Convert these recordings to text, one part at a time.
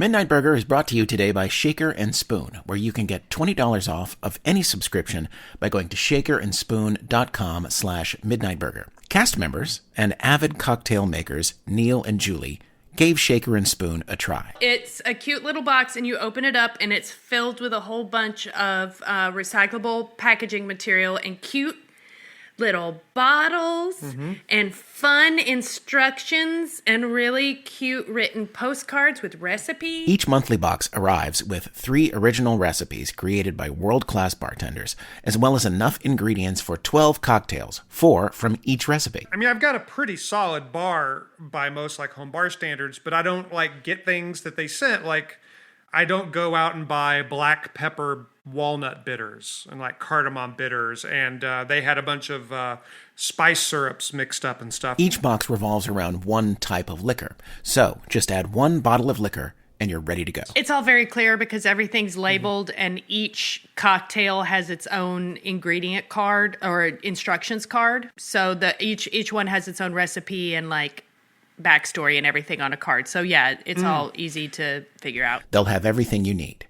Midnight Burger is brought to you today by Shaker and Spoon, where you can get $20 off of any subscription by going to shakerandspoon.com/midnightburger. Cast members and avid cocktail makers Neil and Julie gave Shaker and Spoon a try. It's a cute little box, and you open it up, and it's filled with a whole bunch of recyclable packaging material and cute little bottles and fun instructions and really cute written postcards with recipes. Each monthly box arrives with 3 original recipes created by world-class bartenders, as well as enough ingredients for 12 cocktails, 4 from each recipe. I mean, I've got a pretty solid bar by most home bar standards, but I don't get things that they sent. I don't go out and buy black pepper walnut bitters and cardamom bitters, and they had a bunch of spice syrups mixed up and stuff. Each box revolves around one type of liquor, so just add 1 bottle of liquor and you're ready to go. It's all very clear because everything's labeled, and each cocktail has its own ingredient card or instructions card, so each one has its own recipe and backstory and everything on a card. So yeah, it's all easy to figure out. They'll have everything you need,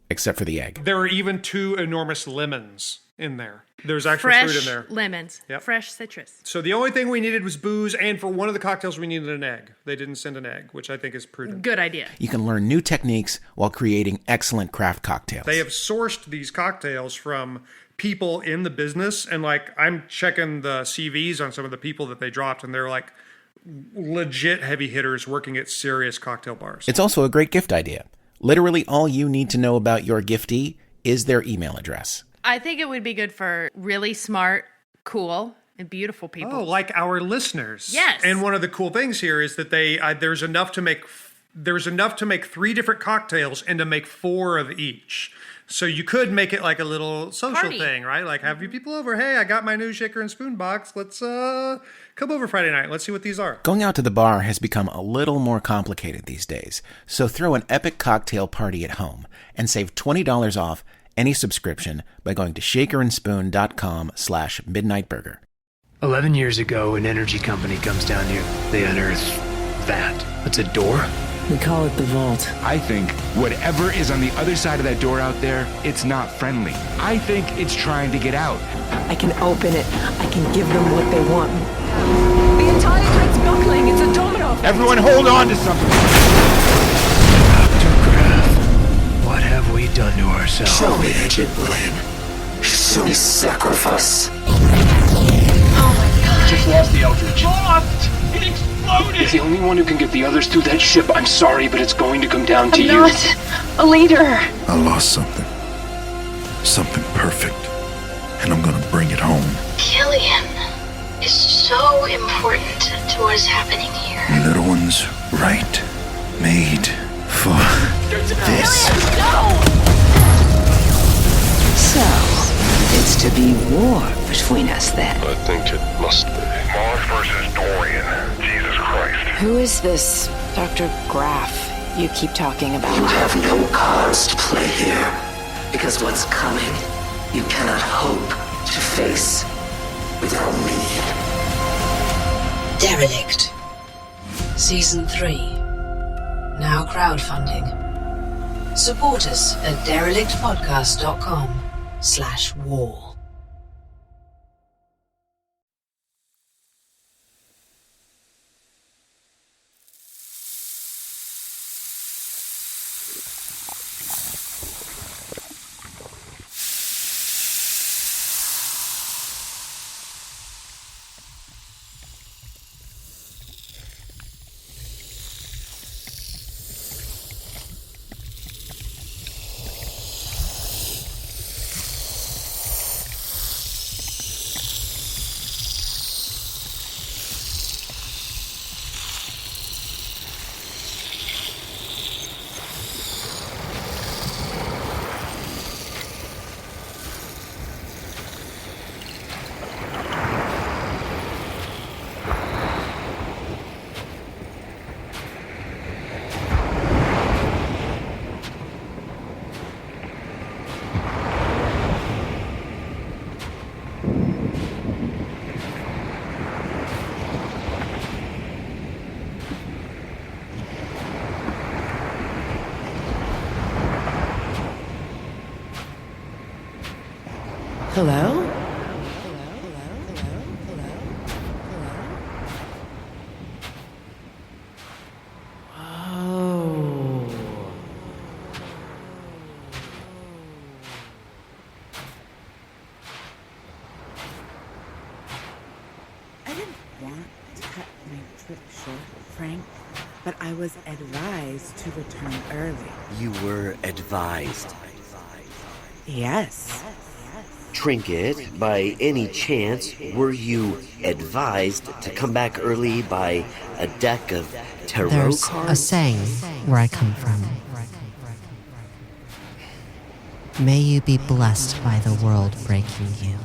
except for the egg. There are even 2 enormous lemons in there. There's actual fruit in there. Fresh lemons. Yep. Fresh citrus. So the only thing we needed was booze, and for one of the cocktails we needed an egg. They didn't send an egg, which I think is prudent. Good idea. You can learn new techniques while creating excellent craft cocktails. They have sourced these cocktails from people in the business, and I'm checking the CVs on some of the people that they dropped, and they're legit heavy hitters working at serious cocktail bars. It's also a great gift idea. Literally all you need to know about your giftee is their email address. I think it would be good for really smart, cool, and beautiful people. Oh, like our listeners. Yes. And one of the cool things here is that there's enough to make 3 different cocktails and to make 4 of each. So you could make it a little social party thing, right? Have you people over. Hey, I got my new shaker and spoon box. Let's come over Friday night. Let's see what these are. Going out to the bar has become a little more complicated these days. So throw an epic cocktail party at home and save $20 off any subscription by going to shakerandspoon.com/midnightburger. 11 years ago, an energy company comes down here. They unearth that. It's a door? We call it the vault. I think whatever is on the other side of that door out there, it's not friendly. I think it's trying to get out. I can open it. I can give them what they want. The entire thing's buckling. It's a domino. Everyone hold on to something. Dr. Graff, what have we done to ourselves? Show me, Agent Blaine. Show me sacrifice. Oh my God. Just lost the Eldridge. Lost! It exploded! He's the only one who can get the others through that ship. I'm sorry, but it's going to come down to you. I'm not a leader. I lost something. Something perfect. And I'm gonna bring it home. Killing him is so important to what's happening here. Little ones, right? Made for this. No! So, it's to be war between us then. I think it must be. Moss versus Dorian. Jesus Christ. Who is this Dr. Graff you keep talking about? You have no cards to play here. Because what's coming, you cannot hope to face without me. Derelict. Season 3. Now crowdfunding. Support us at derelictpodcast.com/war. Hello? But I was advised to return early. You were advised? Yes. Trinket, by any chance, were you advised to come back early by a deck of tarot There's cards? a saying where I come from. May you be blessed by the world breaking you.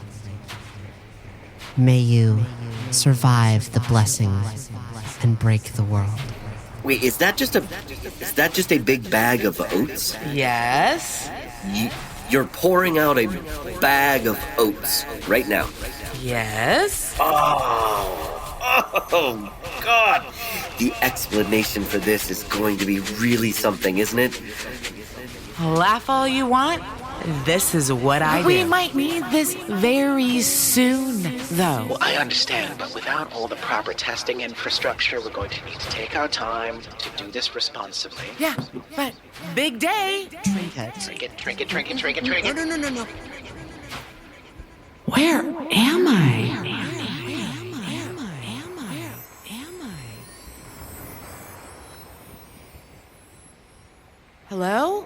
May you survive the blessing and break the world. Wait, is that just a big bag of oats? Yes. You're pouring out a bag of oats right now. Yes. Oh, God. The explanation for this is going to be really something, isn't it? Laugh all you want. This is what I do. We might need this very soon, though. Well, I understand, but without all the proper testing infrastructure, we're going to need to take our time to do this responsibly. Yeah, but big day. Trinket. No. Where am I? Hello?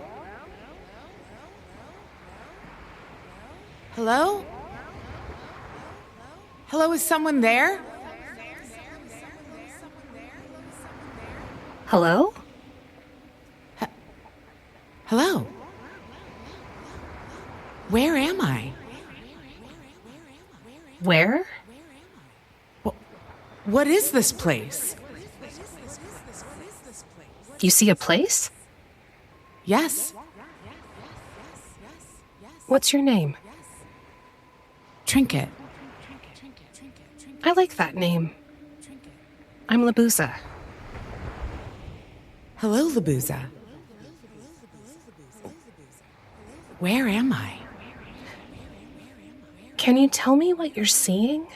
Hello? Hello, is someone there? Hello? Hello? Where am I? Where? What is this place? You see a place? Yes. What's your name? Trinket. I like that name. I'm Libuza. Hello, Libuza. Where am I? Can you tell me what you're seeing?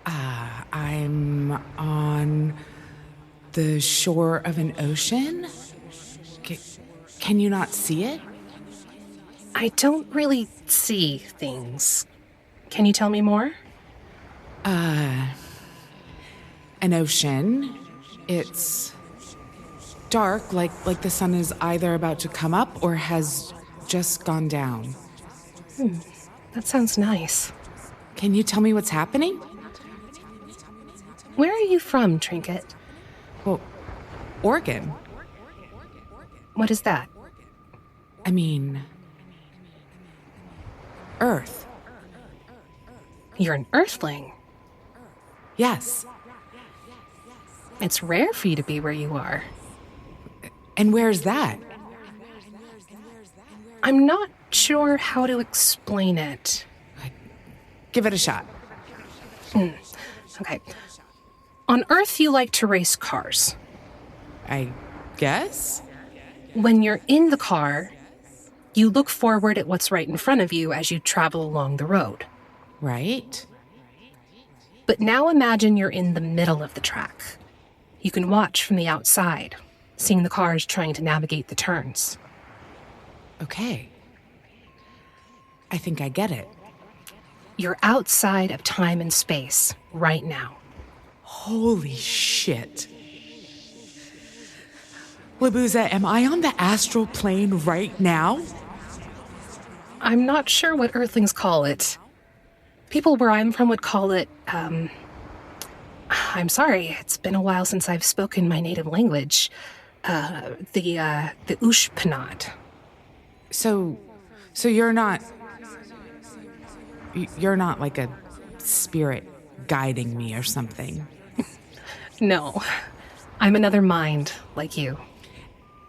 I'm on the shore of an ocean. Can you not see it? I don't really see things. Can you tell me more? An ocean. It's dark, like the sun is either about to come up or has just gone down. That sounds nice. Can you tell me what's happening? Where are you from, Trinket? Well, Oregon. What is that? I mean, Earth. You're an Earthling. Yes. It's rare for you to be where you are. And where's that? I'm not sure how to explain it. Give it a shot. Okay. On Earth, you like to race cars. I guess? When you're in the car, you look forward at what's right in front of you as you travel along the road. Right. But now imagine you're in the middle of the track. You can watch from the outside, seeing the cars trying to navigate the turns. Okay. I think I get it. You're outside of time and space right now. Holy shit. Libuza, am I on the astral plane right now? I'm not sure what Earthlings call it. People where I'm from would call it, I'm sorry, it's been a while since I've spoken my native language. The Ushpanat. So you're not like a spirit guiding me or something? No, I'm another mind like you.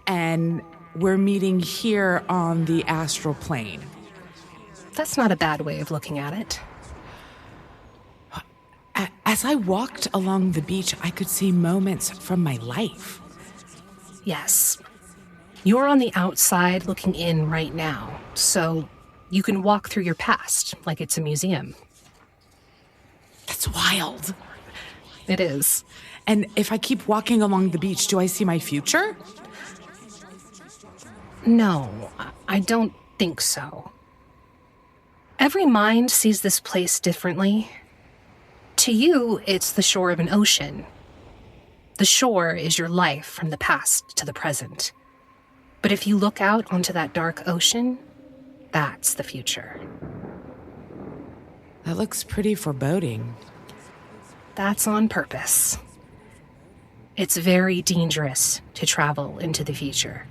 And we're meeting here on the astral plane. That's not a bad way of looking at it. As I walked along the beach, I could see moments from my life. Yes. You're on the outside looking in right now, so You can walk through your past like it's a museum. That's wild. It is. And if I keep walking along the beach, do I see my future? No, I don't think so. Every mind sees this place differently. To you, it's the shore of an ocean. The shore is your life from the past to the present. But if you look out onto that dark ocean, that's the future. That looks pretty foreboding. That's on purpose. It's very dangerous to travel into the future.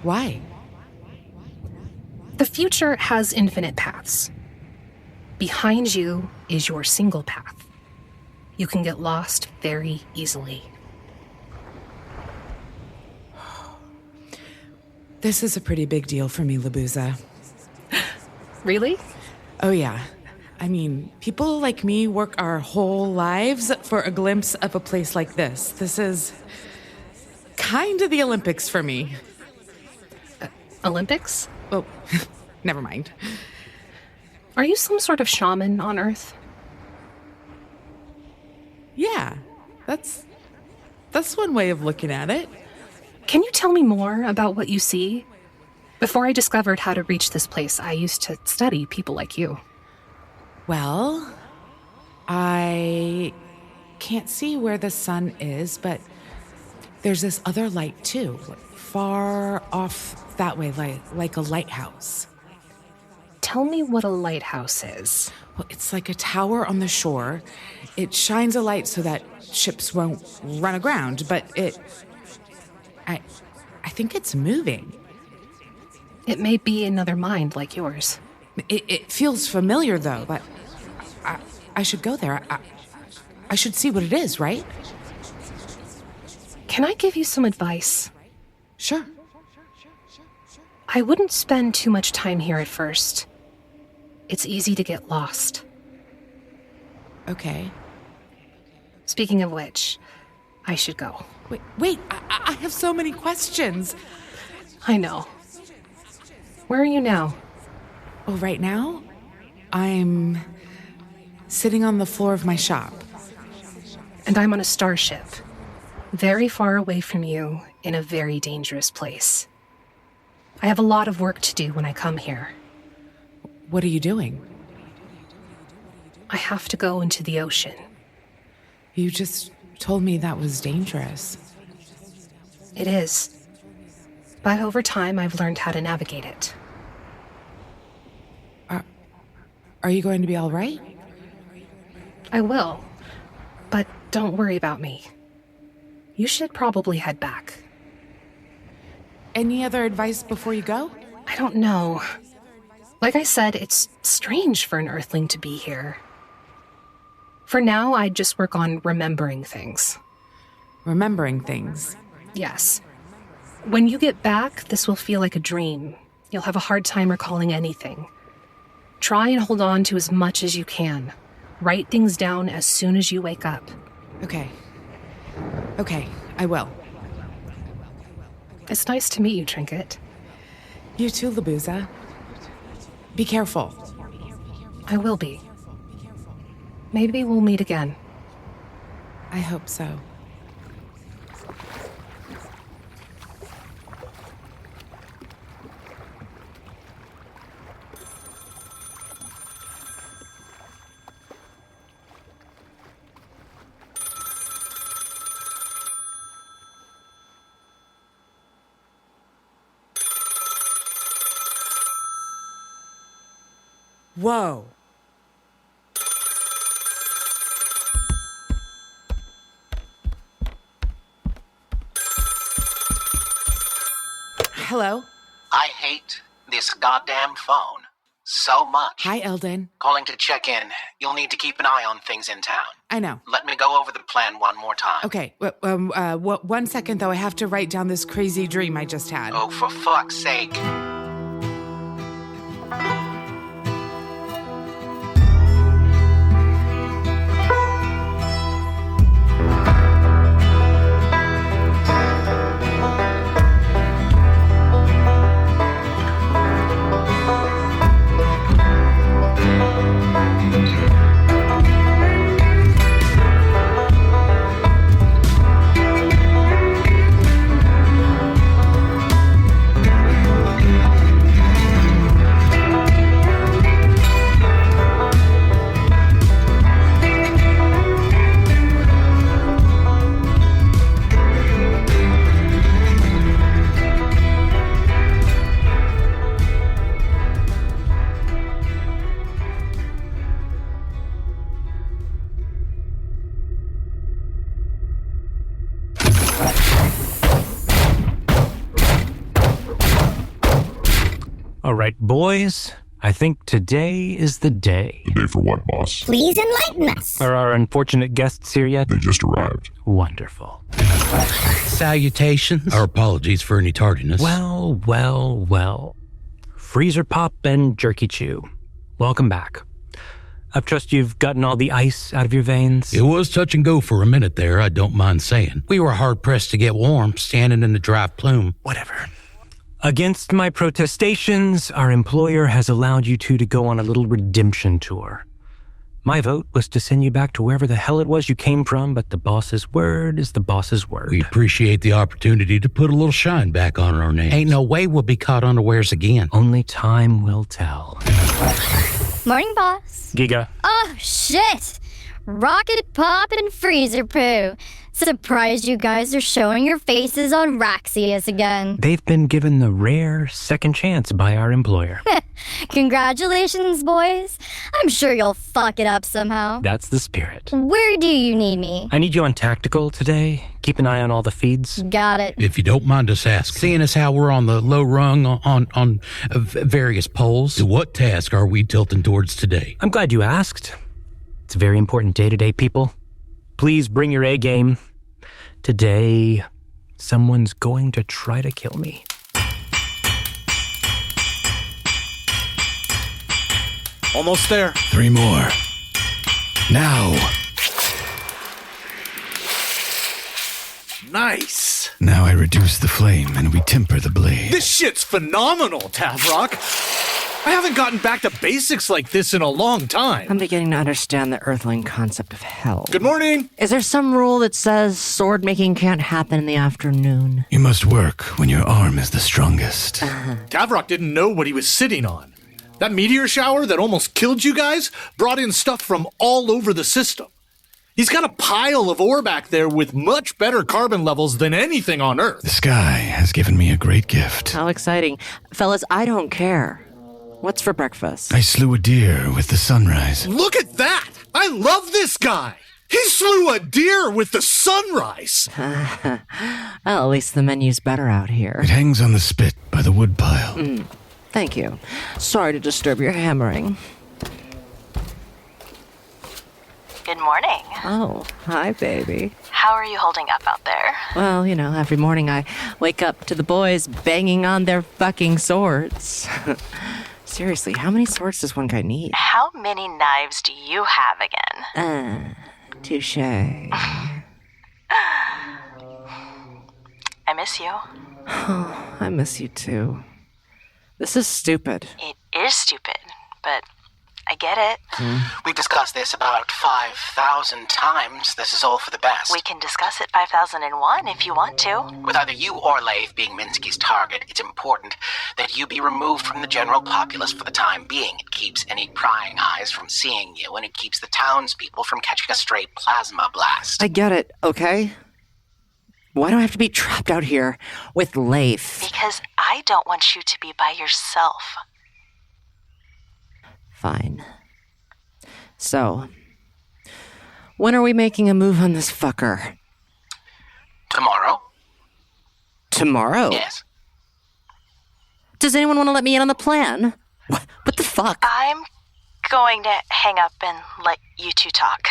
Why? The future has infinite paths. Behind you is your single path. You can get lost very easily. This is a pretty big deal for me, Libuza. Really? Oh, yeah. I mean, people like me work our whole lives for a glimpse of a place like this. This is kind of the Olympics for me. Olympics? Oh, never mind. Are you some sort of shaman on Earth? Yeah, that's one way of looking at it. Can you tell me more about what you see? Before I discovered how to reach this place, I used to study people like you. Well, I can't see where the sun is, but there's this other light too, far off that way, like a lighthouse. Tell me what a lighthouse is. Well, it's like a tower on the shore. It shines a light so that ships won't run aground, but I think it's moving. It may be another mind like yours. It feels familiar, though, but I should go there. I should see what it is, right? Can I give you some advice? Sure. I wouldn't spend too much time here at first. It's easy to get lost. Okay. Speaking of which, I should go. Wait, I have so many questions. I know. Where are you now? Well, right now, I'm sitting on the floor of my shop. And I'm on a starship, very far away from you, in a very dangerous place. I have a lot of work to do when I come here. What are you doing? I have to go into the ocean. You just told me that was dangerous. It is. But over time, I've learned how to navigate it. Are you going to be all right? I will. But don't worry about me. You should probably head back. Any other advice before you go? I don't know. Like I said, it's strange for an Earthling to be here. For now, I'd just work on remembering things. Remembering things? Yes. When you get back, this will feel like a dream. You'll have a hard time recalling anything. Try and hold on to as much as you can. Write things down as soon as you wake up. Okay, I will. It's nice to meet you, Trinket. You too, Libuza. Be careful. I will be. Maybe we'll meet again. I hope so. Whoa. Hello? I hate this goddamn phone so much. Hi, Eldin. Calling to check in. You'll need to keep an eye on things in town. I know. Let me go over the plan one more time. Okay, 1 second, though. I have to write down this crazy dream I just had. Oh, for fuck's sake. All right, boys. I think today is the day. The day for what, boss? Please enlighten us. Are our unfortunate guests here yet? They just arrived. Wonderful. Salutations. Our apologies for any tardiness. Well. Freezer Pop and Jerky Chew. Welcome back. I trust you've gotten all the ice out of your veins. It was touch and go for a minute there, I don't mind saying. We were hard-pressed to get warm, standing in the dry plume. Whatever. Against my protestations, our employer has allowed you two to go on a little redemption tour. My vote was to send you back to wherever the hell it was you came from, but the boss's word is the boss's word. We appreciate the opportunity to put a little shine back on our name. Ain't no way we'll be caught unawares again. Only time will tell. Morning, boss. GeeGaa. Oh, shit. Rocket Pop and Freezer Poo. Surprised you guys are showing your faces on Raxius again. They've been given the rare second chance by our employer. Congratulations, boys. I'm sure you'll fuck it up somehow. That's the spirit. Where do you need me? I need you on tactical today. Keep an eye on all the feeds. Got it. If you don't mind us asking, seeing as how we're on the low rung on various polls, what task are we tilting towards today? I'm glad you asked. It's a very important day today, people. Please bring your A game. Today, someone's going to try to kill me. Almost there. 3 more. Now. Nice. Now I reduce the flame and we temper the blade. This shit's phenomenal, Tavrok. I haven't gotten back to basics like this in a long time. I'm beginning to understand the Earthling concept of hell. Good morning. Is there some rule that says sword making can't happen in the afternoon? You must work when your arm is the strongest. Tavrok didn't know what he was sitting on. That meteor shower that almost killed you guys brought in stuff from all over the system. He's got a pile of ore back there with much better carbon levels than anything on Earth. The sky has given me a great gift. How exciting. Fellas, I don't care. What's for breakfast? I slew a deer with the sunrise. Look at that! I love this guy! He slew a deer with the sunrise! Well, at least the menu's better out here. It hangs on the spit by the woodpile. Thank you. Sorry to disturb your hammering. Good morning. Oh, hi, baby. How are you holding up out there? Well, you know, every morning I wake up to the boys banging on their fucking swords. Seriously, how many swords does one guy need? How many knives do you have again? Touché. I miss you. Oh, I miss you too. This is stupid. It is stupid, but I get it. We've discussed this about 5,000 times. This is all for the best. We can discuss it 5001 if you want to. With either you or Leif being Minsky's target, it's important that you be removed from the general populace for the time being. It keeps any prying eyes from seeing you, and it keeps the townspeople from catching a stray plasma blast. I get it, okay? Why do I have to be trapped out here with Leif? Because I don't want you to be by yourself. Fine. So, when are we making a move on this fucker? Tomorrow. Tomorrow? Yes. Does anyone want to let me in on the plan? What the fuck? I'm going to hang up and let you two talk.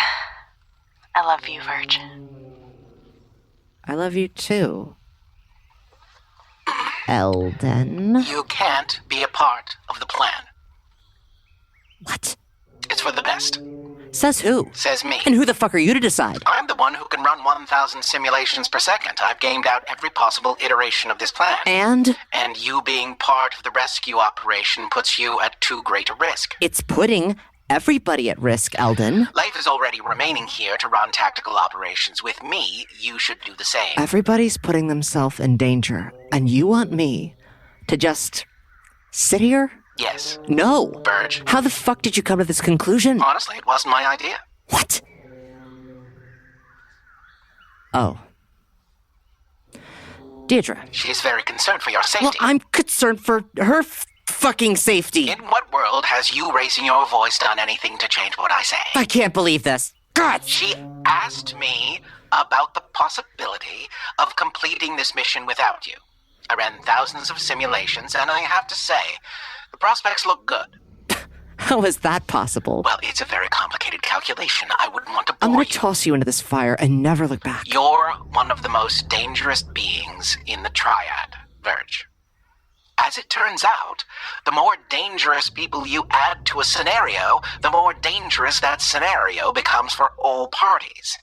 I love you, Verge. I love you too. Eldin. You can't be a part of the plan. What? It's for the best. Says who? Says me. And who the fuck are you to decide? I'm the one who can run 1,000 simulations per second. I've gamed out every possible iteration of this plan. And? And you being part of the rescue operation puts you at too great a risk. It's putting everybody at risk, Eldin. Leif is already remaining here to run tactical operations. With me, you should do the same. Everybody's putting themselves in danger, and you want me to just sit here? Yes. No. Verge. How the fuck did you come to this conclusion? Honestly, it wasn't my idea. What? Oh. Deidre. She's very concerned for your safety. Well, I'm concerned for her fucking safety. In what world has you raising your voice done anything to change what I say? I can't believe this. God! She asked me about the possibility of completing this mission without you. I ran thousands of simulations, and I have to say, the prospects look good. How is that possible? Well, it's a very complicated calculation. I wouldn't want to bore I'm going to toss you into this fire and never look back. You're one of the most dangerous beings in the Triad, Verge. As it turns out, the more dangerous people you add to a scenario, the more dangerous that scenario becomes for all parties.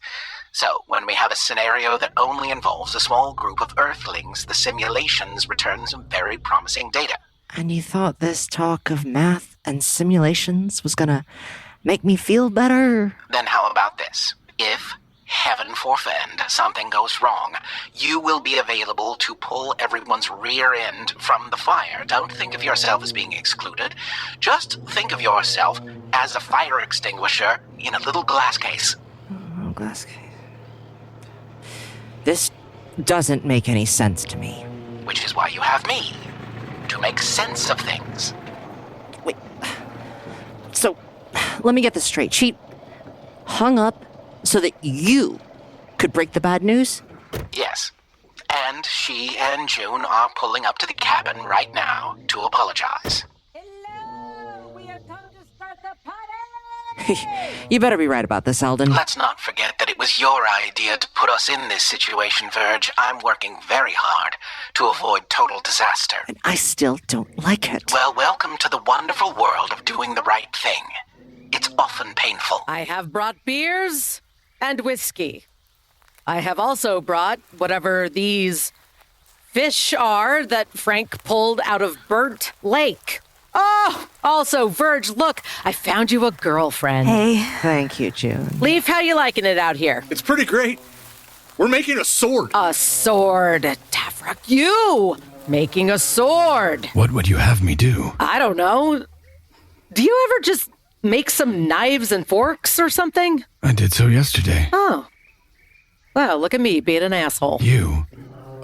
So, when we have a scenario that only involves a small group of Earthlings, the simulations return some very promising data. And you thought this talk of math and simulations was gonna make me feel better? Then how about this? If, heaven forfend, something goes wrong, you will be available to pull everyone's rear end from the fire. Don't think of yourself as being excluded. Just think of yourself as a fire extinguisher in a little glass case. Oh, glass case. This doesn't make any sense to me. Which is why you have me. To make sense of things. Wait. So, let me get this straight. She hung up so that you could break the bad news? Yes. And she and June are pulling up to the cabin right now to apologize. You better be right about this, Eldin. Let's not forget that it was your idea to put us in this situation, Verge. I'm working very hard to avoid total disaster. And I still don't like it. Well, welcome to the wonderful world of doing the right thing. It's often painful. I have brought beers and whiskey. I have also brought whatever these fish are that Frank pulled out of Burnt Lake. Oh, also, Verge, look, I found you a girlfriend. Hey. Thank you, June. Leif, how you liking it out here? It's pretty great. We're making a sword. A sword. Tavrok, you making a sword. What would you have me do? I don't know. Do you ever just make some knives and forks or something? I did so yesterday. Oh. Well, look at me being an asshole. You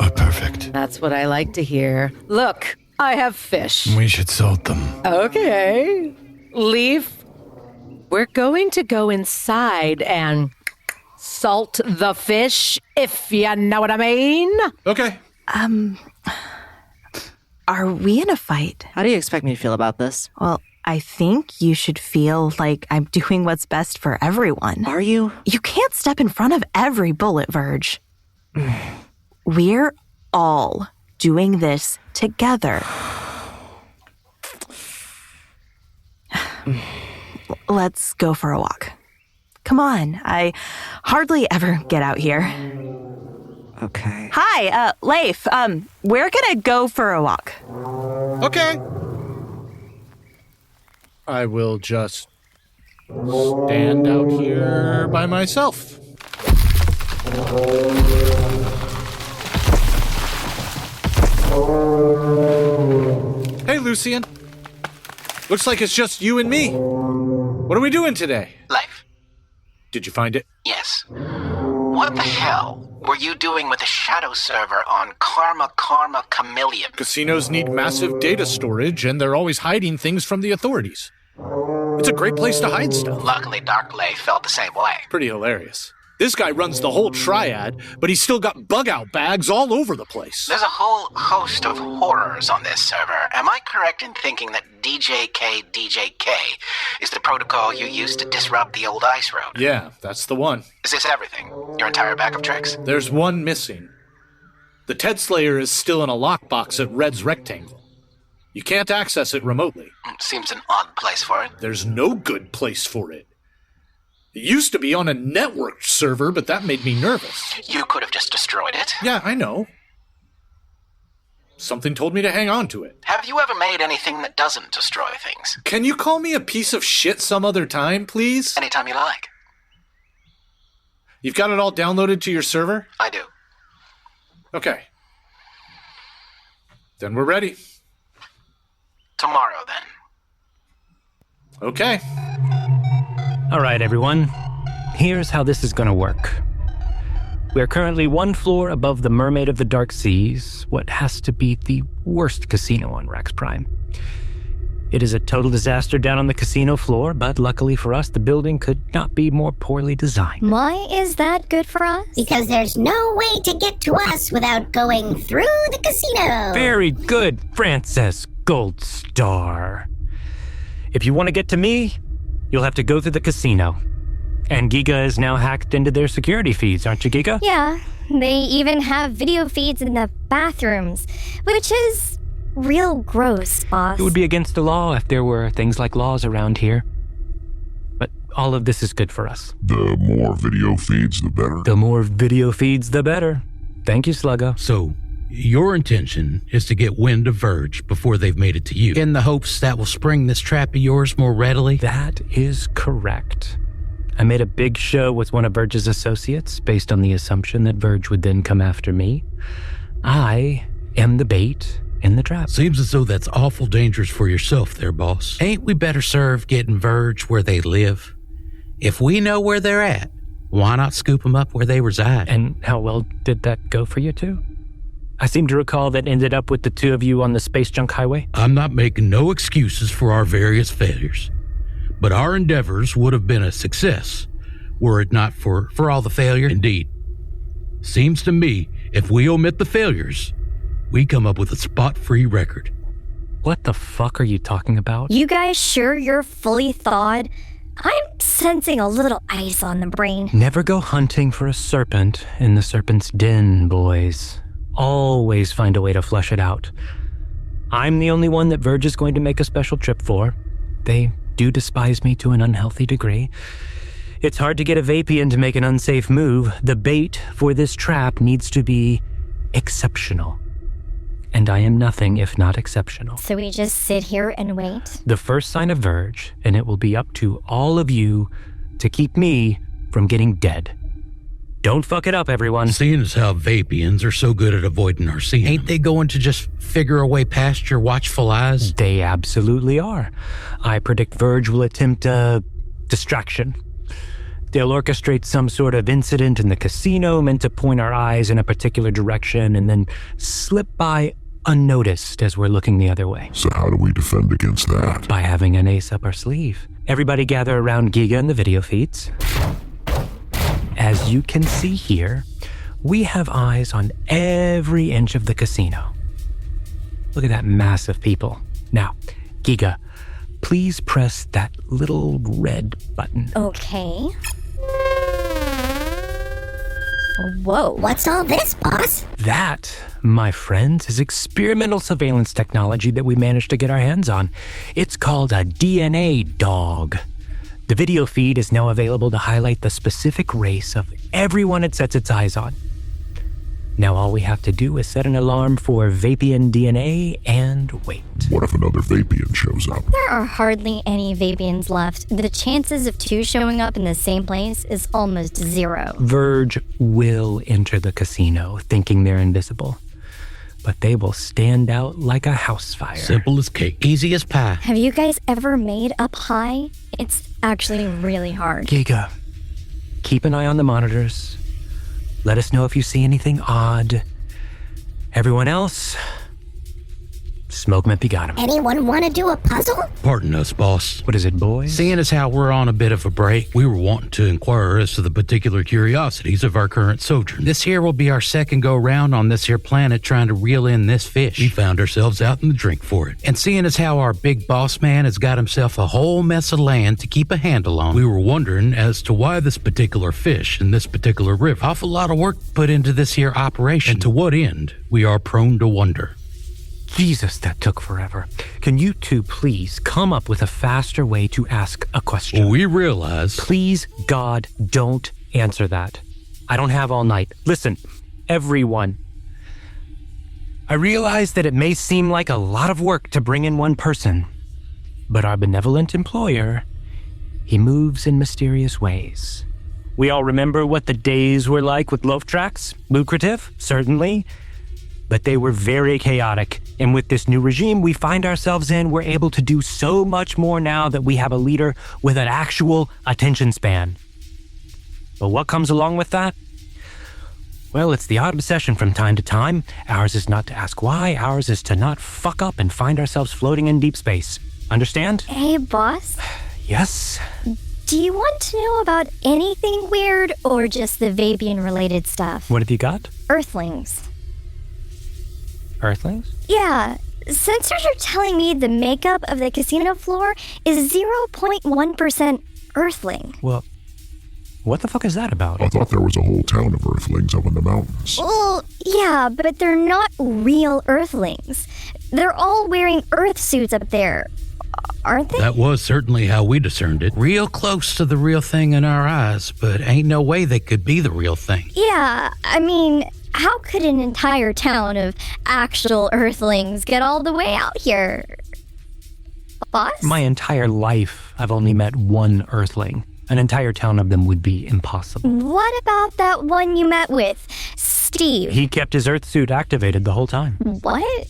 are perfect. That's what I like to hear. Look, I have fish. We should salt them. Okay. Leif, we're going to go inside and salt the fish, if you know what I mean. Okay. Are we in a fight? How do you expect me to feel about this? Well, I think you should feel like I'm doing what's best for everyone. Are you? You can't step in front of every bullet, Verge. We're all doing this together. Let's go for a walk. Come on, I hardly ever get out here. Okay. Hi, Leif, we're gonna go for a walk. Okay. I will just stand out here by myself. Hey, Lucian. Looks like it's just you and me. What are we doing today? Leif. Did you find it? Yes. What the hell were you doing with a shadow server on Karma Chameleon? Casinos need massive data storage, and they're always hiding things from the authorities. It's a great place to hide stuff. Luckily, Dark Leif felt the same way. Pretty hilarious. This guy runs the whole triad, but he's still got bug-out bags all over the place. There's a whole host of horrors on this server. Am I correct in thinking that DJK is the protocol you used to disrupt the old ice road? Yeah, that's the one. Is this everything? Your entire bag of tricks? There's one missing. The Ted Slayer is still in a lockbox at Red's Rectangle. You can't access it remotely. Seems an odd place for it. There's no good place for it. It used to be on a networked server, but that made me nervous. You could have just destroyed it. Yeah, I know. Something told me to hang on to it. Have you ever made anything that doesn't destroy things? Can you call me a piece of shit some other time, please? Anytime you like. You've got it all downloaded to your server? I do. Okay. Then we're ready. Tomorrow, then. Okay. All right, everyone. Here's how this is going to work. We're currently one floor above the Mermaid of the Dark Seas, what has to be the worst casino on Rax Prime. It is a total disaster down on the casino floor, but luckily for us, the building could not be more poorly designed. Why is that good for us? Because there's no way to get to us without going through the casino. Very good, Frances Gold Star. If you want to get to me, you'll have to go through the casino. And GeeGaa is now hacked into their security feeds, aren't you, GeeGaa? Yeah, they even have video feeds in the bathrooms, which is real gross, boss. It would be against the law if there were things like laws around here. But all of this is good for us. The more video feeds, the better. The more video feeds, the better. Thank you, Sluggo. So, your intention is to get wind of Verge before they've made it to you, in the hopes that will spring this trap of yours more readily? That is correct. I made a big show with one of Verge's associates based on the assumption that Verge would then come after me. I am the bait in the trap. Seems as though that's awful dangerous for yourself there, boss. Ain't we better served getting Verge where they live? If we know where they're at, why not scoop them up where they reside? And how well did that go for you two? I seem to recall that ended up with the two of you on the space junk highway. I'm not making no excuses for our various failures, but our endeavors would have been a success were it not for all the failure. Indeed. Seems to me, if we omit the failures, we come up with a spot-free record. What the fuck are you talking about? You guys sure you're fully thawed? I'm sensing a little ice on the brain. Never go hunting for a serpent in the serpent's den, boys. Always find a way to flush it out. I'm the only one that Verge is going to make a special trip for. They do despise me to an unhealthy degree. It's hard to get a Vapian to make an unsafe move. The bait for this trap needs to be exceptional. And I am nothing if not exceptional. So we just sit here and wait? The first sign of Verge, and it will be up to all of you to keep me from getting dead. Don't fuck it up, everyone. Seeing as how Vapians are so good at avoiding our scene, ain't they going to just figure a way past your watchful eyes? They absolutely are. I predict Verge will attempt a distraction. They'll orchestrate some sort of incident in the casino meant to point our eyes in a particular direction and then slip by unnoticed as we're looking the other way. So how do we defend against that? By having an ace up our sleeve. Everybody gather around GeeGaa in the video feeds. As you can see here, we have eyes on every inch of the casino. Look at that mass of people. Now, GeeGaa, please press that little red button. Okay. Whoa. What's all this, boss? That, my friends, is experimental surveillance technology that we managed to get our hands on. It's called a DNA dog. The video feed is now available to highlight the specific race of everyone it sets its eyes on. Now all we have to do is set an alarm for Vapian DNA and wait. What if another Vapian shows up? There are hardly any Vapians left. The chances of two showing up in the same place is almost zero. Verge will enter the casino thinking they're invisible, but they will stand out like a house fire. Simple as cake, easy as pie. Have you guys ever made up high? It's actually really hard. GeeGaa, keep an eye on the monitors. Let us know if you see anything odd. Everyone else, smoke 'em if you got 'em. Anyone want to do a puzzle? Pardon us, boss. What is it, boys? Seeing as how we're on a bit of a break, we were wanting to inquire as to the particular curiosities of our current sojourn. This here will be our second go-round on this here planet trying to reel in this fish. We found ourselves out in the drink for it. And seeing as how our big boss man has got himself a whole mess of land to keep a handle on, we were wondering as to why this particular fish in this particular river. Awful lot of work put into this here operation. And to what end, we are prone to wonder. Jesus, that took forever. Can you two please come up with a faster way to ask a question? We realize... Please, God, don't answer that. I don't have all night. Listen, everyone. I realize that it may seem like a lot of work to bring in one person, but our benevolent employer, he moves in mysterious ways. We all remember what the days were like with loaf tracks. Lucrative, certainly, but they were very chaotic. And with this new regime we find ourselves in, we're able to do so much more now that we have a leader with an actual attention span. But what comes along with that? Well, it's the odd obsession from time to time. Ours is not to ask why, ours is to not fuck up and find ourselves floating in deep space. Understand? Hey, boss. Yes? Do you want to know about anything weird or just the Vabian-related stuff? What have you got? Earthlings. Earthlings? Yeah. Sensors are telling me the makeup of the casino floor is 0.1% Earthling. Well, what the fuck is that about? I thought there was a whole town of Earthlings up in the mountains. Well, yeah, but they're not real Earthlings. They're all wearing Earth suits up there. Aren't they? That was certainly how we discerned it. Real close to the real thing in our eyes, but ain't no way they could be the real thing. Yeah, I mean, how could an entire town of actual Earthlings get all the way out here? Boss? My entire life, I've only met one Earthling. An entire town of them would be impossible. What about that one you met with, Steve? He kept his Earth suit activated the whole time. What?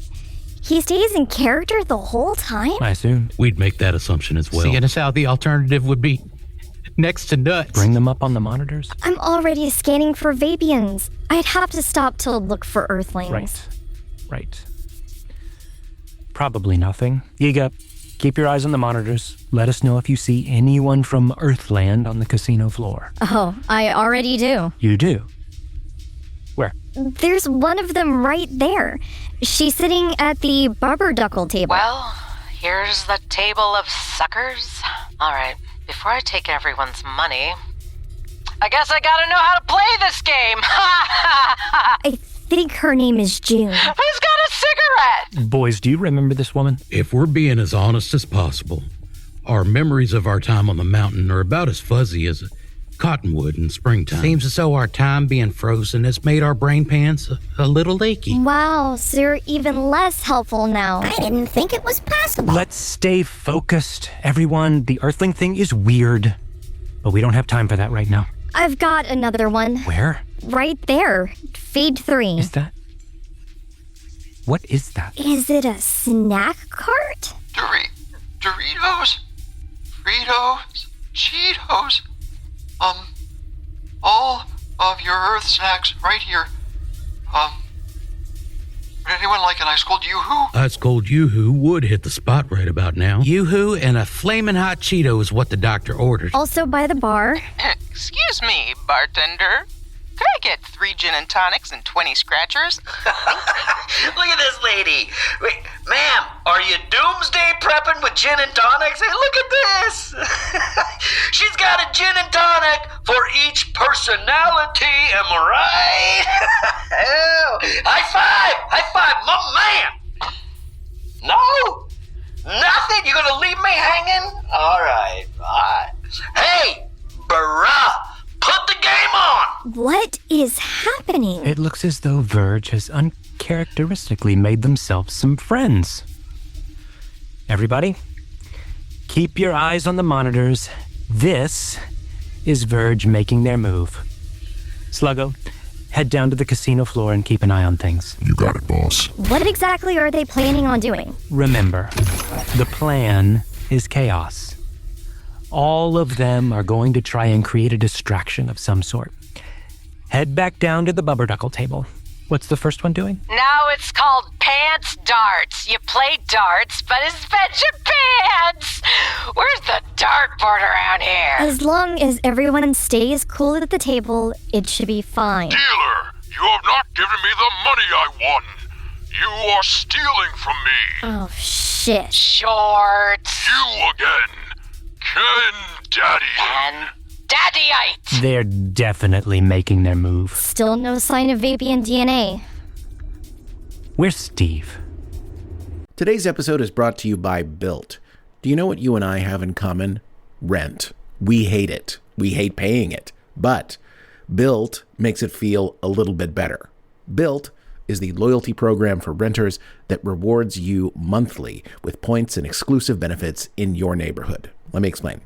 He stays in character the whole time? I assumed. We'd make that assumption as well. Seeing as how the alternative would be next to nuts. Bring them up on the monitors? I'm already scanning for Vabians. I'd have to stop to look for Earthlings. Right. Probably nothing. GeeGaa, keep your eyes on the monitors. Let us know if you see anyone from Earthland on the casino floor. Oh, I already do. You do? Where? There's one of them right there. She's sitting at the barberduckle table. Well, here's the table of suckers. All right, before I take everyone's money, I guess I gotta know how to play this game. I think her name is June. Who's got a cigarette? Boys, do you remember this woman? If we're being as honest as possible, our memories of our time on the mountain are about as fuzzy as cottonwood in springtime. Seems as though our time being frozen has made our brain pans a little leaky. Wow, so you're even less helpful now. I didn't think it was possible. Let's stay focused, everyone. The Earthling thing is weird, but we don't have time for that right now. I've got another one. Where? Right there. Feed 3. Is that? What is that? Is it a snack cart? Doritos? Fritos? Cheetos? All of your Earth snacks right here. Would anyone like an ice cold Yoo-hoo? Ice cold Yoo-hoo would hit the spot right about now. Yoo-hoo and a flaming hot Cheeto is what the doctor ordered. Also by the bar. Excuse me, bartender. Could I get 3 gin and tonics and 20 scratchers? Look at this lady. Wait, ma'am, are you doomsday prepping with gin and tonics? Hey, look at this. She's got a gin and tonic for each personality, am I right? Oh, high five, my man. No, nothing. You're gonna leave me hanging? All right. Hey, bruh. Put the game on! What is happening? It looks as though Verge has uncharacteristically made themselves some friends. Everybody, keep your eyes on the monitors. This is Verge making their move. Sluggo, head down to the casino floor and keep an eye on things. You got it, boss. What exactly are they planning on doing? Remember, the plan is chaos. All of them are going to try and create a distraction of some sort. Head back down to the barberduckle table. What's the first one doing? Now it's called pants darts. You play darts, but it's fetch your pants. Where's the dartboard around here? As long as everyone stays cool at the table, it should be fine. Dealer, you have not given me the money I won. You are stealing from me. Oh, shit. Shorts. You again. Ken Daddy. And Daddyite. They're definitely making their move. Still no sign of Vabian DNA. Where's Steve? Today's episode is brought to you by Built. Do you know what you and I have in common? Rent. We hate it. We hate paying it. But Built makes it feel a little bit better. Built is the loyalty program for renters that rewards you monthly with points and exclusive benefits in your neighborhood. Let me explain.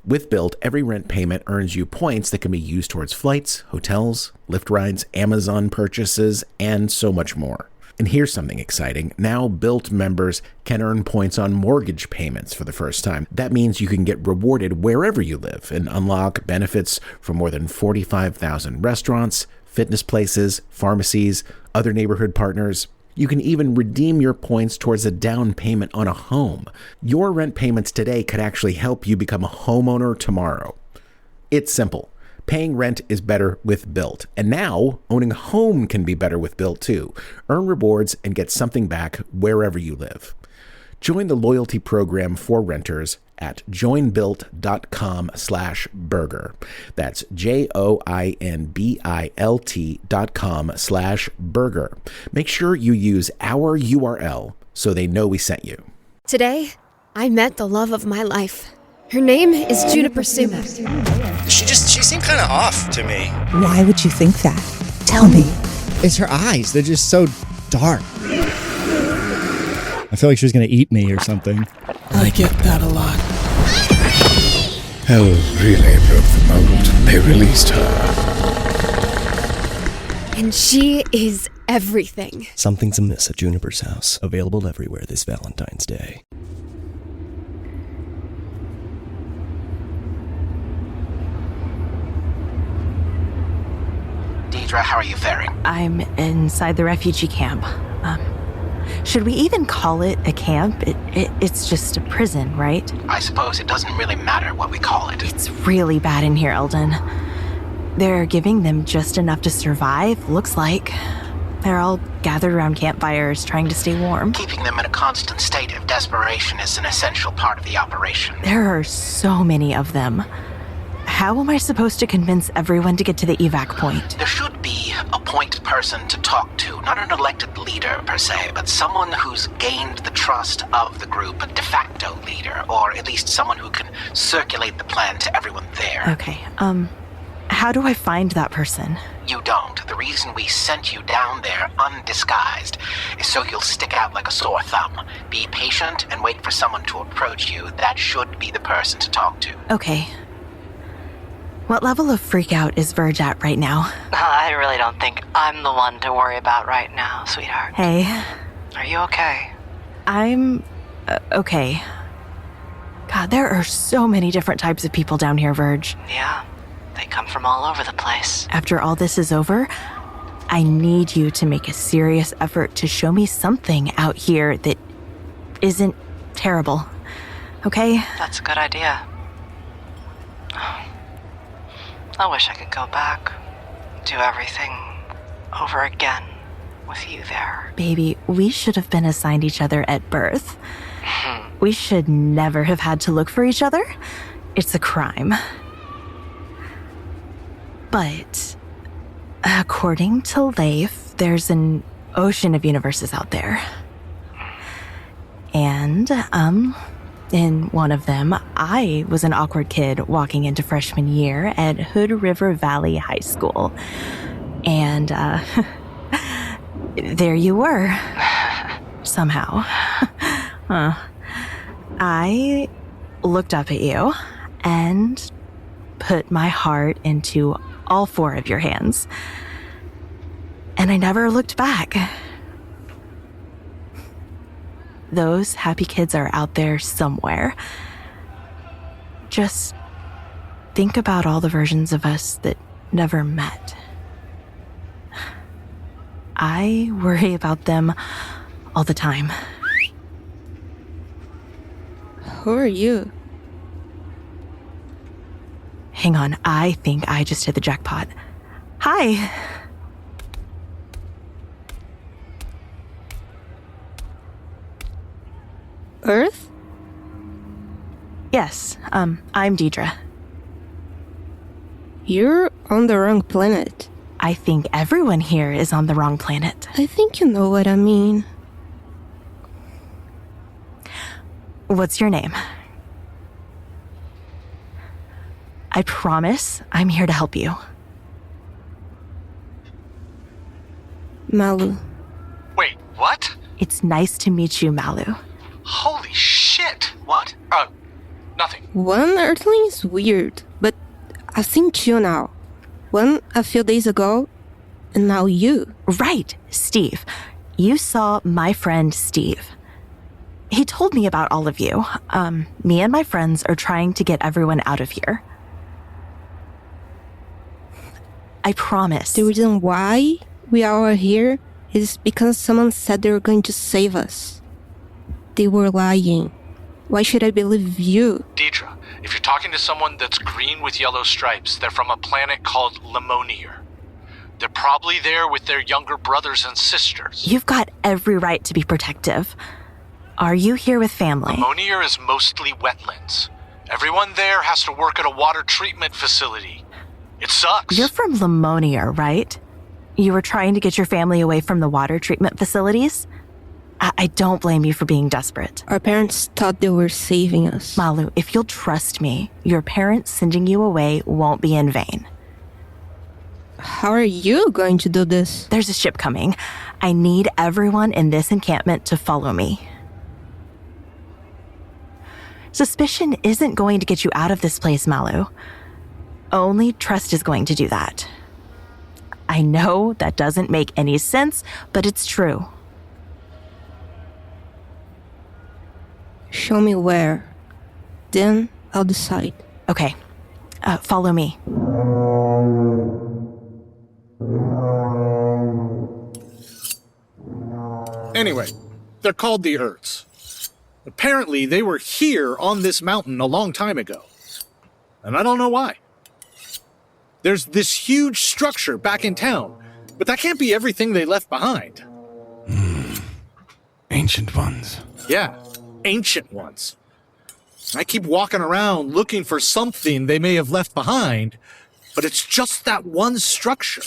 With Built, every rent payment earns you points that can be used towards flights, hotels, Lyft rides, Amazon purchases, and so much more. And here's something exciting. Now Built members can earn points on mortgage payments for the first time. That means you can get rewarded wherever you live and unlock benefits from more than 45,000 restaurants, fitness places, pharmacies, other neighborhood partners. You can even redeem your points towards a down payment on a home. Your rent payments today could actually help you become a homeowner tomorrow. It's simple. Paying rent is better with Built. And now, owning a home can be better with Built too. Earn rewards and get something back wherever you live. Join the loyalty program for renters at joinbuilt.com/burger. That's joinbilt.com/burger. Make sure you use our URL so they know we sent you. Today, I met the love of my life. Her name is Juniper Sue. She seemed kind of off to me. Why would you think that? Tell me. It's her eyes. They're just so dark. I feel like she was going to eat me or something. I get that a lot. Hell really broke the mold. They released her. And she is everything. Something's amiss at Juniper's house. Available everywhere this Valentine's Day. Deidre, how are you faring? I'm inside the refugee camp. Should we even call it a camp? It's just a prison, right? I suppose it doesn't really matter what we call it. It's really bad in here, Eldin. They're giving them just enough to survive, looks like. They're all gathered around campfires trying to stay warm. Keeping them in a constant state of desperation is an essential part of the operation. There are so many of them. How am I supposed to convince everyone to get to the evac point? There should be a point person to talk to, not an elected leader per se, but someone who's gained the trust of the group, a de facto leader, or at least someone who can circulate the plan to everyone there. Okay, how do I find that person? You don't. The reason we sent you down there undisguised is so you'll stick out like a sore thumb. Be patient and wait for someone to approach you. That should be the person to talk to. Okay. What level of freakout is Verge at right now? I really don't think I'm the one to worry about right now, sweetheart. Hey. Are you okay? I'm okay. God, there are so many different types of people down here, Verge. Yeah, they come from all over the place. After all this is over, I need you to make a serious effort to show me something out here that isn't terrible. Okay? That's a good idea. I wish I could go back, do everything over again with you there. Baby, we should have been assigned each other at birth. We should never have had to look for each other. It's a crime. But according to Leif, there's an ocean of universes out there. And, in one of them, I was an awkward kid walking into freshman year at Hood River Valley High School. And, there you were. Somehow. I looked up at you and put my heart into all four of your hands. And I never looked back. Those happy kids are out there somewhere. Just think about all the versions of us that never met. I worry about them all the time. Who are you? Hang on, I think I just hit the jackpot. Hi. Earth? Yes, I'm Deidre. You're on the wrong planet. I think everyone here is on the wrong planet. I think you know what I mean. What's your name? I promise I'm here to help you. Maloo. Wait, what? It's nice to meet you, Maloo. Holy shit! What? Nothing. One Earthling is weird, but I've seen two now. One a few days ago, and now you. Right, Steve. You saw my friend Steve. He told me about all of you. Me and my friends are trying to get everyone out of here. I promise. The reason why we are all here It's because someone said they were going to save us. They were lying. Why should I believe you? Deidre, if you're talking to someone that's green with yellow stripes, they're from a planet called Lemonier. They're probably there with their younger brothers and sisters. You've got every right to be protective. Are you here with family? Lemonier is mostly wetlands. Everyone there has to work at a water treatment facility. It sucks. You're from Lemonier, right? You were trying to get your family away from the water treatment facilities? I don't blame you for being desperate. Our parents thought they were saving us. Maloo, if you'll trust me, your parents sending you away won't be in vain. How are you going to do this? There's a ship coming. I need everyone in this encampment to follow me. Suspicion isn't going to get you out of this place, Maloo. Only trust is going to do that. I know that doesn't make any sense, but it's true. Show me where. Then I'll decide. Okay. Follow me. Anyway, they're called the Urts. Apparently, they were here on this mountain a long time ago. And I don't know why. There's this huge structure back in town, but that can't be everything they left behind. Ancient ones. Yeah, ancient ones. I keep walking around looking for something they may have left behind, but it's just that one structure.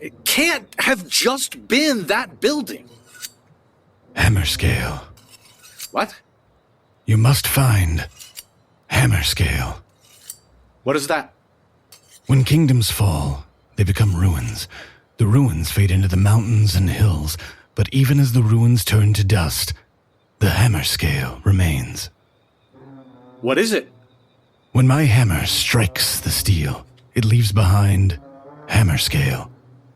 It can't have just been that building. Hammerscale. What? You must find Hammerscale. What is that? When kingdoms fall, they become ruins. The ruins fade into the mountains and hills, but even as the ruins turn to dust, the Hammerscale remains. What is it? When my hammer strikes the steel, it leaves behind Hammerscale.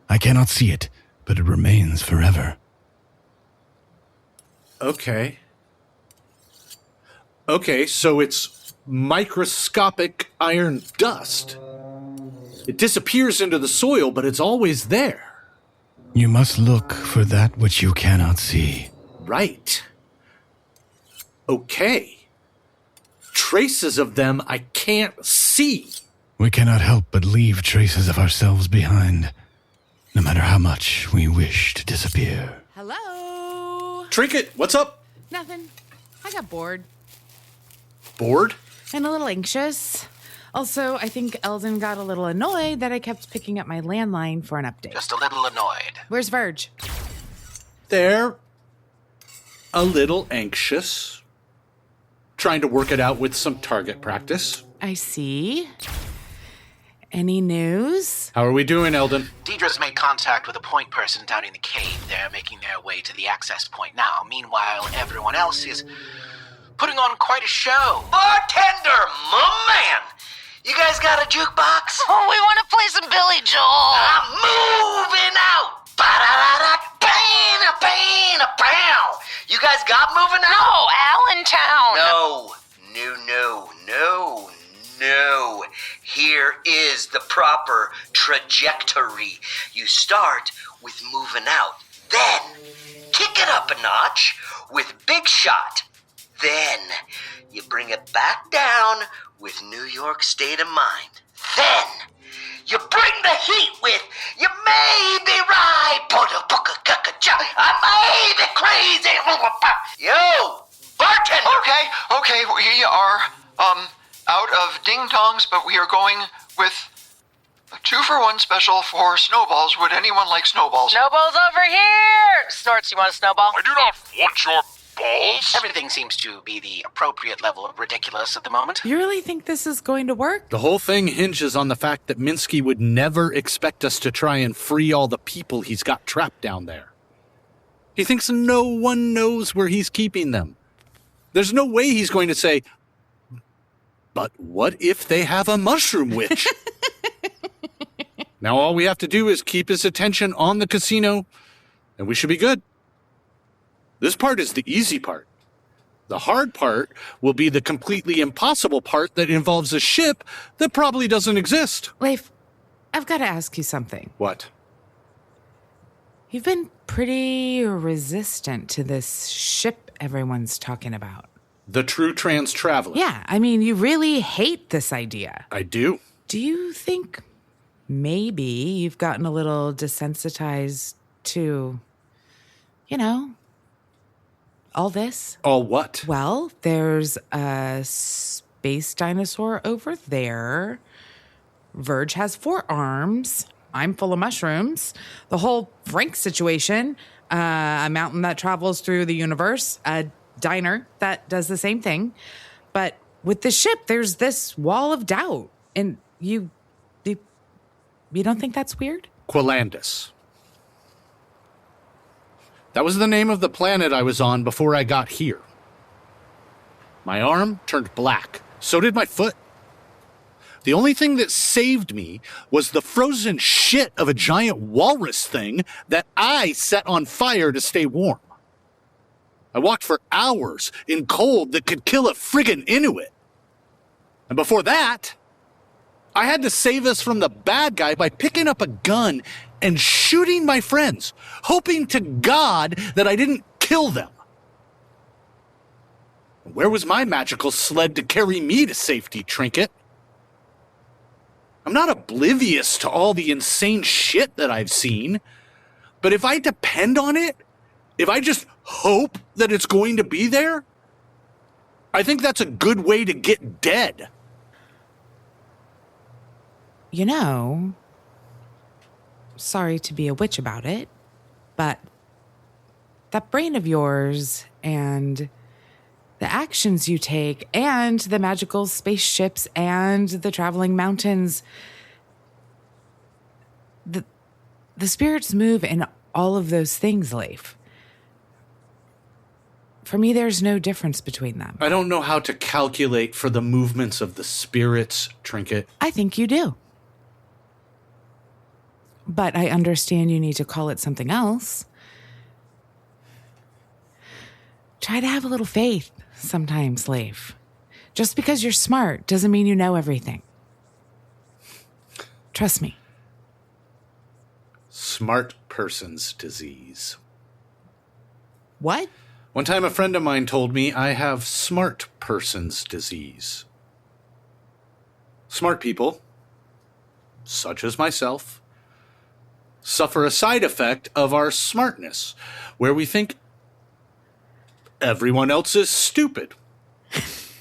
I cannot see it, but it remains forever. Okay. Okay, so it's microscopic iron dust. It disappears into the soil, but it's always there. You must look for that which you cannot see. Right. Okay. Traces of them I can't see. We cannot help but leave traces of ourselves behind, no matter how much we wish to disappear. Hello? Trinket, what's up? Nothing. I got bored. Bored? And a little anxious. Also, I think Eldin got a little annoyed that I kept picking up my landline for an update. Just a little annoyed. Where's Verge? They're a little anxious. Trying to work it out with some target practice. I see. Any news? How are we doing, Eldin? Deidre's made contact with a point person down in the cave. They're making their way to the access point now. Meanwhile, everyone else is putting on quite a show. Bartender, my man! You guys got a jukebox? Oh, we want to play some Billy Joel. I'm moving out. Ba-da-da-da, bang-a-bang-a-bow. You guys got moving out? No, Allentown. No. Here is the proper trajectory. You start with moving out. Then, kick it up a notch with Big Shot. Then, you bring it back down with New York State of Mind. Then, you bring the heat with You May Be Right. I may be crazy. Yo, bartender. Okay, we are, out of ding-dongs, but we are going with a 2-for-1 special for snowballs. Would anyone like snowballs? Snowballs over here! Snorts, you want a snowball? I do not want your balls. Everything seems to be the appropriate level of ridiculous at the moment. You really think this is going to work? The whole thing hinges on the fact that Minsky would never expect us to try and free all the people he's got trapped down there. He thinks no one knows where he's keeping them. There's no way he's going to say, but what if they have a mushroom witch? Now all we have to do is keep his attention on the casino, and we should be good. This part is the easy part. The hard part will be the completely impossible part that involves a ship that probably doesn't exist. Leif, I've got to ask you something. What? You've been pretty resistant to this ship everyone's talking about. The true trans traveler. Yeah, I mean, you really hate this idea. I do. Do you think maybe you've gotten a little desensitized to, all this? All what? Well, there's a space dinosaur over there. Verge has 4 arms. I'm full of mushrooms. The whole Frank situation. A mountain that travels through the universe. A diner that does the same thing. But with the ship, there's this wall of doubt. And you don't think that's weird? Quilandus. That was the name of the planet I was on before I got here. My arm turned black. So did my foot. The only thing that saved me was the frozen shit of a giant walrus thing that I set on fire to stay warm. I walked for hours in cold that could kill a friggin' Inuit. And before that, I had to save us from the bad guy by picking up a gun and shooting my friends, hoping to God that I didn't kill them. Where was my magical sled to carry me to safety, Trinket? I'm not oblivious to all the insane shit that I've seen, but if I depend on it, if I just hope that it's going to be there, I think that's a good way to get dead. Sorry to be a witch about it, but that brain of yours and the actions you take and the magical spaceships and the traveling mountains, the spirits move in all of those things, Leif. For me, there's no difference between them. I don't know how to calculate for the movements of the spirits, Trinket. I think you do. But I understand you need to call it something else. Try to have a little faith sometimes, Leif. Just because you're smart doesn't mean you know everything. Trust me. Smart person's disease. What? One time a friend of mine told me I have smart person's disease. Smart people, such as myself, suffer a side effect of our smartness, where we think everyone else is stupid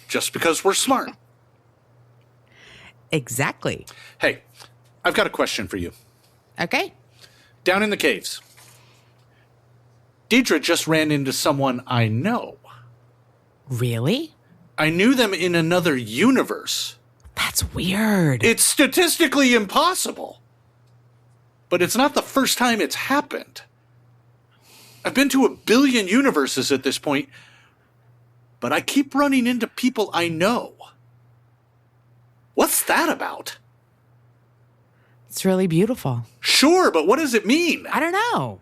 just because we're smart. Exactly. Hey, I've got a question for you. Okay. Down in the caves, Deidre just ran into someone I know. Really? I knew them in another universe. That's weird. It's statistically impossible. But it's not the first time it's happened. I've been to 1 billion universes at this point, but I keep running into people I know. What's that about? It's really beautiful. Sure, but what does it mean? I don't know.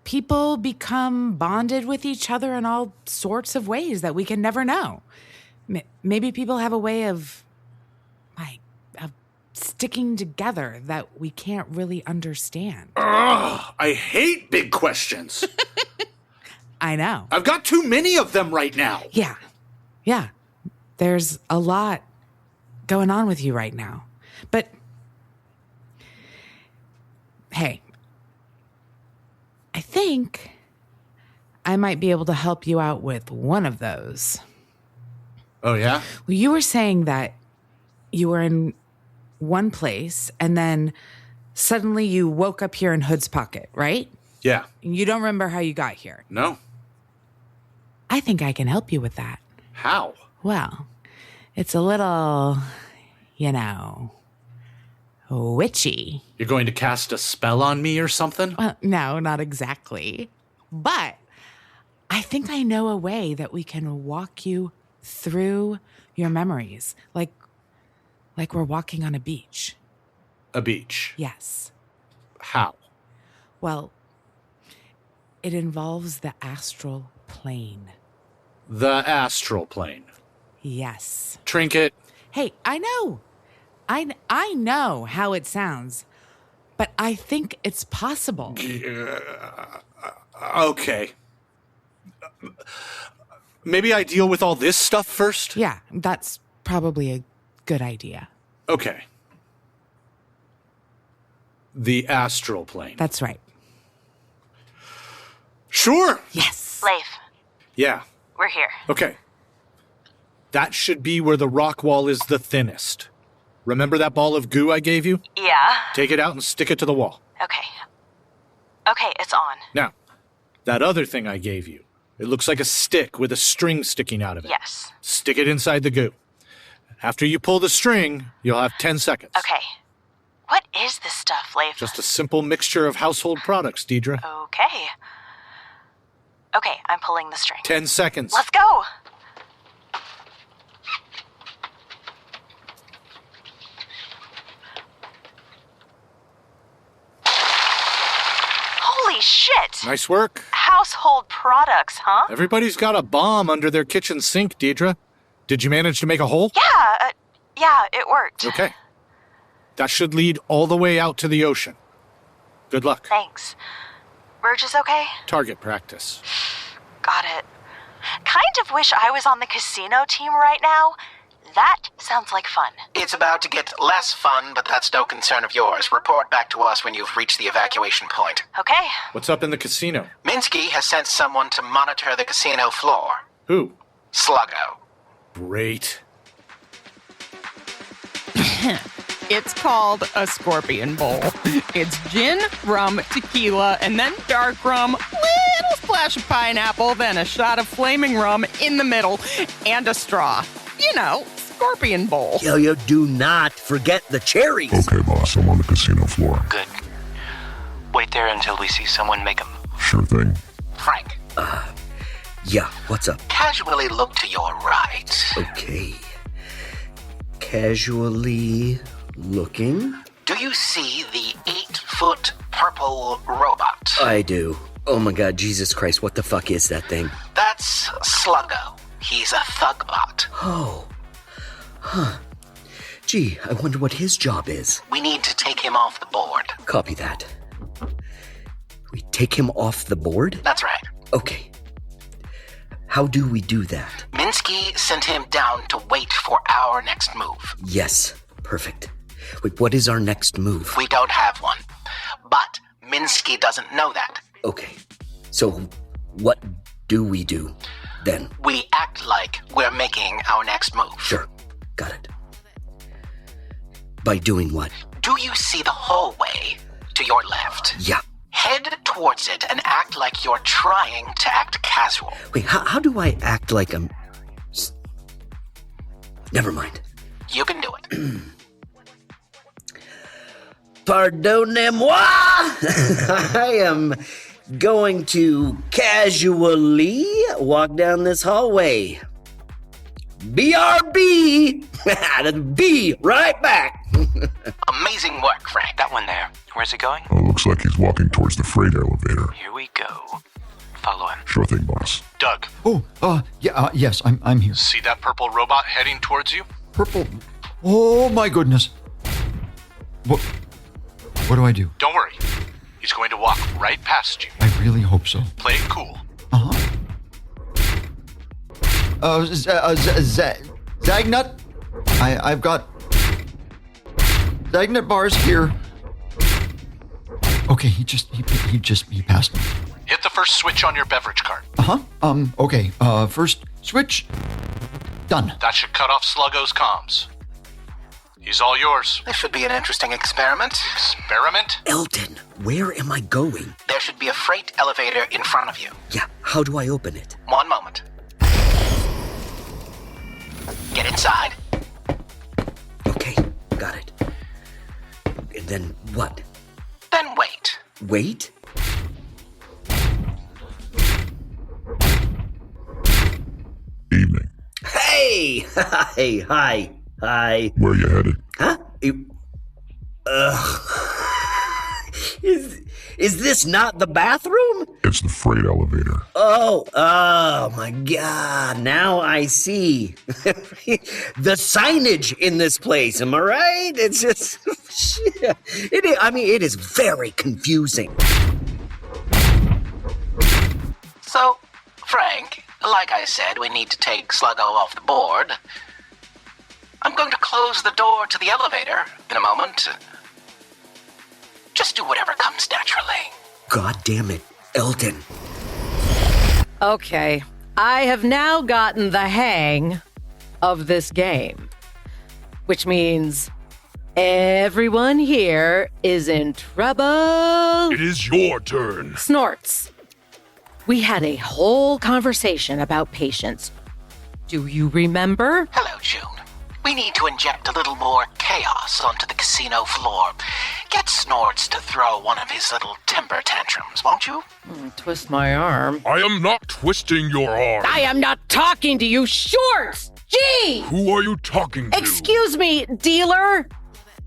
People become bonded with each other in all sorts of ways that we can never know. Maybe people have a way of sticking together that we can't really understand. Ugh, I hate big questions. I know. I've got too many of them right now. Yeah. There's a lot going on with you right now. But, hey, I think I might be able to help you out with one of those. Oh, yeah? Well, you were saying that you were in one place and then suddenly you woke up here in Hood's Pocket, right? Yeah. You don't remember how you got here. No. I think I can help you with that. How? Well, it's a little, witchy. You're going to cast a spell on me or something? Well, no, not exactly. But I think I know a way that we can walk you through your memories. Like we're walking on a beach. A beach? Yes. How? Well, it involves the astral plane. The astral plane? Yes. Trinket? Hey, I know. I know how it sounds. but I think it's possible. Okay. Maybe I deal with all this stuff first? Yeah, that's probably a good idea. Okay. The astral plane. That's right. Sure. Yes. Leif, Yeah. we're here. Okay. That should be where the rock wall is the thinnest. Remember that ball of goo I gave you? Yeah. Take it out and stick it to the wall. Okay. Okay, it's on. Now, that other thing I gave you, it looks like a stick with a string sticking out of it. Yes. Stick it inside the goo. After you pull the string, you'll have 10 seconds. Okay. What is this stuff, Leif? Just a simple mixture of household products, Deidre. Okay. Okay, I'm pulling the string. 10 seconds. Let's go! Holy shit! Nice work. Household products, huh? Everybody's got a bomb under their kitchen sink, Deidre. Did you manage to make a hole? Yeah, it worked. Okay. That should lead all the way out to the ocean. Good luck. Thanks. Verge is okay? Target practice. Got it. Kind of wish I was on the casino team right now. That sounds like fun. It's about to get less fun, but that's no concern of yours. Report back to us when you've reached the evacuation point. Okay. What's up in the casino? Minsky has sent someone to monitor the casino floor. Who? Sluggo. Great. It's called a Scorpion Bowl. It's gin, rum, tequila, and then dark rum, little splash of pineapple, then a shot of flaming rum in the middle, and a straw. You know, Scorpion Bowl. Yo, do not forget the cherries. Okay, boss, I'm on the casino floor. Good. Wait there until we see someone make a move. Sure thing. Frank. Yeah, what's up? Casually look to your right. Okay. Casually looking. Do you see the 8-foot purple robot? I do. Oh my god, Jesus Christ, what the fuck is that thing? That's Sluggo. He's a thug bot. Oh. Huh. Gee, I wonder what his job is. We need to take him off the board. Copy that. We take him off the board? That's right. Okay. How do we do that? Minsky sent him down to wait for our next move. Yes, perfect. Wait, what is our next move? We don't have one. But Minsky doesn't know that. Okay. So, what do we do then? We act like we're making our next move. Sure. Got it. By doing what? Do you see the hallway to your left? Yeah. Head towards it and act like you're trying to act casual. Wait, how do I act like I'm... Never mind. You can do it. Pardonnez-moi! I am going to casually walk down this hallway. BRB! Be right back! Amazing work, Frank. That one there. Where's it going? Oh, looks like he's walking towards the freight elevator. Here we go. Follow him. Sure thing, boss. Doug. Yes, I'm here. See that purple robot heading towards you? Purple. Oh my goodness. What do I do? Don't worry. He's going to walk right past you. I really hope so. Play it cool. Zagnut. I've got Zagnut bars here. Okay, he passed me. Hit the first switch on your beverage cart. Okay. First switch. Done. That should cut off Sluggo's comms. He's all yours. This should be an interesting experiment. Experiment? Eldin, where am I going? There should be a freight elevator in front of you. Yeah, how do I open it? One moment. Get inside. Okay, got it. And then what? Then wait. Wait? Evening. Hey! Hey, hi. Hi. Where are you headed? Huh? Is this not the bathroom? It's the freight elevator. Oh my God. Now I see. The signage in this place, am I right? It's just, it is very confusing. So, Frank, like I said, we need to take Sluggo off the board. I'm going to close the door to the elevator in a moment. Just do whatever comes naturally. God damn it, Eldin. Okay, I have now gotten the hang of this game, which means everyone here is in trouble. It is your turn. Snorts, we had a whole conversation about patience. Do you remember? Hello, June. We need to inject a little more chaos onto the casino floor. Get Snorts to throw one of his little temper tantrums, won't you? Twist my arm. I am not twisting your arm. I am not talking to you, Shorts! Gee! Who are you talking to? Excuse me, dealer.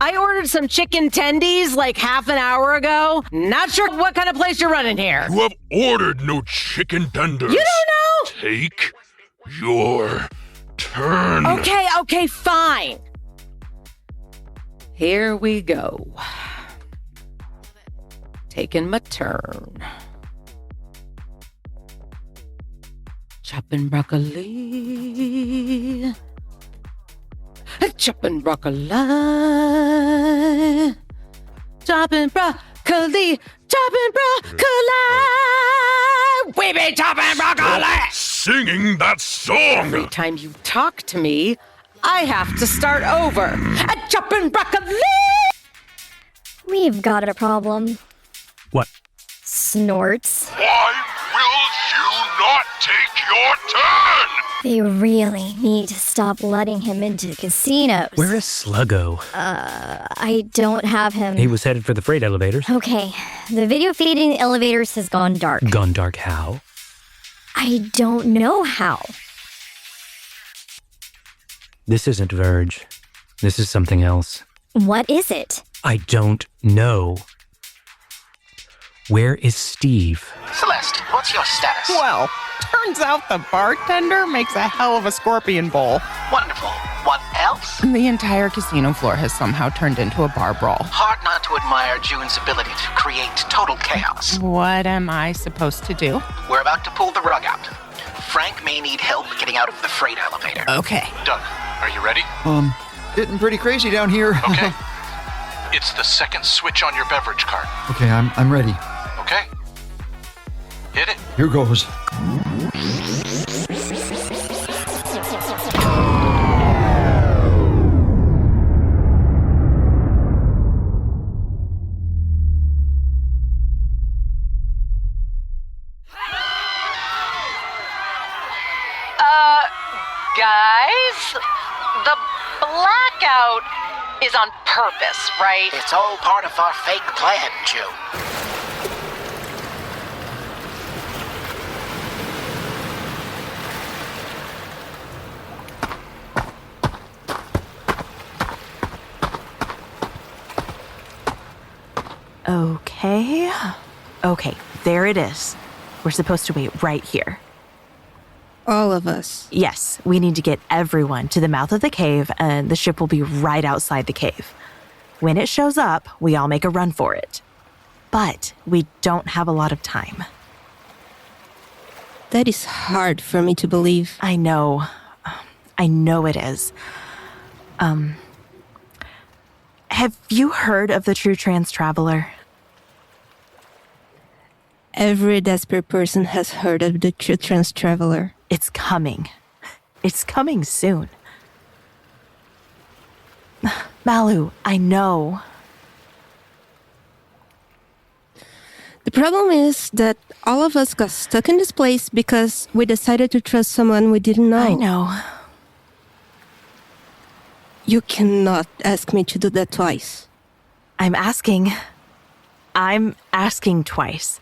I ordered some chicken tendies like half an hour ago. Not sure what kind of place you're running here. You have ordered no chicken tenders. You don't know? Take your turn. Okay, fine. Here we go. Taking my turn. Chopping broccoli. Chopping broccoli. Chopping broccoli. Chopping broccoli. We be chopping broccoli. Stop singing that song. Every time you talk to me, I have to start over. Chopping broccoli. We've got a problem. What? Snorts. Why will you not take your turn? They really need to stop letting him into casinos. Where is Sluggo? I don't have him. He was headed for the freight elevators. Okay, the video feed in the elevators has gone dark. Gone dark how? I don't know how. This isn't Verge. This is something else. What is it? I don't know. Where is Steve? Celeste, what's your status? Well, turns out the bartender makes a hell of a scorpion bowl. Wonderful. What else? The entire casino floor has somehow turned into a bar brawl. Hard not to admire June's ability to create total chaos. What am I supposed to do? We're about to pull the rug out. Frank may need help getting out of the freight elevator. Okay. Doug, are you ready? Getting pretty crazy down here. Okay. It's the second switch on your beverage cart. Okay, I'm ready. Okay. Hit it. Here goes. Guys, the blackout is on purpose, right? It's all part of our fake plan, June. Okay, there it is. We're supposed to wait right here. All of us. Yes, we need to get everyone to the mouth of the cave, and the ship will be right outside the cave. When it shows up, we all make a run for it. But we don't have a lot of time. That is hard for me to believe. I know. I know it is. Have you heard of the true trans traveler? Every desperate person has heard of the true trans traveler. It's coming. It's coming soon. Maloo, I know. The problem is that all of us got stuck in this place because we decided to trust someone we didn't know. I know. You cannot ask me to do that twice. I'm asking twice.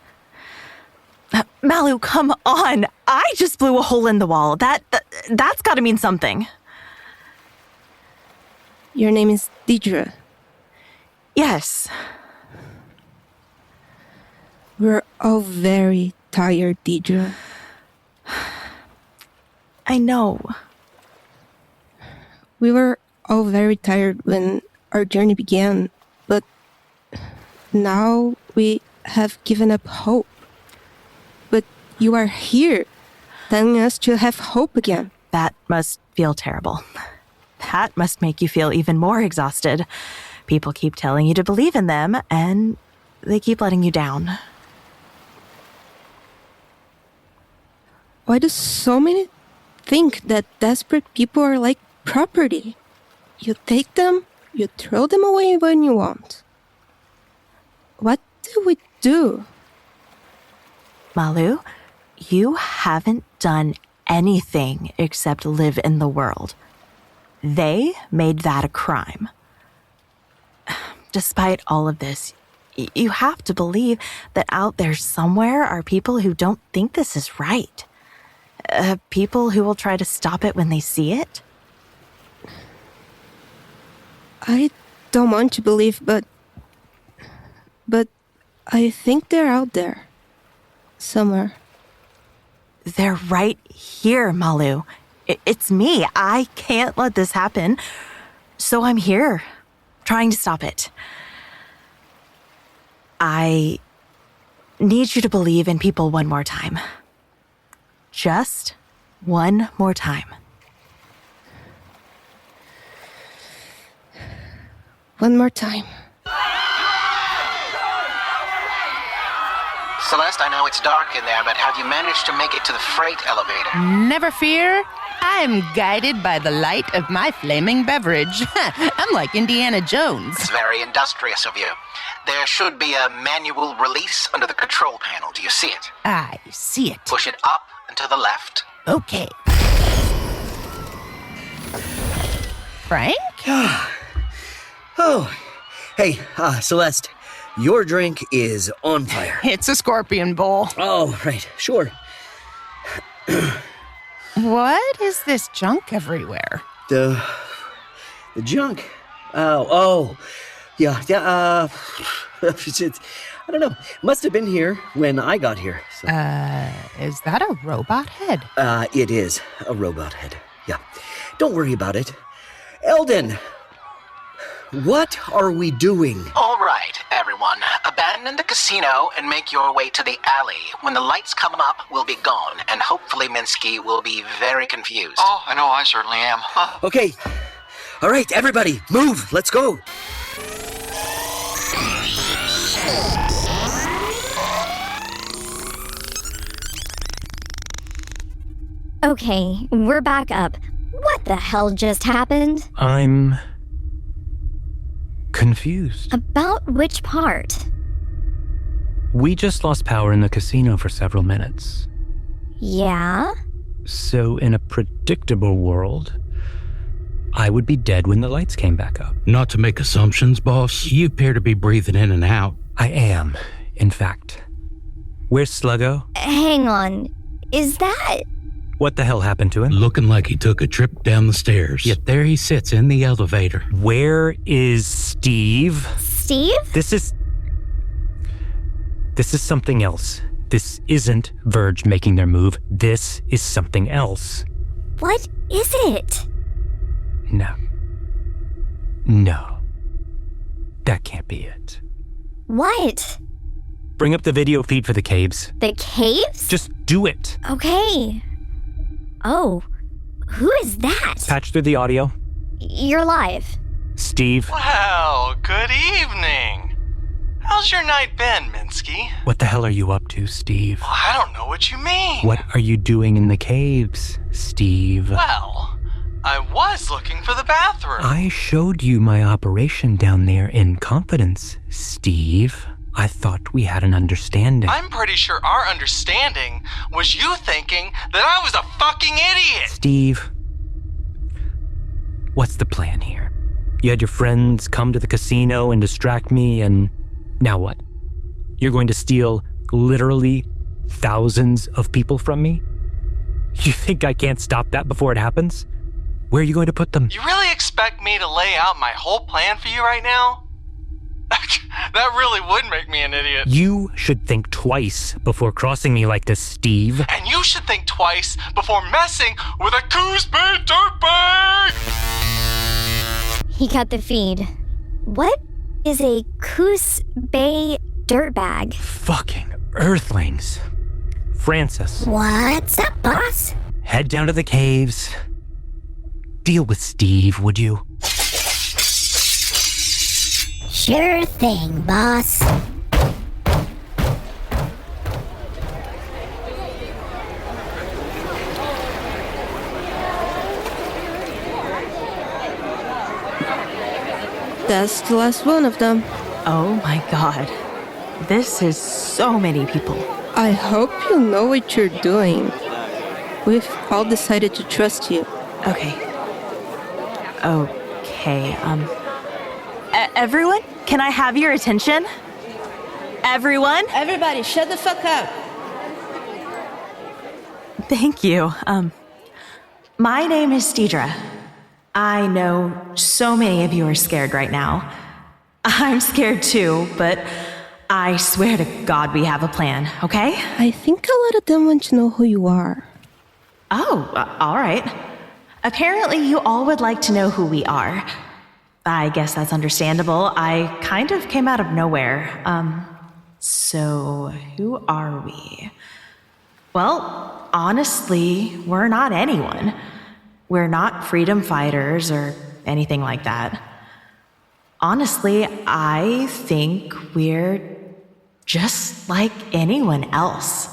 Maloo, come on. I just blew a hole in the wall. That's got to mean something. Your name is Deidre. Yes. We're all very tired, Deidre. I know. We were all very tired when our journey began, but now we have given up hope. But you are here, telling us to have hope again. That must feel terrible. That must make you feel even more exhausted. People keep telling you to believe in them, and they keep letting you down. Why do so many think that desperate people are like property? You take them, you throw them away when you want. What do we do? Maloo, you haven't done anything except live in the world. They made that a crime. Despite all of this, you have to believe that out there somewhere are people who don't think this is right. People who will try to stop it when they see it. I don't want to believe, but I think they're out there. Somewhere. They're right here, Maloo. It's me. I can't let this happen. So I'm here, trying to stop it. I need you to believe in people one more time. Just one more time. One more time. Celeste, I know it's dark in there, but have you managed to make it to the freight elevator? Never fear. I'm guided by the light of my flaming beverage. I'm like Indiana Jones. It's very industrious of you. There should be a manual release under the control panel. Do you see it? I see it. Push it up and to the left. Okay. Frank? Oh, hey, Celeste. Your drink is on fire. It's a scorpion bowl. Oh, right, sure. What is this junk everywhere? The junk? Oh, yeah, I don't know. Must have been here when I got here. So. Is that a robot head? It is a robot head, yeah. Don't worry about it. Eldin! What are we doing? All right, everyone. Abandon the casino and make your way to the alley. When the lights come up, we'll be gone, and hopefully Minsky will be very confused. Oh, I know I certainly am. Okay. All right, everybody, move. Let's go. Okay, we're back up. What the hell just happened? I'm confused. About which part? We just lost power in the casino for several minutes. Yeah? So in a predictable world, I would be dead when the lights came back up. Not to make assumptions, boss. You appear to be breathing in and out. I am, in fact. Where's Sluggo? Hang on. Is that... What the hell happened to him? Looking like he took a trip down the stairs. Yet there he sits in the elevator. Where is Steve? Steve? This is something else. This isn't Verge making their move. This is something else. What is it? No. That can't be it. What? Bring up the video feed for the caves. The caves? Just do it. Okay. Oh, who is that? Patch through the audio. You're live. Steve. Well, good evening. How's your night been, Minsky? What the hell are you up to, Steve? Well, I don't know what you mean. What are you doing in the caves, Steve? Well, I was looking for the bathroom. I showed you my operation down there in confidence, Steve. I thought we had an understanding. I'm pretty sure our understanding was you thinking that I was a fucking idiot. Steve, what's the plan here? You had your friends come to the casino and distract me, and now what? You're going to steal literally thousands of people from me? You think I can't stop that before it happens? Where are you going to put them? You really expect me to lay out my whole plan for you right now? That really would make me an idiot. You should think twice before crossing me like this, Steve. And you should think twice before messing with a Coos Bay dirtbag! He cut the feed. What is a Coos Bay dirtbag? Fucking Earthlings. Francis. What's up, boss? Head down to the caves. Deal with Steve, would you? Sure thing, boss. That's the last one of them. Oh my god. This is so many people. I hope you know what you're doing. We've all decided to trust you. Okay. Everyone, can I have your attention? Everyone? Everybody, shut the fuck up. Thank you. My name is Deidre. I know so many of you are scared right now. I'm scared too, but I swear to God we have a plan, okay? I think a lot of them want to know who you are. Oh, all right. Apparently you all would like to know who we are. I guess that's understandable. I kind of came out of nowhere. So who are we? Well, honestly, we're not anyone. We're not freedom fighters or anything like that. Honestly, I think we're just like anyone else.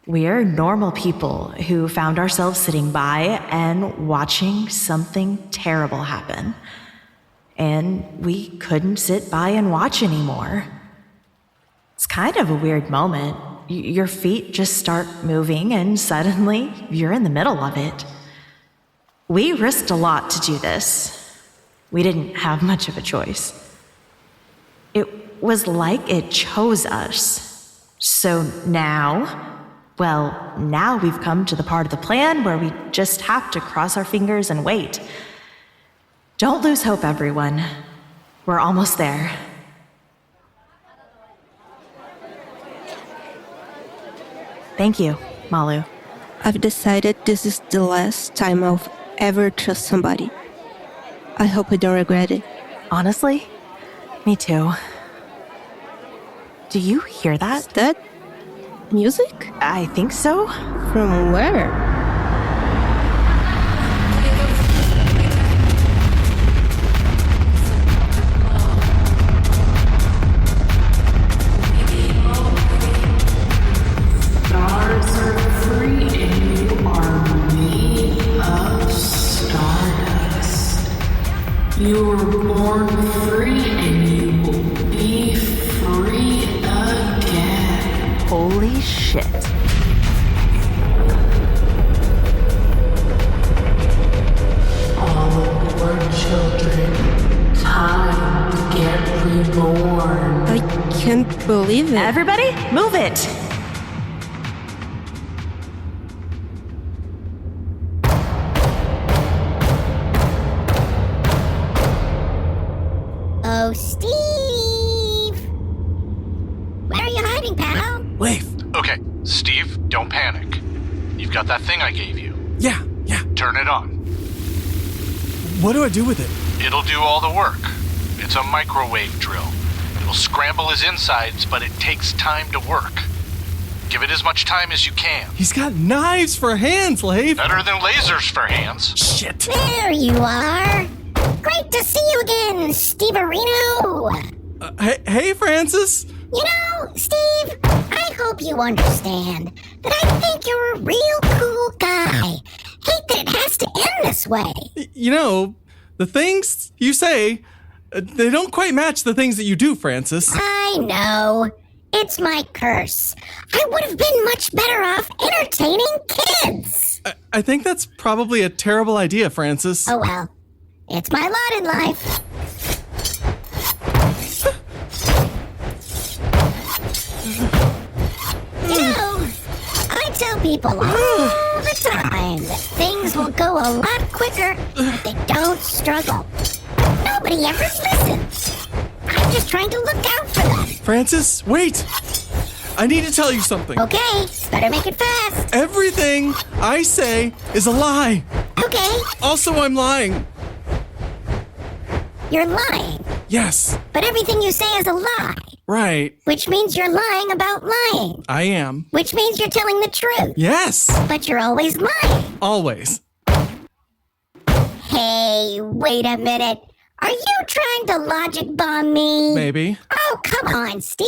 We're normal people who found ourselves sitting by and watching something terrible happen. And we couldn't sit by and watch anymore. It's kind of a weird moment. Your feet just start moving and suddenly you're in the middle of it. We risked a lot to do this. We didn't have much of a choice. It was like it chose us. So now we've come to the part of the plan where we just have to cross our fingers and wait. Don't lose hope, everyone. We're almost there. Thank you, Maloo. I've decided this is the last time I'll ever trust somebody. I hope I don't regret it. Honestly, me too. Do you hear that? Is that music? I think so. From where? Stars are free and you are made of stardust. You were born free and you will be free again. Holy shit. All aboard, children. Time to get reborn. I can't believe it. Everybody, move it. Oh, Steve! Where are you hiding, pal? Leif! Okay, Steve, don't panic. You've got that thing I gave you. Yeah. Turn it on. What do I do with it? It'll do all the work. It's a microwave drill. It'll scramble his insides, but it takes time to work. Give it as much time as you can. He's got knives for hands, Leif! Better than lasers for hands. Shit! There you are! Great to see you again, Steve-arino! Hey, Francis! You know, Steve, I hope you understand that I think you're a real cool guy. Hate that it has to end this way. You know, the things you say, they don't quite match the things that you do, Francis. I know. It's my curse. I would have been much better off entertaining kids. I think that's probably a terrible idea, Francis. Oh well. It's my lot in life. You know, I tell people all the time that things will go a lot quicker if they don't struggle. But nobody ever listens. I I'm just trying to look out for them. Francis, wait! I need to tell you something. Okay, better make it fast. Everything I say is a lie. Okay. Also, I'm lying. You're lying. Yes. But everything you say is a lie. Right. Which means you're lying about lying. I am. Which means you're telling the truth. Yes. But you're always lying. Always. Hey, wait a minute. Are you trying to logic bomb me? Maybe. Oh, come on, Steve.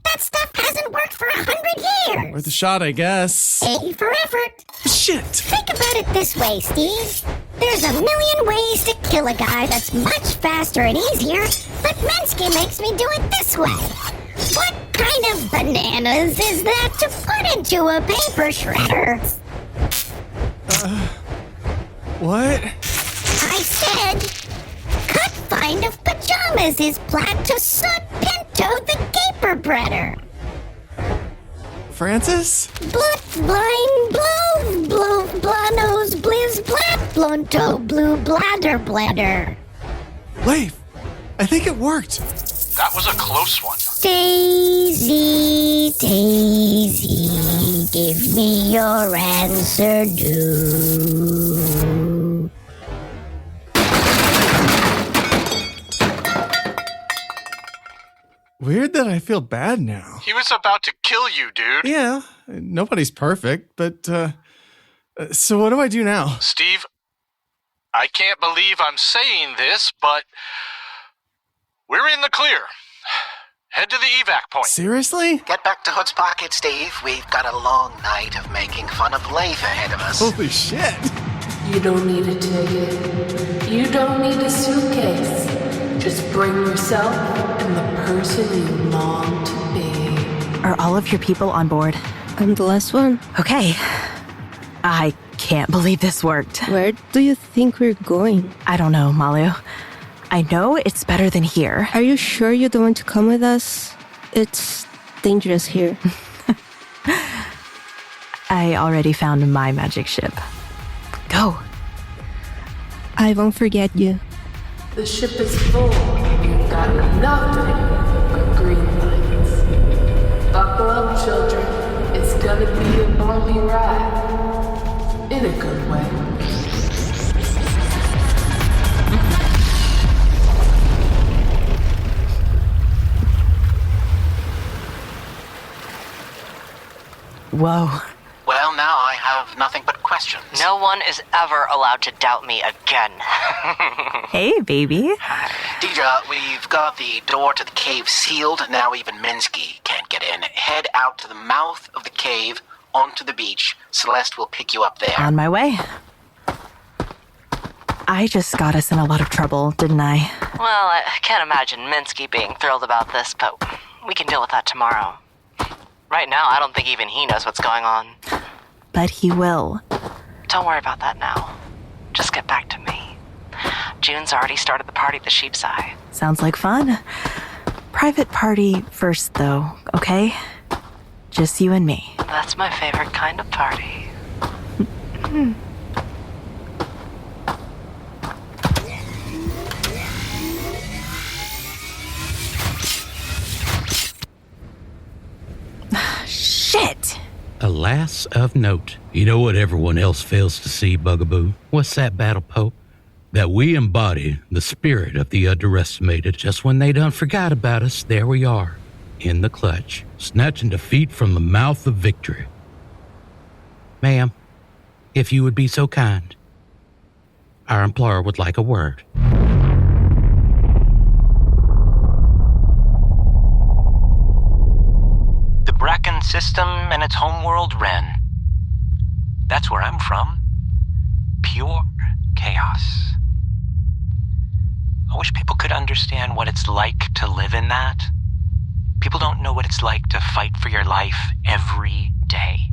That stuff hasn't worked for 100 years. Worth a shot, I guess. A for effort. Shit. Think about it this way, Steve. There's a million ways to kill a guy that's much faster and easier, but Minsky makes me do it this way. What kind of bananas is that to put into a paper shredder? What? I said, cut find of pajamas is plat to Soot Pinto the Caper Breader. Francis? Blut, blind, blow, blanos, blizz, blat, blunto, blue, bladder, bladder. Leif, I think it worked. That was a close one. Daisy, Daisy, give me your answer, do. Weird that I feel bad now. He was about to kill you, dude. Yeah, nobody's perfect, but, so what do I do now? Steve, I can't believe I'm saying this, but we're in the clear. Head to the evac point. Seriously? Get back to Hood's pocket, Steve. We've got a long night of making fun of Leif ahead of us. Holy shit. You don't need a ticket. You don't need a suitcase. Just bring yourself and the person you long to be. Are all of your people on board? I'm the last one. Okay. I can't believe this worked. Where do you think we're going? I don't know, Maloo. I know it's better than here. Are you sure you don't want to come with us? It's dangerous here. I already found my magic ship. Go. I won't forget you. The ship is full. You've got nothing but green lights. Buckle up, children. It's gonna be a bumpy ride. In a good way. Whoa. Well, now I have nothing but questions. No one is ever allowed to doubt me again. Hey, baby. Deidre, we've got the door to the cave sealed. Now even Minsky can't get in. Head out to the mouth of the cave, onto the beach. Celeste will pick you up there. On my way. I just got us in a lot of trouble, didn't I? Well, I can't imagine Minsky being thrilled about this, but we can deal with that tomorrow. Right now, I don't think even he knows what's going on. But he will. Don't worry about that now. Just get back to me. June's already started the party at the Sheep's Eye. Sounds like fun. Private party first, though, okay? Just you and me. That's my favorite kind of party. Shit! A lass of note. You know what everyone else fails to see, Bugaboo? What's that, Battlepope? That we embody the spirit of the underestimated. Just when they done forgot about us, there we are, in the clutch, snatching defeat from the mouth of victory. Ma'am, if you would be so kind, our employer would like a word. The Bracken system and its homeworld, Wren. That's where I'm from. Pure chaos. I wish people could understand what it's like to live in that. People don't know what it's like to fight for your life every day.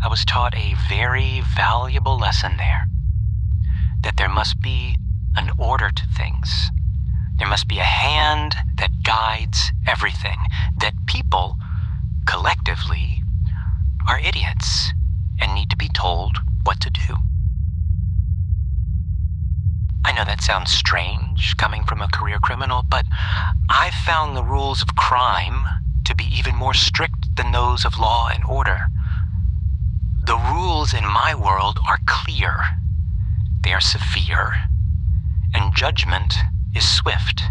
I was taught a very valuable lesson there. That there must be an order to things. There must be a hand that guides everything. That people, collectively, are idiots and need to be told what to do. I know that sounds strange coming from a career criminal, but I've found the rules of crime to be even more strict than those of law and order. The rules in my world are clear. They are severe, and judgment is swift.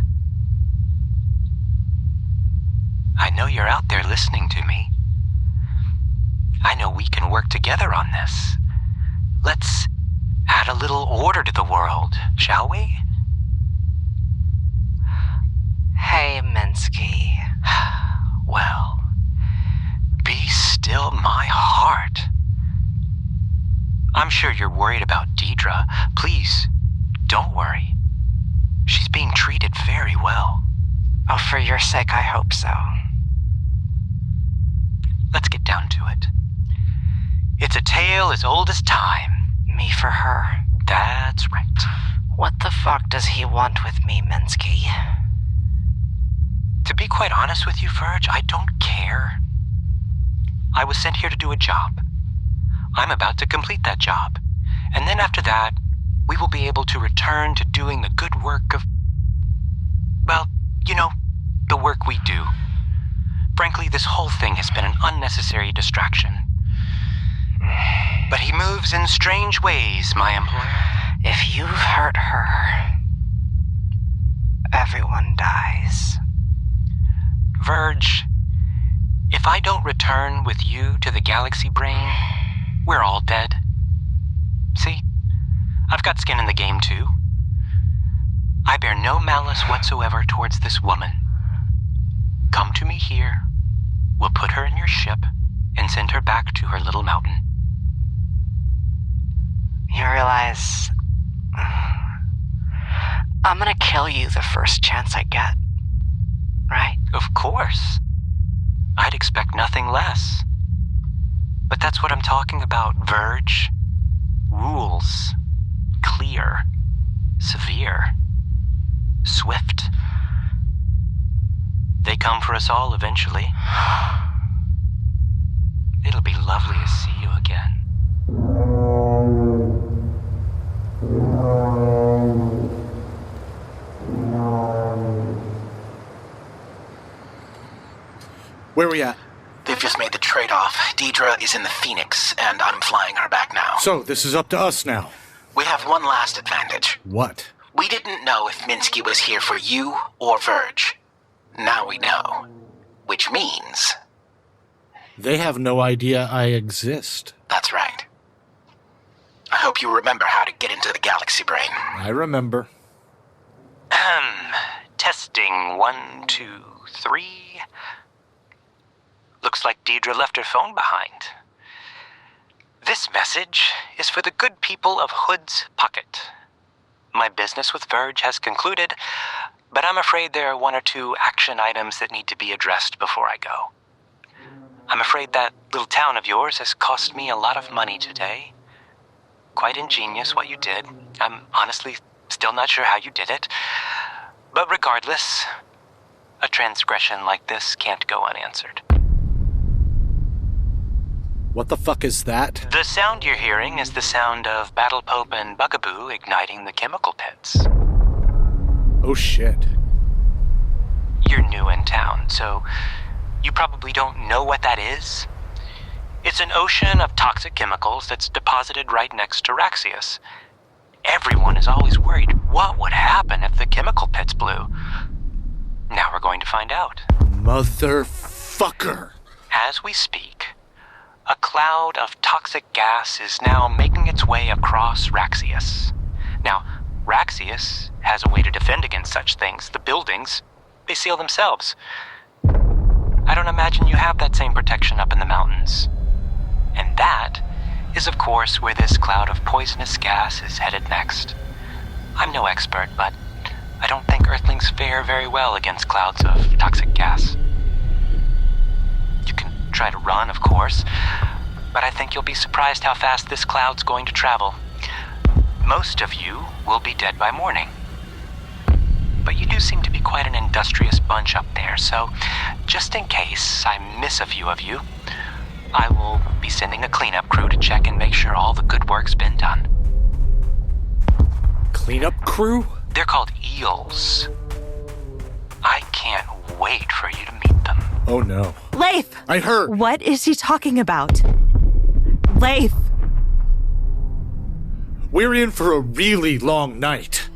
I know you're out there listening to me. I know we can work together on this. Let's add a little order to the world, shall we? Hey, Minsky. Well, be still my heart. I'm sure you're worried about Deidre. Please, don't worry. She's being treated very well. Oh, for your sake, I hope so. Let's get down to it. It's a tale as old as time. Me for her. That's right. What the fuck does he want with me, Minsky? To be quite honest with you, Verge, I don't care. I was sent here to do a job. I'm about to complete that job. And then after that, we will be able to return to doing the good work of... well, you know, the work we do. Frankly, this whole thing has been an unnecessary distraction. But he moves in strange ways, my employer. If you've hurt her, everyone dies. Verge, if I don't return with you to the galaxy brain, we're all dead. See? I've got skin in the game, too. I bear no malice whatsoever towards this woman. Come to me here. We'll put her in your ship and send her back to her little mountain. You realize... I'm gonna kill you the first chance I get. Right? Of course. I'd expect nothing less. But that's what I'm talking about, Verge. Rules. Clear. Severe. Swift. They come for us all eventually. It'll be lovely to see you again. Where are we at? They've just made the trade-off. Deidre is in the Phoenix, and I'm flying her back now. So, this is up to us now. We have one last advantage. What? We didn't know if Minsky was here for you or Verge. Now we know. Which means... they have no idea I exist. That's right. I hope you remember how to get into the galaxy brain. I remember. Testing 1, 2, 3... Looks like Deidre left her phone behind. This message is for the good people of Hood's Pocket. My business with Verge has concluded, but I'm afraid there are 1 or 2 action items that need to be addressed before I go. I'm afraid that little town of yours has cost me a lot of money today. Quite ingenious what you did. I'm honestly still not sure how you did it. But regardless, a transgression like this can't go unanswered. What the fuck is that? The sound you're hearing is the sound of Battlepope and Bugaboo igniting the chemical pits. Oh shit. You're new in town, so you probably don't know what that is. It's an ocean of toxic chemicals that's deposited right next to Raxius. Everyone is always worried what would happen if the chemical pits blew. Now we're going to find out. Motherfucker. As we speak, a cloud of toxic gas is now making its way across Raxius. Now, Raxius has a way to defend against such things. The buildings, they seal themselves. I don't imagine you have that same protection up in the mountains. And that is, of course, where this cloud of poisonous gas is headed next. I'm no expert, but I don't think Earthlings fare very well against clouds of toxic gas. You can try to run, of course, but I think you'll be surprised how fast this cloud's going to travel. Most of you will be dead by morning. But you do seem to be quite an industrious bunch up there, so just in case I miss a few of you, I will be sending a cleanup crew to check and make sure all the good work's been done. cleanup crew? They're called eels. I can't wait for you to meet them. Oh no. Leif! I heard. What is he talking about? Leif! We're in for a really long night.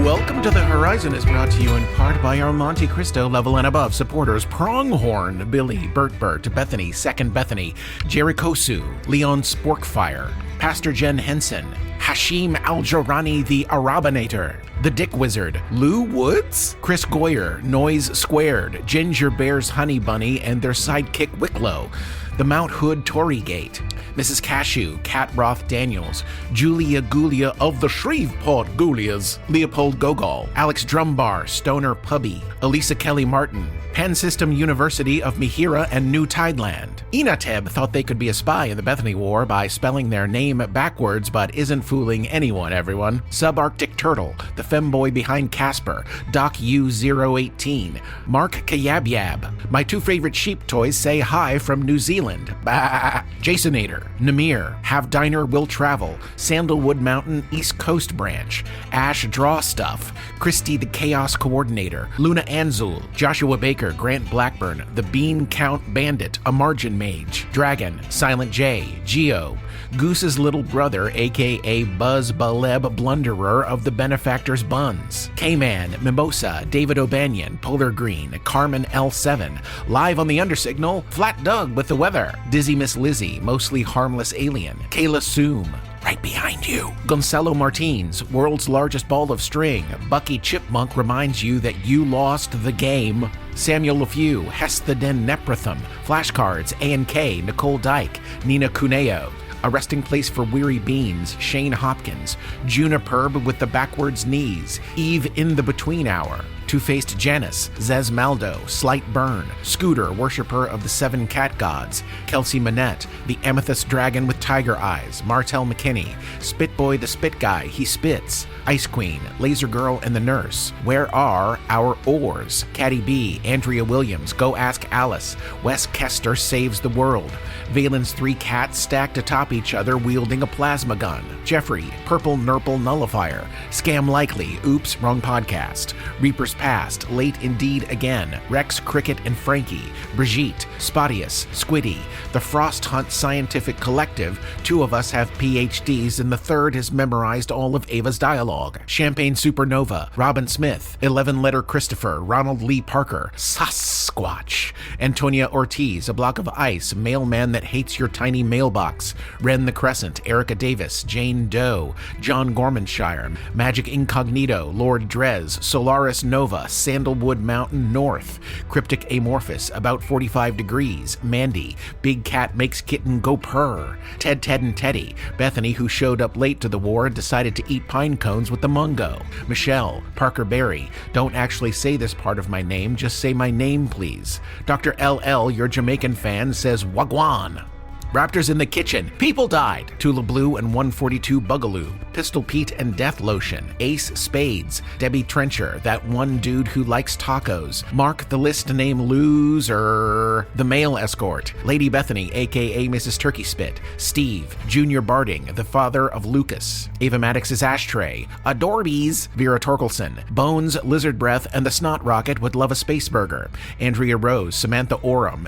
Welcome to the Horizon is brought to you in part by our Monte Cristo level and above supporters Pronghorn, Billy, Bert, Bethany, Second Bethany, Jerichosu, Leon Sporkfire, Pastor Jen Henson, Hashim Al-Jorani the Arabinator, The Dick Wizard, Lou Woods, Chris Goyer, Noise Squared, Ginger Bear's Honey Bunny and their sidekick Wicklow, the Mount Hood Tory Gate, Mrs. Cashew, Cat Roth Daniels, Julia Gulia of the Shreveport Gulias, Leopold Gogol, Alex Drumbar, Stoner Pubby, Elisa Kelly Martin, Penn System University of Mihira and New Tideland. Enateb thought they could be a spy in the Bethany War by spelling their name backwards, but isn't fooling anyone, everyone. Subarctic Turtle, the femboy behind Casper, Doc U018, Mark Kayabyab. My two favorite sheep toys say hi from New Zealand. Bah. Jasonator, Namir, Have Diner Will Travel, Sandalwood Mountain East Coast Branch, Ash Draw Stuff, Christy the Chaos Coordinator, Luna Anzul, Joshua Baker, Grant Blackburn, The Bean Count Bandit, a Margin Mage, Dragon, Silent J, Geo, Goose's little brother, aka Buzz Baleb Blunderer of the Benefactor's Buns, K-Man, Mimosa, David O'Banion, Polar Green, Carmen L7, Live on the Undersignal, Flat Doug with the Weather, Dizzy Miss Lizzie, Mostly Harmless Alien, Kayla Soom, right behind you, Gonzalo Martins, World's Largest Ball of String, Bucky Chipmunk reminds you that you lost the game, Samuel LeFew, Hess the Den Nepratham, Flashcards, A&K, Nicole Dyke, Nina Cuneo, A Resting Place for Weary Beans, Shane Hopkins, Juniperb with the Backwards Knees, Eve in the Between Hour, Two-Faced Janice, Zez Maldo, Slight Burn, Scooter, Worshipper of the Seven Cat Gods, Kelsey Manette, the Amethyst Dragon with Tiger Eyes, Martel McKinney, Spitboy the Spit Guy, He Spits, Ice Queen, Laser Girl and the Nurse, Where Are Our Oars, Caddy B, Andrea Williams, Go Ask Alice, Wes Kester Saves the World, Valen's three cats stacked atop each other wielding a plasma gun, Jeffrey, Purple Nurple Nullifier, Scam Likely, Oops, Wrong Podcast, Reaper's Past, Late Indeed Again, Rex, Cricket, and Frankie, Brigitte, Spottius, Squiddy, the Frost Hunt Scientific Collective, two of us have PhDs and the third has memorized all of Ava's dialogue, Champagne Supernova, Robin Smith, 11-Letter Christopher, Ronald Lee Parker, Sasquatch, Antonia Ortiz, A Block of Ice, Mailman That Hates Your Tiny Mailbox, Ren the Crescent, Erica Davis, Jane Doe, John Gormanshire, Magic Incognito, Lord Drez, Solaris Nova, Sandalwood Mountain North, Cryptic Amorphous, About 45 Degrees, Mandy, Big Cat Makes Kitten Go Purr, Ted and Teddy, Bethany who showed up late to the war and decided to eat pine cones with the mungo, Michelle, Parker Berry, don't actually say this part of my name, just say my name please, Dr. LL, your Jamaican fan, says Wagwan. Raptors in the Kitchen, People Died, Tula Blue and 142 Bugaloo, Pistol Pete and Death Lotion, Ace Spades, Debbie Trencher, That One Dude Who Likes Tacos, Mark the List Name Loser, The Mail Escort, Lady Bethany, aka Mrs. Turkey Spit, Steve, Junior Barding, the father of Lucas, Ava Maddox's Ashtray, Adorbies, Vera Torkelson, Bones, Lizard Breath, and the Snot Rocket would love a space burger, Andrea Rose, Samantha Oram,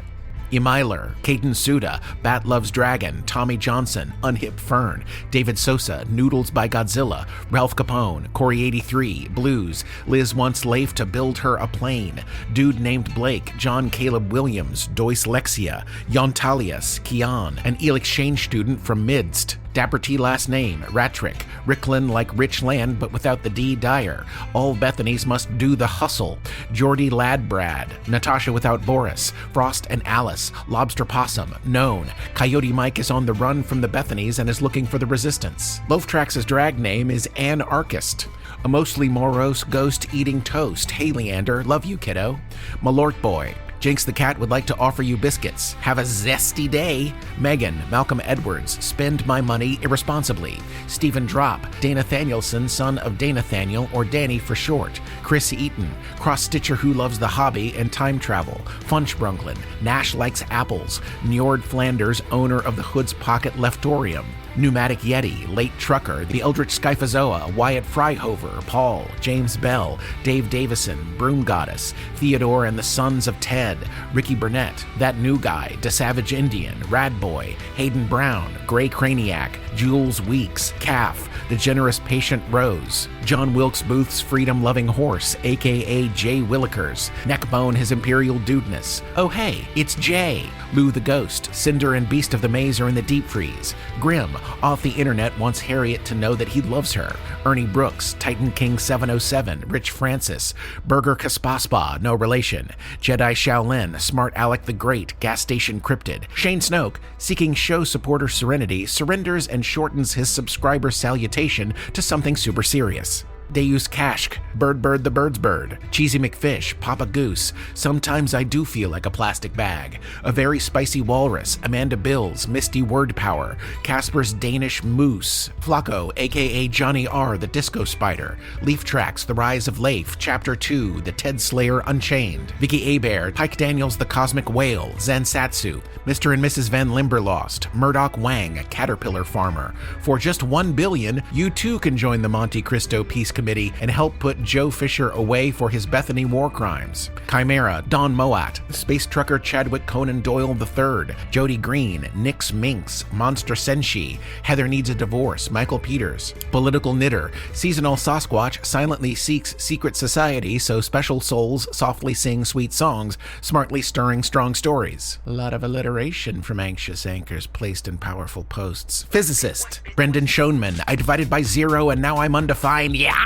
Emiler, Caden Suda, Bat Loves Dragon, Tommy Johnson, Unhip Fern, David Sosa, Noodles by Godzilla, Ralph Capone, Corey83, Blues, Liz wants Leif to build her a plane, Dude Named Blake, John Caleb Williams, Doyce Lexia, Yontalius, Kian, an EL exchange student from Midst, Dapperty last name, Ratrick, Ricklin like rich land but without the D Dyer, all Bethanies must do the hustle, Geordie Ladbrad, Natasha without Boris, Frost and Alice, Lobster Possum, known, Coyote Mike is on the run from the Bethanies and is looking for the resistance. Loaftrax's drag name is Anarchist. A mostly morose ghost-eating toast. Hey, Leander, love you, kiddo. Malort Boy. Jinx the Cat would like to offer you biscuits. Have a zesty day. Megan, Malcolm Edwards, spend my money irresponsibly. Stephen Drop, Danathanielson, son of Danathaniel, or Danny for short. Chris Eaton, cross-stitcher who loves the hobby and time travel. Funch Brunglin, Nash likes apples. Njord Flanders, owner of the Hood's Pocket Leftorium. Pneumatic Yeti, Late Trucker, The Eldritch Skyphozoa, Wyatt Fryhover, Paul, James Bell, Dave Davison, Broom Goddess, Theodore and the Sons of Ted, Ricky Burnett, That New Guy, The Savage Indian, Rad Boy, Hayden Brown, Gray Craniac, Jules Weeks, Calf, The Generous Patient Rose, John Wilkes Booth's Freedom-Loving Horse, a.k.a. Jay Willikers, Neckbone His Imperial Dudeness. Oh hey, it's Jay. Lou the Ghost, Cinder and Beast of the Maze are in the deep freeze. Grim, off the internet, wants Harriet to know that he loves her. Ernie Brooks, Titan King 707, Rich Francis, Burger Kaspaspa, no relation. Jedi Shaolin, Smart Alec the Great, Gas Station Cryptid. Shane Snoke, seeking show supporter serenity, surrenders and shortens his subscriber salutation to something super serious. Deus Kashk, Bird the Bird's Bird, Cheesy McFish, Papa Goose, Sometimes I Do Feel Like a Plastic Bag, A Very Spicy Walrus, Amanda Bills, Misty Word Power, Casper's Danish Moose, Flacco, aka Johnny R. the Disco Spider, Leaf Tracks, The Rise of Leif, Chapter 2, The Ted Slayer Unchained, Vicky Abair, Pike Daniels the Cosmic Whale, Zansatsu, Mr. and Mrs. Van Limberlost, Murdoch Wang, a Caterpillar Farmer. For just $1 billion, you too can join the Monte Cristo Peace Committee and help put Joe Fisher away for his Bethany war crimes. Chimera, Don Moat, Space Trucker Chadwick Conan Doyle III, Jody Green, Nix Minx, Monster Senshi, Heather Needs a Divorce, Michael Peters, Political Knitter, Seasonal Sasquatch silently seeks secret society so special souls softly sing sweet songs, smartly stirring strong stories. A lot of alliteration from anxious anchors placed in powerful posts. Physicist, Brendan Schoenman, I divided by zero and now I'm undefined, yeah!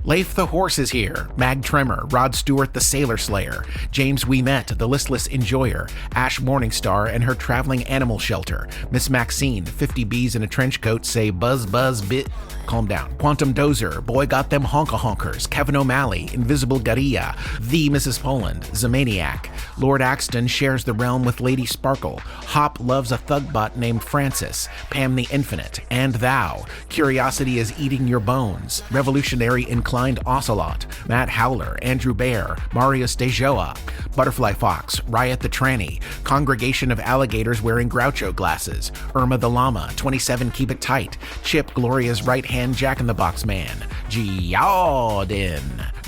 Leif the Horse is here, Mag Tremor, Rod Stewart the Sailor Slayer, James We Met, the Listless Enjoyer, Ash Morningstar and her traveling animal shelter, Miss Maxine, 50 bees in a trench coat say buzz buzz bit. Calm down. Quantum Dozer, Boy Got Them Honka-Honkers, Kevin O'Malley, Invisible Garilla, The Mrs. Poland, Zamaniac. Lord Axton shares the realm with Lady Sparkle. Hop loves a thugbot named Francis. Pam the Infinite, and Thou. Curiosity is eating your bones. Revolutionary Inclined Ocelot. Matt Howler, Andrew Bear, Marius Dejoa. Butterfly Fox, Riot the Tranny. Congregation of Alligators wearing Groucho glasses. Irma the Llama, 27 Keep It Tight. Chip, Gloria's right-hand Jack-in-the-Box Man, Geodin,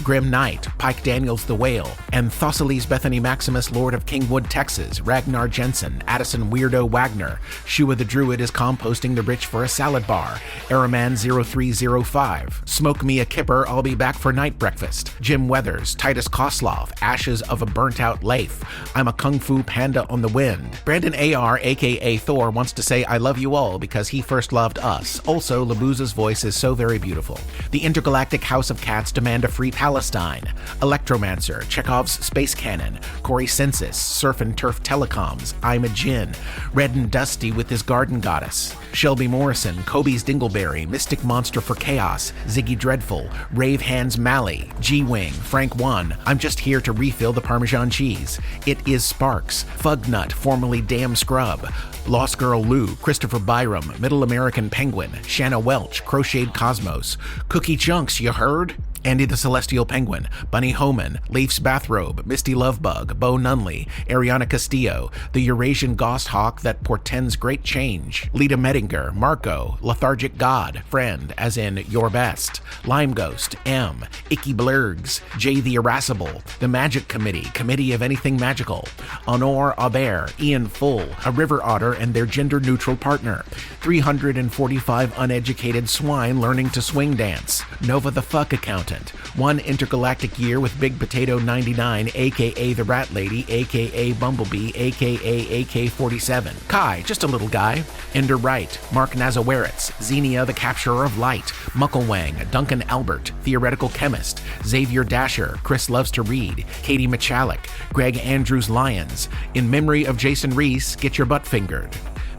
Grim Knight, Pike Daniels the Whale, and Thosseles Bethany Maximus, Lord of Kingwood, Texas, Ragnar Jensen, Addison Weirdo Wagner, Shua the Druid is composting the rich for a salad bar, Araman 0305, Smoke Me a Kipper, I'll be back for night breakfast, Jim Weathers, Titus Kosloff, Ashes of a Burnt-Out Leif, I'm a Kung Fu Panda on the Wind, Brandon AR, aka Thor, wants to say I love you all because he first loved us. Also, Libuza's voice is so very beautiful. The Intergalactic House of Cats demand a free Palestine. Electromancer, Chekhov's Space Cannon, Corey Census, Surf and Turf Telecoms, I'm a Djinn, Red and Dusty with his Garden Goddess, Shelby Morrison, Kobe's Dingleberry, Mystic Monster for Chaos, Ziggy Dreadful, Rave Hands Mally, G-Wing, Frank One, I'm just here to refill the Parmesan cheese. It is Sparks, Fugnut, formerly Damn Scrub, Lost Girl Lou, Christopher Byram, Middle American Penguin, Shanna Welch, Crocheted Cosmos, Cookie Chunks, you heard? Andy the Celestial Penguin, Bunny Homan, Leif's Bathrobe, Misty Lovebug, Bo Nunley, Ariana Castillo, the Eurasian Ghost Hawk that portends great change, Lita Medinger, Marco, Lethargic God, Friend, as in your best, Lime Ghost, M, Icky Blurgs, Jay the Irascible, The Magic Committee, Committee of Anything Magical, Honor Aubert, Ian Full, A River Otter and their gender-neutral partner, 345 uneducated swine learning to swing dance, Nova the Fuck Accountant, consultant. 1 intergalactic year with Big Potato 99, aka the Rat Lady, aka Bumblebee, aka AK-47. Kai, just a little guy. Ender Wright, Mark Nazawaritz, Xenia the Capturer of Light, Mucklewang, Duncan Albert, Theoretical Chemist, Xavier Dasher, Chris Loves to Read, Katie Michalek, Greg Andrews Lyons. In memory of Jason Reese, get your butt fingered.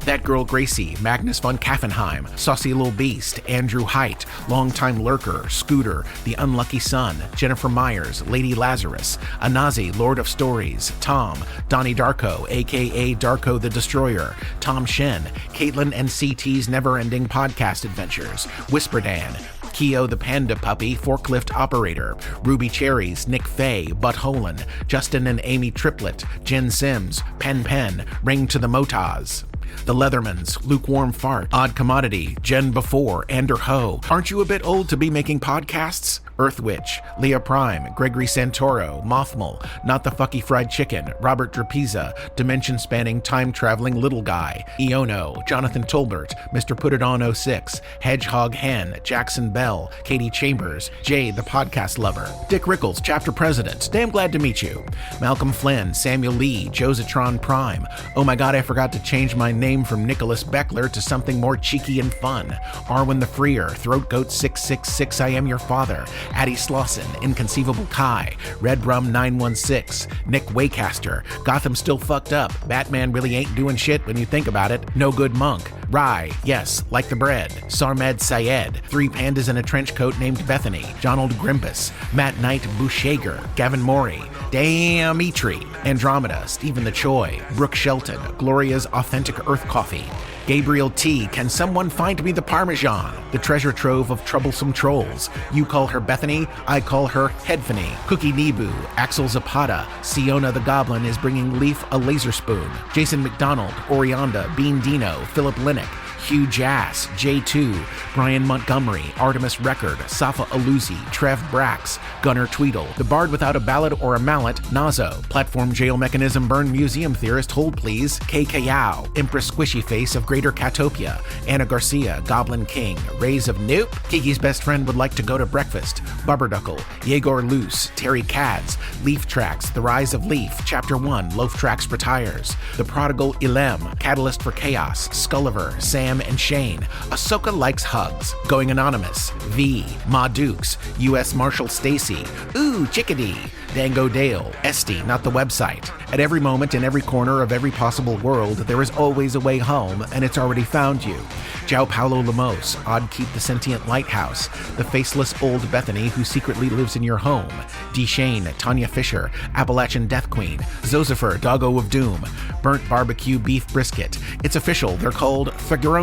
That Girl Gracie, Magnus von Kaffenheim, Saucy Little Beast, Andrew Height, Longtime Lurker, Scooter, The Unlucky Son, Jennifer Myers, Lady Lazarus, Anazi, Lord of Stories, Tom, Donnie Darko, aka Darko the Destroyer, Tom Shen, Caitlin and CT's Never-Ending Podcast Adventures, Whisper Dan, Keo the Panda Puppy, Forklift Operator, Ruby Cherries, Nick Fay, Butt Holen, Justin and Amy Triplet, Jen Sims, Pen, Ring to the Motaz. The Leathermans, Lukewarm Fart, Odd Commodity, Jen Before, Ander Ho. Aren't you a bit old to be making podcasts? Earthwitch, Leah Prime, Gregory Santoro, Mothmal, Not the Fucky Fried Chicken, Robert Drapiza, Dimension-Spanning Time-Traveling Little Guy, Iono, Jonathan Tolbert, Mr. Put It On 06, Hedgehog Hen, Jackson Bell, Katie Chambers, Jay the Podcast Lover, Dick Rickles, Chapter President, damn glad to meet you, Malcolm Flynn, Samuel Lee, Josatron Prime, oh my god I forgot to change my name from Nicholas Beckler to something more cheeky and fun, Arwen the Freer, Throat Goat 666, I Am Your Father, Addie Slauson, Inconceivable Kai, Red Rum 916, Nick Waycaster, Gotham Still Fucked Up, Batman Really Ain't Doing Shit When You Think About It, No Good Monk, Rye, Yes, Like the Bread, Sarmed Syed, 3 Pandas in a Trench Coat Named Bethany, Jonald Grimpus, Matt Knight Bushager, Gavin Morey, Damn Eitri, Andromeda, Stephen the Choi, Brooke Shelton, Gloria's Authentic Earth Coffee, Gabriel T. Can someone find me the Parmesan? The treasure trove of troublesome trolls. You call her Bethany, I call her Headphany. Cookie Nebu, Axel Zapata, Siona the Goblin is bringing Leif a laser spoon. Jason McDonald, Orianda, Bean Dino, Philip Linnick, Hugh Jass, J2, Brian Montgomery, Artemis Record, Safa Aluzi, Trev Brax, Gunnar Tweedle, The Bard Without a Ballad or a Mallet, Nazo, Platform Jail Mechanism Burn Museum Theorist, Hold Please, KK Yao, Empress Squishy Face of Greater Catopia, Anna Garcia, Goblin King, Rays of Nope, Kiki's Best Friend Would Like to Go to Breakfast, Bubberduckle, Yegor Luce, Terry Cads, Leaf Tracks, The Rise of Leaf, Chapter 1, Loaf Tracks Retires, The Prodigal Ilem, Catalyst for Chaos, Sculliver, Sam and Shane, Ahsoka Likes Hugs, Going Anonymous, V, Ma Dukes, U.S. Marshal Stacy, Ooh, Chickadee, Dango Dale, Esty, not the website. At every moment in every corner of every possible world, there is always a way home, and it's already found you. João Paulo Lemos, Odd Keep the Sentient Lighthouse, the faceless old Bethany who secretly lives in your home, D. Shane, Tanya Fisher, Appalachian Death Queen, Zosifer, Doggo of Doom, Burnt Barbecue Beef Brisket. It's official, they're called Figuronis.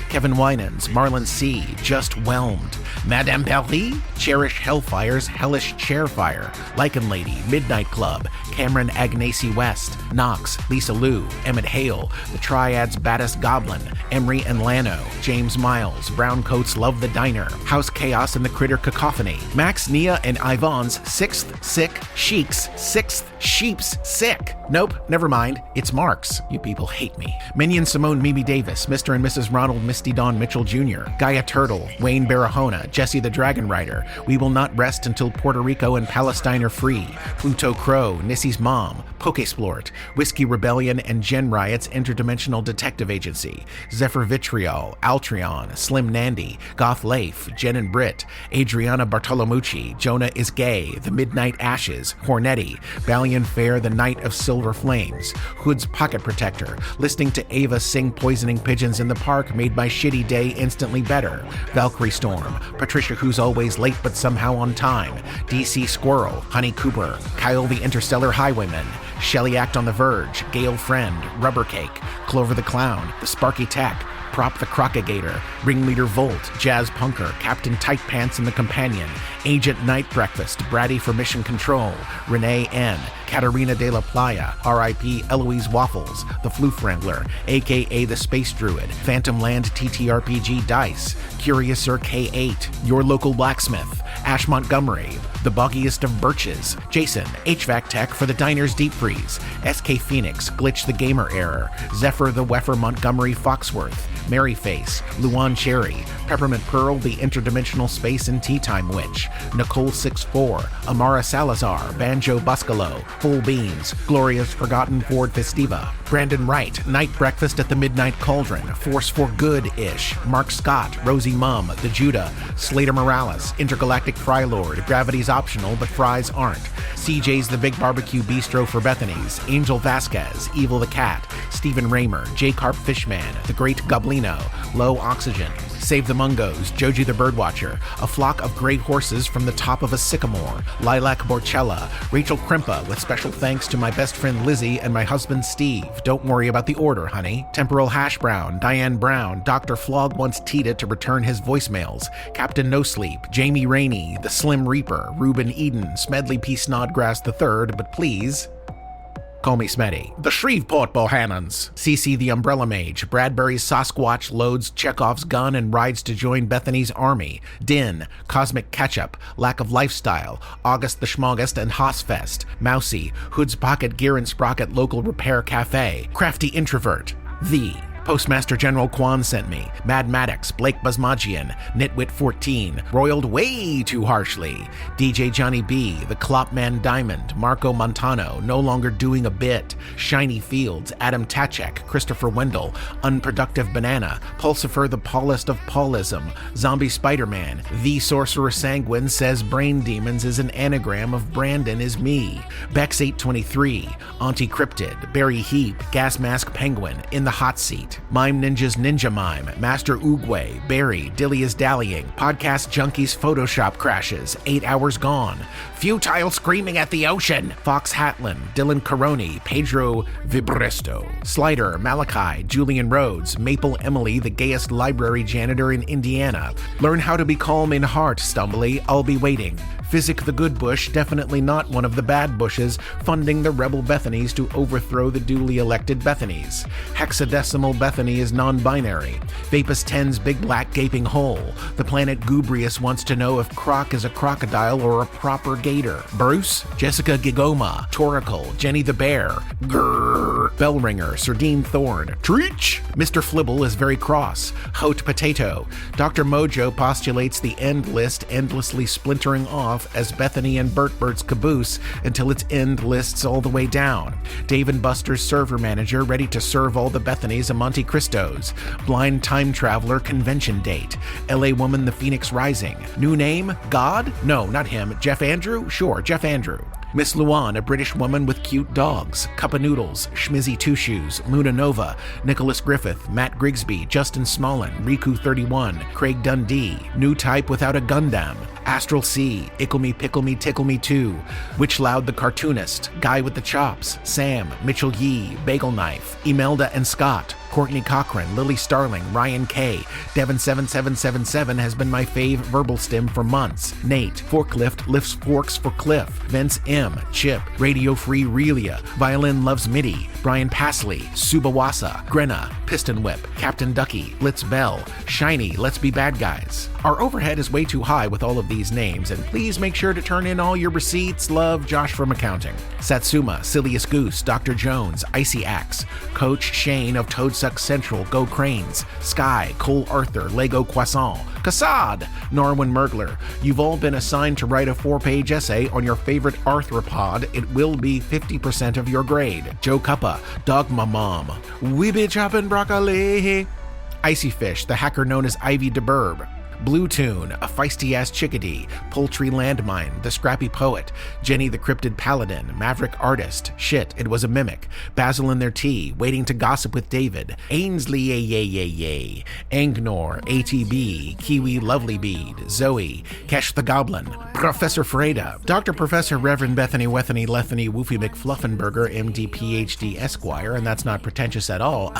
Kevin Winans, Marlon C., Just Whelmed, Madame Paris, Cherish Hellfire's Hellish Chairfire, Lycan Lady, Midnight Club, Cameron Agnesi West, Knox, Lisa Lou, Emmett Hale, the Triad's Baddest Goblin, Emery and Lano, James Miles, Browncoats Love the Diner, House Chaos and the Critter Cacophony, Max, Nia, and Ivan's 6th Sick Sheik's 6th Sheep's Sick. Nope, never mind, it's Mark's. You people hate me. Minion Simone Mimi Davis, Mr. and Mrs. Ronald Misty Dawn Mitchell Jr., Gaia Turtle, Wayne Barahona, Jesse the Dragon Rider, We Will Not Rest Until Puerto Rico and Palestine Are Free, Pluto Crow, Nissy's Mom, Pokesplort, Whiskey Rebellion and Gen Riot's Interdimensional Detective Agency, Zephyr Vitriol, Altreon, Slim Nandy, Goth Leif, Jen and Britt, Adriana Bartolomucci, Jonah is Gay, The Midnight Ashes, Hornetti, Balian Fair, The Night of Silver Flames, Hood's Pocket Protector, listening to Ava sing Poisoning Pigeons in the Park made my shitty day instantly better, Valkyrie Storm, Patricia Who's Always Late But Somehow on Time, DC Squirrel, Honey Cooper, Kyle the Interstellar Highwayman, Shelly Act on the Verge, Gale Friend, Rubber Cake, Clover the Clown, The Sparky Tech, Prop the Crocagator, Ringleader Volt, Jazz Punker, Captain Tight Pants and the Companion, Agent Night Breakfast, Bratty for Mission Control, Renee N., Katarina de la Playa, R.I.P. Eloise Waffles, The Floof Wrangler, a.k.a. The Space Druid, Phantom Land TTRPG Dice, Curiouser K8, Your Local Blacksmith, Ash Montgomery, The Boggiest of Birches, Jason, HVAC Tech for the Diner's Deep Freeze, SK Phoenix, Glitch the Gamer Error, Zephyr the Weffer Montgomery Foxworth, Maryface, Luan Cherry, Peppermint Pearl, the Interdimensional Space and Tea Time Witch, Nicole 64, Amara Salazar, Banjo Buscalo, Full Beans, Gloria's Forgotten Ford Festiva, Brandon Wright, Night Breakfast at the Midnight Cauldron, Force for Good-ish, Mark Scott, Rosie Mum, The Judah, Slater Morales, Intergalactic Frylord, Gravity's optional but fries aren't, CJ's The Big Barbecue Bistro for Bethany's, Angel Vasquez, Evil the Cat, Stephen Raymer, J. Carp Fishman, The Great Goblino, Low Oxygen, Save the Mungos, Joji the Birdwatcher, A Flock of Gray Horses from the Top of a Sycamore, Lilac Borchella, Rachel Krimpa, with special thanks to my best friend Lizzie and my husband Steve. Don't worry about the order, honey. Temporal Hash Brown, Diane Brown, Dr. Flog wants Tita to return his voicemails, Captain No Sleep, Jamie Rainey, The Slim Reaper, Reuben Eden, Smedley P. Snodgrass III, but please... Call me Smetty. The Shreveport Bohannons. CC the Umbrella Mage. Bradbury's Sasquatch loads Chekhov's gun and rides to join Bethany's army. Din. Cosmic Ketchup. Lack of Lifestyle. August the Schmogest and Hossfest. Mousy. Hood's Pocket Gear and Sprocket Local Repair Cafe. Crafty Introvert. The Postmaster General Kwan sent me. Mad Maddox, Blake Basmagian, Nitwit 14, roiled way too harshly. DJ Johnny B, The Clopman Diamond, Marco Montano, no longer doing a bit. Shiny Fields, Adam Tachek, Christopher Wendell, Unproductive Banana, Pulsifer the Paulest of Paulism, Zombie Spider-Man, The Sorcerer Sanguine says Brain Demons is an anagram of Brandon is me. Bex 823, Auntie Cryptid, Barry Heap, Gas Mask Penguin, In the Hot Seat, Mime Ninja's Ninja Mime, Master Oogway, Barry, Dilly is Dallying, Podcast Junkies Photoshop Crashes, 8 Hours Gone, Futile Screaming at the Ocean, Fox Hatlin, Dylan Caroni, Pedro Vibresto, Slider, Malachi, Julian Rhodes, Maple Emily, the gayest library janitor in Indiana, Learn How to Be Calm in Heart, Stumbly, I'll Be Waiting, Physic the Good Bush, definitely not one of the bad bushes, funding the rebel Bethanies to overthrow the duly elected Bethanies. Hexadecimal Bethany is non-binary. Vapus 10's Big Black Gaping Hole. The planet Gubrius wants to know if Croc is a crocodile or a proper gator. Bruce, Jessica Gigoma, Toracle, Jenny the Bear, Grrr, Bellringer, Sardine Thorn, Treach. Mr. Flibble is very cross. Hote Potato. Dr. Mojo postulates the end list endlessly splintering off as Bethany and Bert's caboose until its end lists all the way down. Dave and Buster's server manager ready to serve all the Bethanies a Monte Cristos. Blind time traveler convention date. LA woman the Phoenix Rising. New name? God? No, not him. Jeff Andrew? Sure, Jeff Andrew. Miss Luan, a British woman with cute dogs. Cup of Noodles, Schmizzy Two Shoes, Luna Nova, Nicholas Griffith, Matt Grigsby, Justin Smolin, Riku 31, Craig Dundee, New Type Without a Gundam, Astral Sea, Ickle Me Pickle Me Tickle Me Too, Witch Loud the Cartoonist, Guy with the Chops, Sam, Mitchell Yee, Bagel Knife, Imelda and Scott, Courtney Cochran, Lily Starling, Ryan K, Devin7777 has been my fave verbal stim for months. Nate, Forklift lifts forks for Cliff, Vince M, Chip, Radio Free Relia, Violin Loves MIDI, Brian Pasley, Subawasa, Grenna, Piston Whip, Captain Ducky, Blitz Bell, Shiny, Let's Be Bad Guys. Our overhead is way too high with all of these names, and please make sure to turn in all your receipts. Love, Josh from accounting. Satsuma, Silius Goose, Dr. Jones, Icy Axe, Coach Shane of Toadsuck Central, Go Cranes, Sky, Cole Arthur, Lego Croissant, Kassad, Norwin Mergler. You've all been assigned to write a 4-page essay on your favorite arthropod. It will be 50% of your grade. Joe Cuppa, Dogma Mom, Weeby Choppin' Broccoli, Icy Fish, the hacker known as Ivy DeBurb, Blue Tune, a feisty-ass chickadee, Poultry Landmine, the Scrappy Poet, Jenny the Cryptid Paladin, Maverick Artist, Shit, It Was a Mimic, Basil in Their Tea, Waiting to Gossip with David, Ainsley Yay, Angnor, ATB, Kiwi Lovely Bead, Zoe, Kesh the Goblin, Professor Freda, Dr. Professor Reverend Bethany Wethany Lethany Woofy McFluffenberger, MD PhD Esquire, and that's not pretentious at all,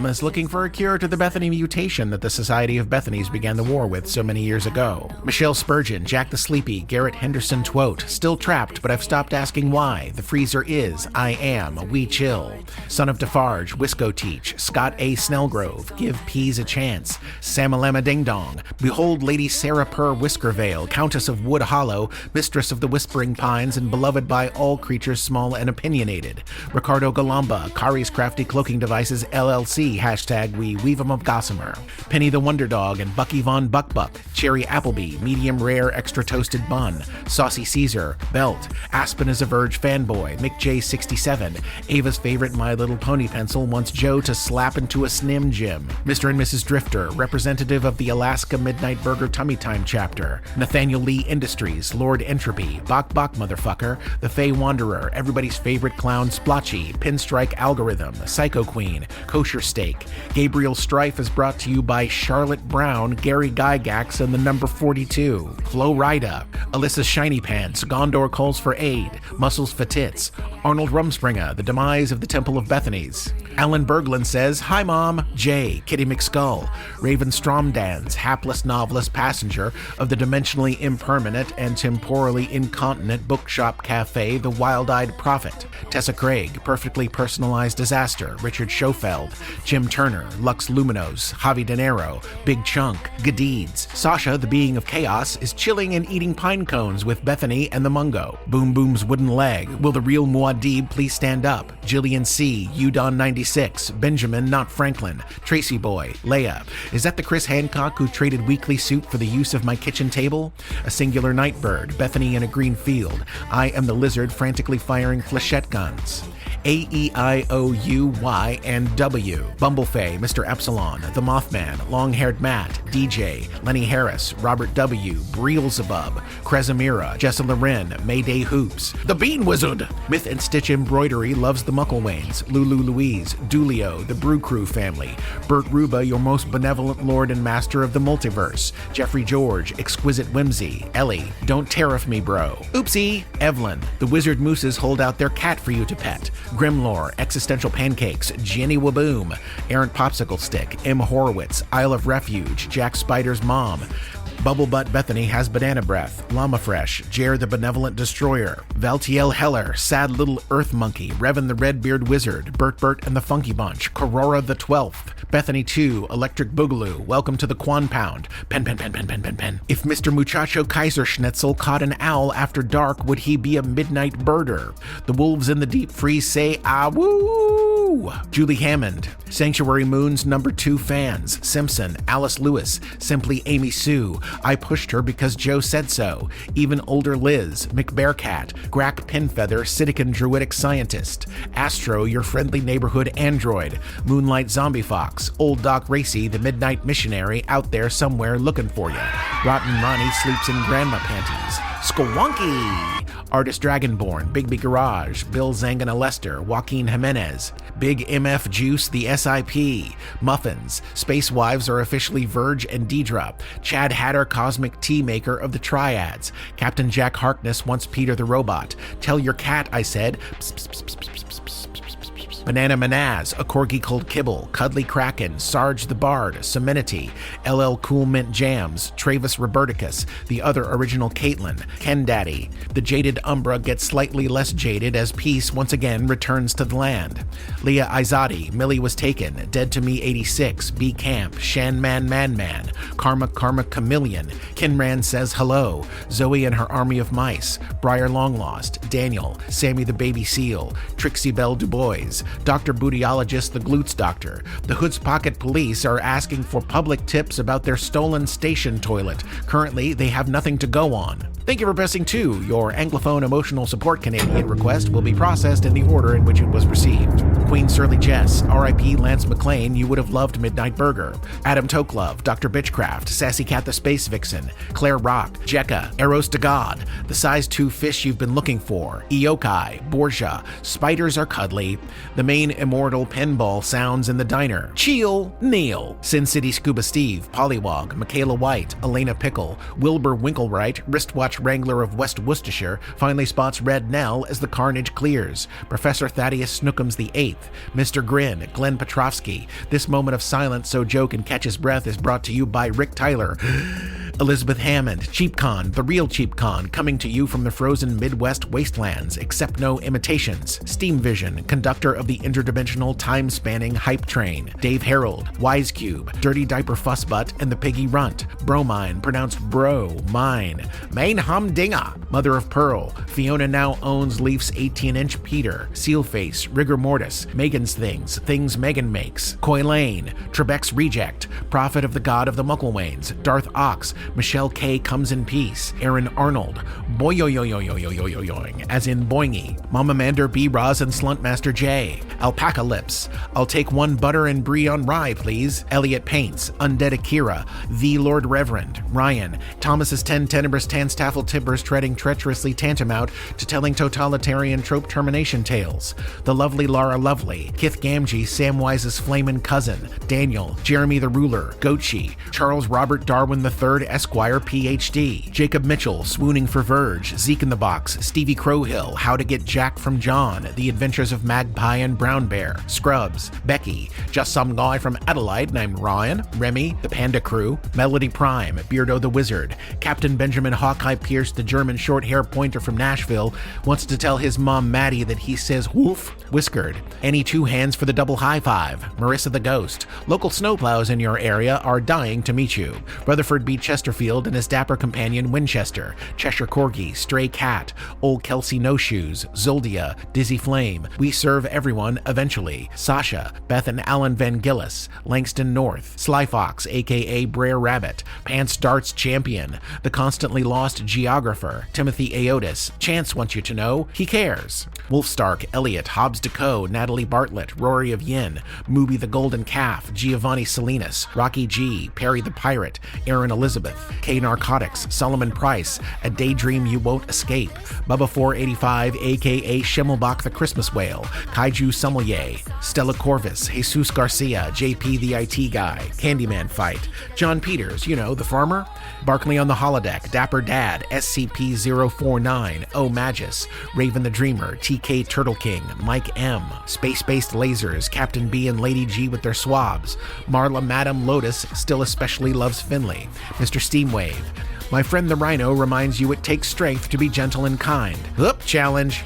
is looking for a cure to the Bethany mutation that the Society of Bethanies began the war with with so many years ago. Michelle Spurgeon, Jack the Sleepy, Garrett Henderson Twote, still trapped, but I've stopped asking why. The freezer is, I am, we chill. Son of Defarge, Wisco Teach, Scott A. Snellgrove, Give Peas a Chance, Samalama Ding Dong, Behold Lady Sarah Purr Whiskervale, Countess of Wood Hollow, Mistress of the Whispering Pines, and beloved by all creatures small and opinionated. Ricardo Galamba, Kari's Crafty Cloaking Devices LLC, hashtag we weave 'em of Gossamer. Penny the Wonder Dog and Bucky Von Buckbuck, Cherry Appleby, Medium Rare Extra Toasted Bun, Saucy Caesar, Belt, Aspen is a Verge fanboy, Mick J67, Ava's favorite My Little Pony pencil wants Joe to slap into a Snim Gym, Mr. and Mrs. Drifter, representative of the Alaska Midnight Burger Tummy Time chapter, Nathaniel Lee Industries, Lord Entropy, Bok Motherfucker, The Fey Wanderer, everybody's favorite clown Splotchy, Pinstrike Algorithm, Psycho Queen, Kosher Steak. Gabriel Strife is brought to you by Charlotte Brown, Gary Gygax, and the number 42, Flo Rida, Alyssa Shiny Pants, Gondor Calls for Aid, Muscles for Tits, Arnold Rumspringa, The Demise of the Temple of Bethany's. Alan Berglund says, Hi Mom, Jay, Kitty McSkull, Raven Stromdans, hapless novelist passenger of the dimensionally impermanent and temporally incontinent bookshop cafe, The Wild-Eyed Prophet, Tessa Craig, Perfectly Personalized Disaster, Richard Schofeld, Jim Turner, Lux Luminos, Javi De Niro, Big Chunk, Gadeeds, Sasha, the Being of Chaos, is chilling and eating pine cones with Bethany and the Mungo. Boom Boom's Wooden Leg, Will the Real Muad'Dib Please Stand Up, Jillian C., Udon 96, Benjamin Not Franklin, Tracy Boy, Leia. Is that the Chris Hancock who traded weekly soup for the use of my kitchen table? A Singular Nightbird, Bethany in a Green Field, I Am the Lizard frantically firing flechette guns. A-E-I-O-U-Y and W. Bumblefay, Mr. Epsilon, The Mothman, Long-Haired Matt, DJ, Lenny Harris, Robert W., Breelzebub, Kresamira, Jessa Loren, Mayday Hoops, The Bean Wizard, Myth and Stitch Embroidery loves the Mucklewains, Lulu Louise, Dulio, The Brew Crew family, Bert Ruba, your most benevolent lord and master of the multiverse, Jeffrey George, Exquisite Whimsy, Ellie, Don't Tariff Me Bro, Oopsie, Evelyn, The Wizard Mooses hold out their cat for you to pet, Grimlore, Existential Pancakes, Jenny Waboom, Errant Popsicle Stick, M. Horowitz, Isle of Refuge, Jack Spider's Mom, Bubblebutt Bethany has banana breath, Llama Fresh, Jer the Benevolent Destroyer, Valtiel Heller, Sad Little Earth Monkey, Revan the Redbeard Wizard, Bert and the Funky Bunch, Corora the 12th, Bethany 2, Electric Boogaloo, Welcome to the Quan Pound, Pen. If Mr. Muchacho Kaiserschnitzel caught an owl after dark, would he be a midnight birder? The wolves in the deep freeze say, ah woo! Julie Hammond, Sanctuary Moon's number 2 fans, Simpson, Alice Lewis, Simply Amy Sue, I pushed her because Joe said so, Even Older Liz, McBearcat, Grack Pinfeather, Sidican Druidic Scientist, Astro, your friendly neighborhood android, Moonlight Zombie Fox, Old Doc Racy, the Midnight Missionary, out there somewhere looking for you, Rotten Ronnie sleeps in grandma panties, Squonky, Artist Dragonborn, Bigby Garage, Bill Zangana Lester, Joaquin Jimenez, Big MF Juice, the SIP, Muffins, Space Wives are officially Verge and Deidre, Chad Hatter, Cosmic Tea Maker of the Triads, Captain Jack Harkness wants Peter the Robot, Tell Your Cat, I said, pss, pss, pss, pss, pss, pss, pss, pss, pss, Banana Manaz, A Corgi Cold Kibble, Cuddly Kraken, Sarge the Bard, Seminity, LL Cool Mint Jams, Travis Roberticus, the other original Caitlin, Ken Daddy. The Jaded Umbra gets slightly less jaded as peace once again returns to the land. Leah Izadi, Millie Was Taken, Dead to Me 86, B Camp, Shan Man, Karma Chameleon, Kinran Says Hello, Zoe and Her Army of Mice, Briar Longlost, Daniel, Sammy the Baby Seal, Trixie Belle Dubois, Dr. Bootyologist the Glutes Doctor. The Hood's Pocket Police are asking for public tips about their stolen station toilet. Currently, they have nothing to go on. Thank you for pressing 2. Your Anglophone Emotional Support Canadian request will be processed in the order in which it was received. Queen Surly Jess, R.I.P. Lance McLean, you would have loved Midnight Burger. Adam Toklove, Dr. Bitchcraft, Sassy Cat the Space Vixen, Claire Rock, Jekka, Eros to God, the size 2 fish you've been looking for, Iokai, Borgia, Spiders Are Cuddly, the main immortal pinball sounds in the diner, Cheel, Neil, Sin City Scuba Steve, Pollywog, Michaela White, Elena Pickle, Wilbur Winklewright, Wristwatch Wrangler of West Worcestershire, finally spots Red Nell as the carnage clears, Professor Thaddeus Snookums VIII, Mr. Grin, Glenn Petrovsky. This moment of silence so Joe can catch his breath is brought to you by Rick Tyler. Elizabeth Hammond, Cheap Con, the real Cheap Con, coming to you from the frozen Midwest wastelands, accept no imitations. Steam Vision, conductor of the interdimensional time-spanning hype train. Dave Harold, Wise Cube, Dirty Diaper Fussbutt, and the Piggy Runt. Bromine, pronounced bro, mine. Main Humdinger, Mother of Pearl. Fiona now owns Leif's 18-inch Peter. Sealface, Rigor Mortis, Megan's Things, Things Megan Makes. Coylane, Trebek's Reject, Prophet of the God of the Mucklewains. Darth Ox, Michelle K. Comes in Peace. Aaron Arnold, Boyoyoyoyoyoyoyoyoing, as in Boingy. Mama Mander B. Roz and Sluntmaster J. Alpaca Lips, I'll take one butter and brie on rye, please. Elliot Paints, Undead Akira, The Lord Reverend, Ryan, Thomas's 10 Tenebrous Tanstaffel Timbers treading treacherously tantamount to telling totalitarian trope termination tales. The lovely Lara Lovely, Kith Gamgee, Samwise's flamin' cousin, Daniel, Jeremy the Ruler, Goatshe, Charles Robert Darwin III, Esquire, PhD, Jacob Mitchell, Swooning for Verge, Zeke in the Box, Stevie Crowhill, How to Get Jack from John, The Adventures of Magpie and Brown Bear, Scrubs, Becky, Just Some Guy from Adelaide named Ryan, Remy, The Panda Crew, Melody Prime, Beardo the Wizard, Captain Benjamin Hawkeye Pierce, the German short hair pointer from Nashville, wants to tell his mom Maddie that he says woof, Whiskered, Any Two Hands for the Double High Five, Marissa the Ghost. Local snowplows in your area are dying to meet you. Rutherford B. Chesterfield and his dapper companion Winchester, Cheshire Corgi, Stray Cat, Old Kelsey No Shoes, Zoldia, Dizzy Flame, We Serve Everyone Eventually, Sasha, Beth and Alan Van Gillis, Langston North, Sly Fox, aka Brer Rabbit, Pants Darts Champion, the constantly lost geographer, Timothy Aotis, Chance wants you to know, he cares. Wolfstark, Elliot, Hobbs DeCo, Natalie Bartlett, Rory of Yin, Mooby the Golden Calf, Giovanni Salinas, Rocky G, Perry the Pirate, Aaron Elizabeth, K Narcotics, Solomon Price, A Daydream You Won't Escape, Bubba 485, aka Schimmelbach the Christmas Whale, Kaiju Sommelier, Stella Corvus, Jesus Garcia, JP the IT Guy, Candyman Fight, John Peters, you know, the farmer, Barkley on the Holodeck, Dapper Dad, SCP-049, O Magus, Raven the Dreamer, TK Turtle King, Mike M, Space-Based Lasers, Captain B and Lady G with their swabs, Marla Madam Lotus still especially loves Finlay, Mr. Steamwave. My friend the Rhino reminds you it takes strength to be gentle and kind. Oop, challenge.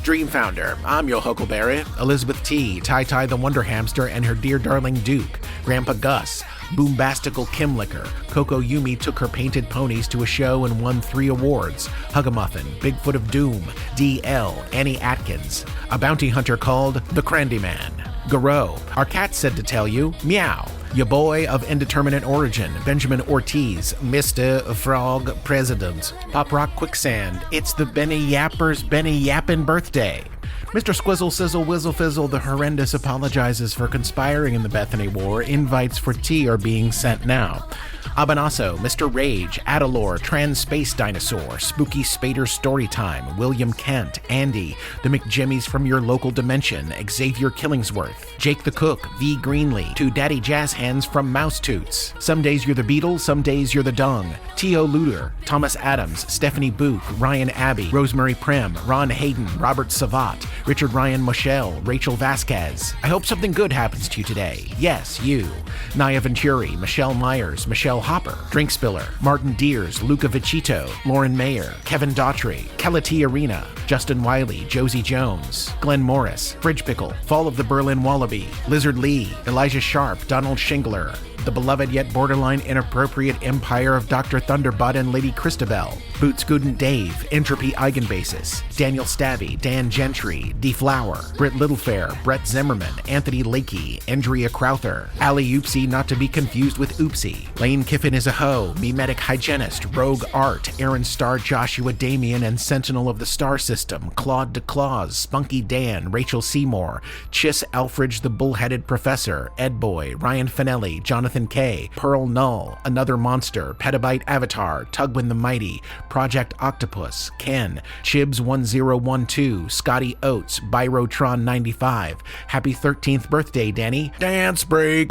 Dream Founder, I'm your Huckleberry, Elizabeth T, Ty the Wonder Hamster and her dear darling Duke, Grandpa Gus, Boombastical Kim Licker, Coco Yumi took her painted ponies to a show and won 3 awards, Hugamuffin, Bigfoot of Doom, DL, Annie Atkins, a bounty hunter called the Crandy Man, Garou, our cat said to tell you, meow, your boy of indeterminate origin, Benjamin Ortiz, Mr. Frog President, Pop Rock Quicksand, it's the Benny Yapper's Benny Yappin' birthday. Mr. Squizzle Sizzle Whizzle Fizzle the Horrendous apologizes for conspiring in the Bethany War. Invites for tea are being sent now. Abanasso, Mr. Rage, Adalor, Trans Space Dinosaur, Spooky Spader Storytime, William Kent, Andy, the McJimmies from your local dimension, Xavier Killingsworth, Jake the Cook, V. Greenlee, 2 Daddy Jazz Hands from Mouse Toots. Some days you're the Beatles, some days you're the Dung. T.O. Luder, Thomas Adams, Stephanie Book, Ryan Abbey, Rosemary Prim, Ron Hayden, Robert Savat, Richard Ryan Moschel, Rachel Vasquez. I hope something good happens to you today. Yes, you. Naya Venturi, Michelle Myers, Michelle Hopper, Drink Spiller, Martin Deers, Luca Vicito, Lauren Mayer, Kevin Daughtry, Kelly Arena, Justin Wiley, Josie Jones, Glenn Morris, Fridge Pickle, Fall of the Berlin Wallaby, Lizard Lee, Elijah Sharp, Donald Shingler, the beloved yet borderline inappropriate empire of Dr. Thunderbutt and Lady Christabel, Boots Gooden Dave, Entropy Eigenbasis, Daniel Stabby, Dan Gentry, D. Flower, Britt Littlefair, Brett Zimmerman, Anthony Lakey, Andrea Crowther, Ali Oopsie not to be confused with Oopsie, Lane Kiffin is a hoe, Memetic Hygienist, Rogue Art, Aaron Star, Joshua Damien and Sentinel of the Star System, Claude DeClaws, Spunky Dan, Rachel Seymour, Chiss Alfridge the Bullheaded Professor, Ed Boy, Ryan Finelli, Jonathan K, Pearl Null, Another Monster, Petabyte Avatar, Tugwin the Mighty, Project Octopus, Ken, Chibs 1012, Scotty Oates, Byrotron 95. Happy 13th birthday, Danny. Dance break.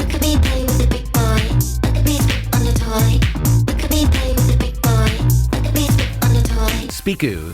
Spiku,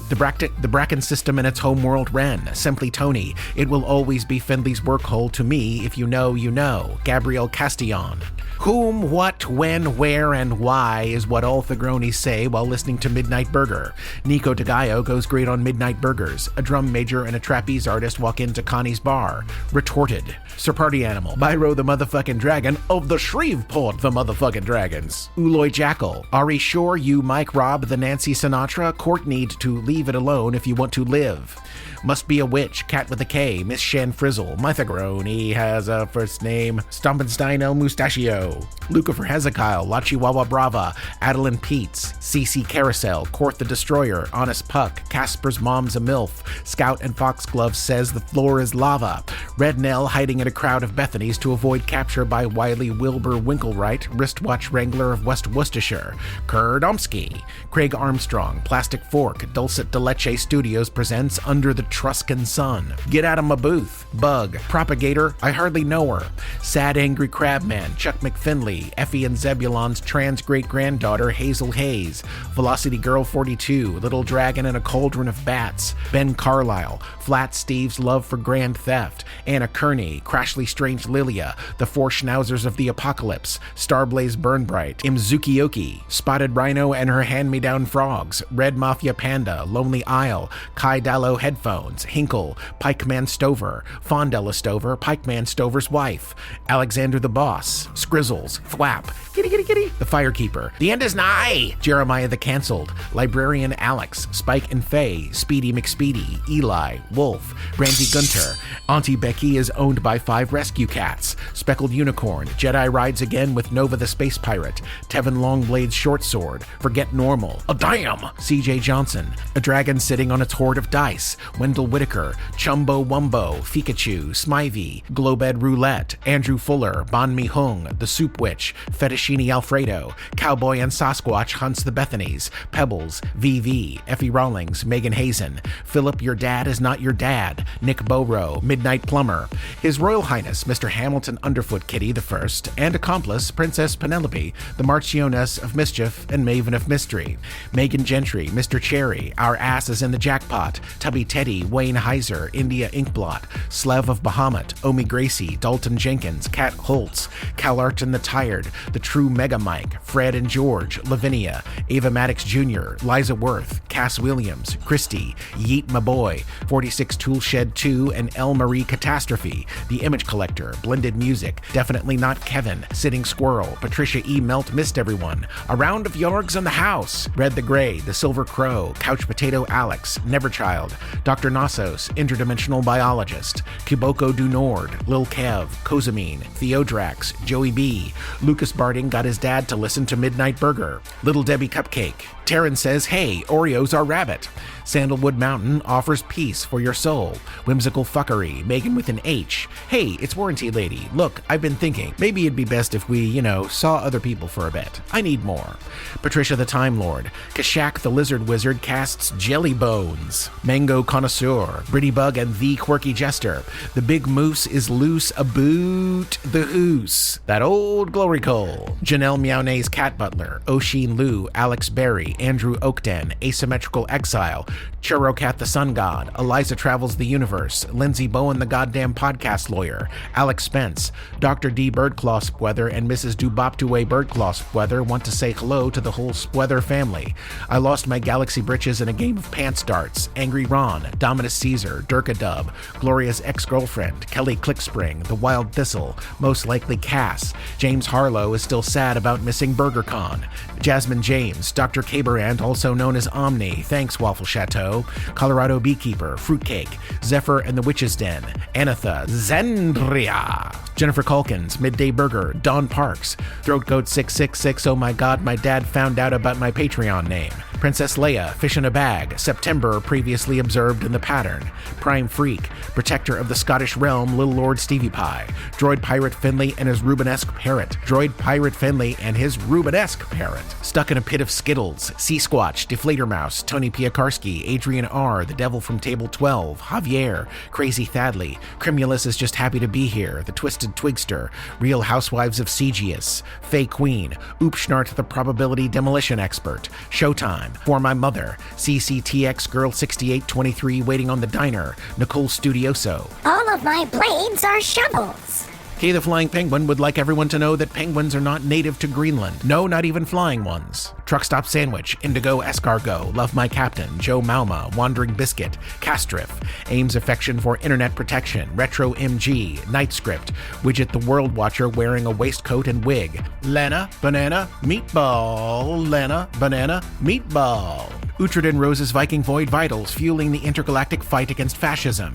the Bracken system and its homeworld Ren. Simply Tony, it will always be Finley's work hole to me. If you know, you know. Gabrielle Castillon. Whom, what, when, where, and why is what all Thigronis say while listening to Midnight Burger. Nico DeGaio goes great on Midnight Burgers. A drum major and a trapeze artist walk into Connie's bar. Retorted. Sir Party Animal. Byro the motherfucking dragon of the Shreveport the motherfucking dragons. Uloy Jackal. Are we sure you Mike Rob the Nancy Sinatra? Court need to leave it alone if you want to live. Must be a witch, cat with a K, Miss Shan Frizzle, Mythagroni has a first name, Stompenstein El Mustachio, Luca for Hezekiah, La Chihuahua Brava, Adeline Peets, CC Carousel, Court the Destroyer, Honest Puck, Casper's Mom's a MILF, Scout and Foxglove says the floor is lava, Red Nell hiding in a crowd of Bethanies to avoid capture by wily Wilbur Winklewright, wristwatch wrangler of West Worcestershire, Kerr Domsky, Craig Armstrong, Plastic Fork, Dulcet de Leche Studios presents Under the Truscan Sun, Get Out of My Booth, Bug, Propagator, I Hardly Know Her, Sad Angry Crabman, Chuck McFinley, Effie and Zebulon's trans great-granddaughter Hazel Hayes, Velocity Girl 42, Little Dragon and a Cauldron of Bats, Ben Carlisle, Flat Steve's Love for Grand Theft, Anna Kearney, Crashly Strange Lilia, The Four Schnauzers of the Apocalypse, Starblaze Burnbright, Imzukioki, Spotted Rhino and her hand-me-down frogs, Red Mafia Panda, Lonely Isle, Kai Dallo Headphones, Hinkle, Pikeman Stover, Fondella Stover, Pikeman Stover's wife, Alexander the Boss, Scrizzles, Thwap, Kitty Kitty Kitty, The Firekeeper, The End is Nigh, Jeremiah the Cancelled, Librarian Alex, Spike and Faye, Speedy McSpeedy, Eli, Wolf, Brandy Gunter, Auntie Becky is owned by 5 rescue cats, Speckled Unicorn, Jedi rides again with Nova the Space Pirate, Tevin Longblade's Short Sword, Forget Normal, a damn, CJ Johnson, a dragon sitting on its hoard of dice, Wendell Whitaker, Chumbo Wumbo, Pikachu, Smivey, Globed Roulette, Andrew Fuller, Bon Mi Hung, The Soup Witch, Fettuccine Alfredo, Cowboy and Sasquatch hunts the Bethanies, Pebbles, VV, Effie Rawlings, Megan Hazen, Philip Your Dad is Not Your Dad, Nick Bowrow, Midnight Plumber, His Royal Highness Mr. Hamilton Underfoot Kitty I, and accomplice Princess Penelope, the Marchioness of Mischief and Maven of Mystery, Megan Gentry, Mr. Cherry, Our Ass is in the Jackpot, Tubby Teddy, Wayne Heiser, India Inkblot, Slev of Bahamut, Omi Gracie, Dalton Jenkins, Kat Holtz, Calarton the Tired, The True Mega Mike, Fred and George, Lavinia, Ava Maddox Jr., Liza Worth, Cass Williams, Christy, Yeet My Boy, 46 Toolshed 2, and El Marie Catastrophe, The Image Collector, Blended Music, Definitely Not Kevin, Sitting Squirrel, Patricia E. Melt Missed Everyone, A Round of Yargs on the House, Red the Gray, The Silver Crow, Couch Potato Alex, Neverchild, Dr. Nassos, Interdimensional Biologist, Kiboko Du Nord, Lil Kev, Kozamine, Theodrax, Joey B, Lucas Barding got his dad to listen to Midnight Burger, Little Debbie Cupcake, Taryn says, hey, Oreos are rabbit. Sandalwood Mountain offers peace for your soul. Whimsical Fuckery, Megan with an H. Hey, it's Warranty Lady. Look, I've been thinking, maybe it'd be best if we, saw other people for a bit. I need more. Patricia the Time Lord. Kashak the Lizard Wizard casts Jelly Bones. Mango Connoisseur. Britty Bug and the Quirky Jester. The Big Moose is loose aboot the hoose. That old glory coal. Janelle Meowne's Cat Butler. Oshin Liu. Alex Berry. Andrew Oakden. Asymmetrical Exile. Churrocat the Sun God, Eliza Travels the Universe, Lindsay Bowen the Goddamn Podcast Lawyer, Alex Spence, Dr. D Birdclaw Spweather and Mrs. Duboptue Birdclaw Spweather want to say hello to the whole Spweather family. I lost my galaxy britches in a game of pants darts, Angry Ron, Dominus Caesar, Durkadub, Gloria's ex-girlfriend, Kelly Clickspring, The Wild Thistle, most likely Cass, James Harlow is still sad about missing BurgerCon, Jasmine James, Dr. Caberand, also known as Omni, thanks Waffle Chateau, Colorado Beekeeper, Fruitcake, Zephyr and the Witch's Den, Anatha, Zendria, Jennifer Calkins, Midday Burger, Dawn Parks, Throatgoat 666, oh my god, my dad found out about my Patreon name, Princess Leia, Fish in a Bag, September previously observed in the pattern, Prime Freak, Protector of the Scottish Realm, Little Lord Stevie Pie, Droid Pirate Finlay and his Rubenesque Parrot, Droid Pirate Finlay and his Rubenesque Parrot, Stuck in a Pit of Skittles, Sea Squatch, Deflator Mouse, Tony Piakarski, Adrian R., The Devil from Table 12, Javier, Crazy Thadley, Crimulus is just happy to be here, The Twisted Twigster, Real Housewives of Cegius, Faye Queen, Oopschnart the Probability Demolition Expert, Showtime, For My Mother, CCTX Girl 6823 Waiting on the Diner, Nicole Studioso. All of my blades are shovels. Kay the Flying Penguin would like everyone to know that penguins are not native to Greenland. No, not even flying ones. Truck Stop Sandwich, Indigo Escargot, Love My Captain, Joe Mauma, Wandering Biscuit, Castriff, Ames Affection for Internet Protection, Retro MG, Night Script, Widget the World Watcher wearing a waistcoat and wig, Lana, Banana, Meatball, Lana, Banana, Meatball. Uhtred and Rose's Viking Void Vitals, fueling the intergalactic fight against fascism.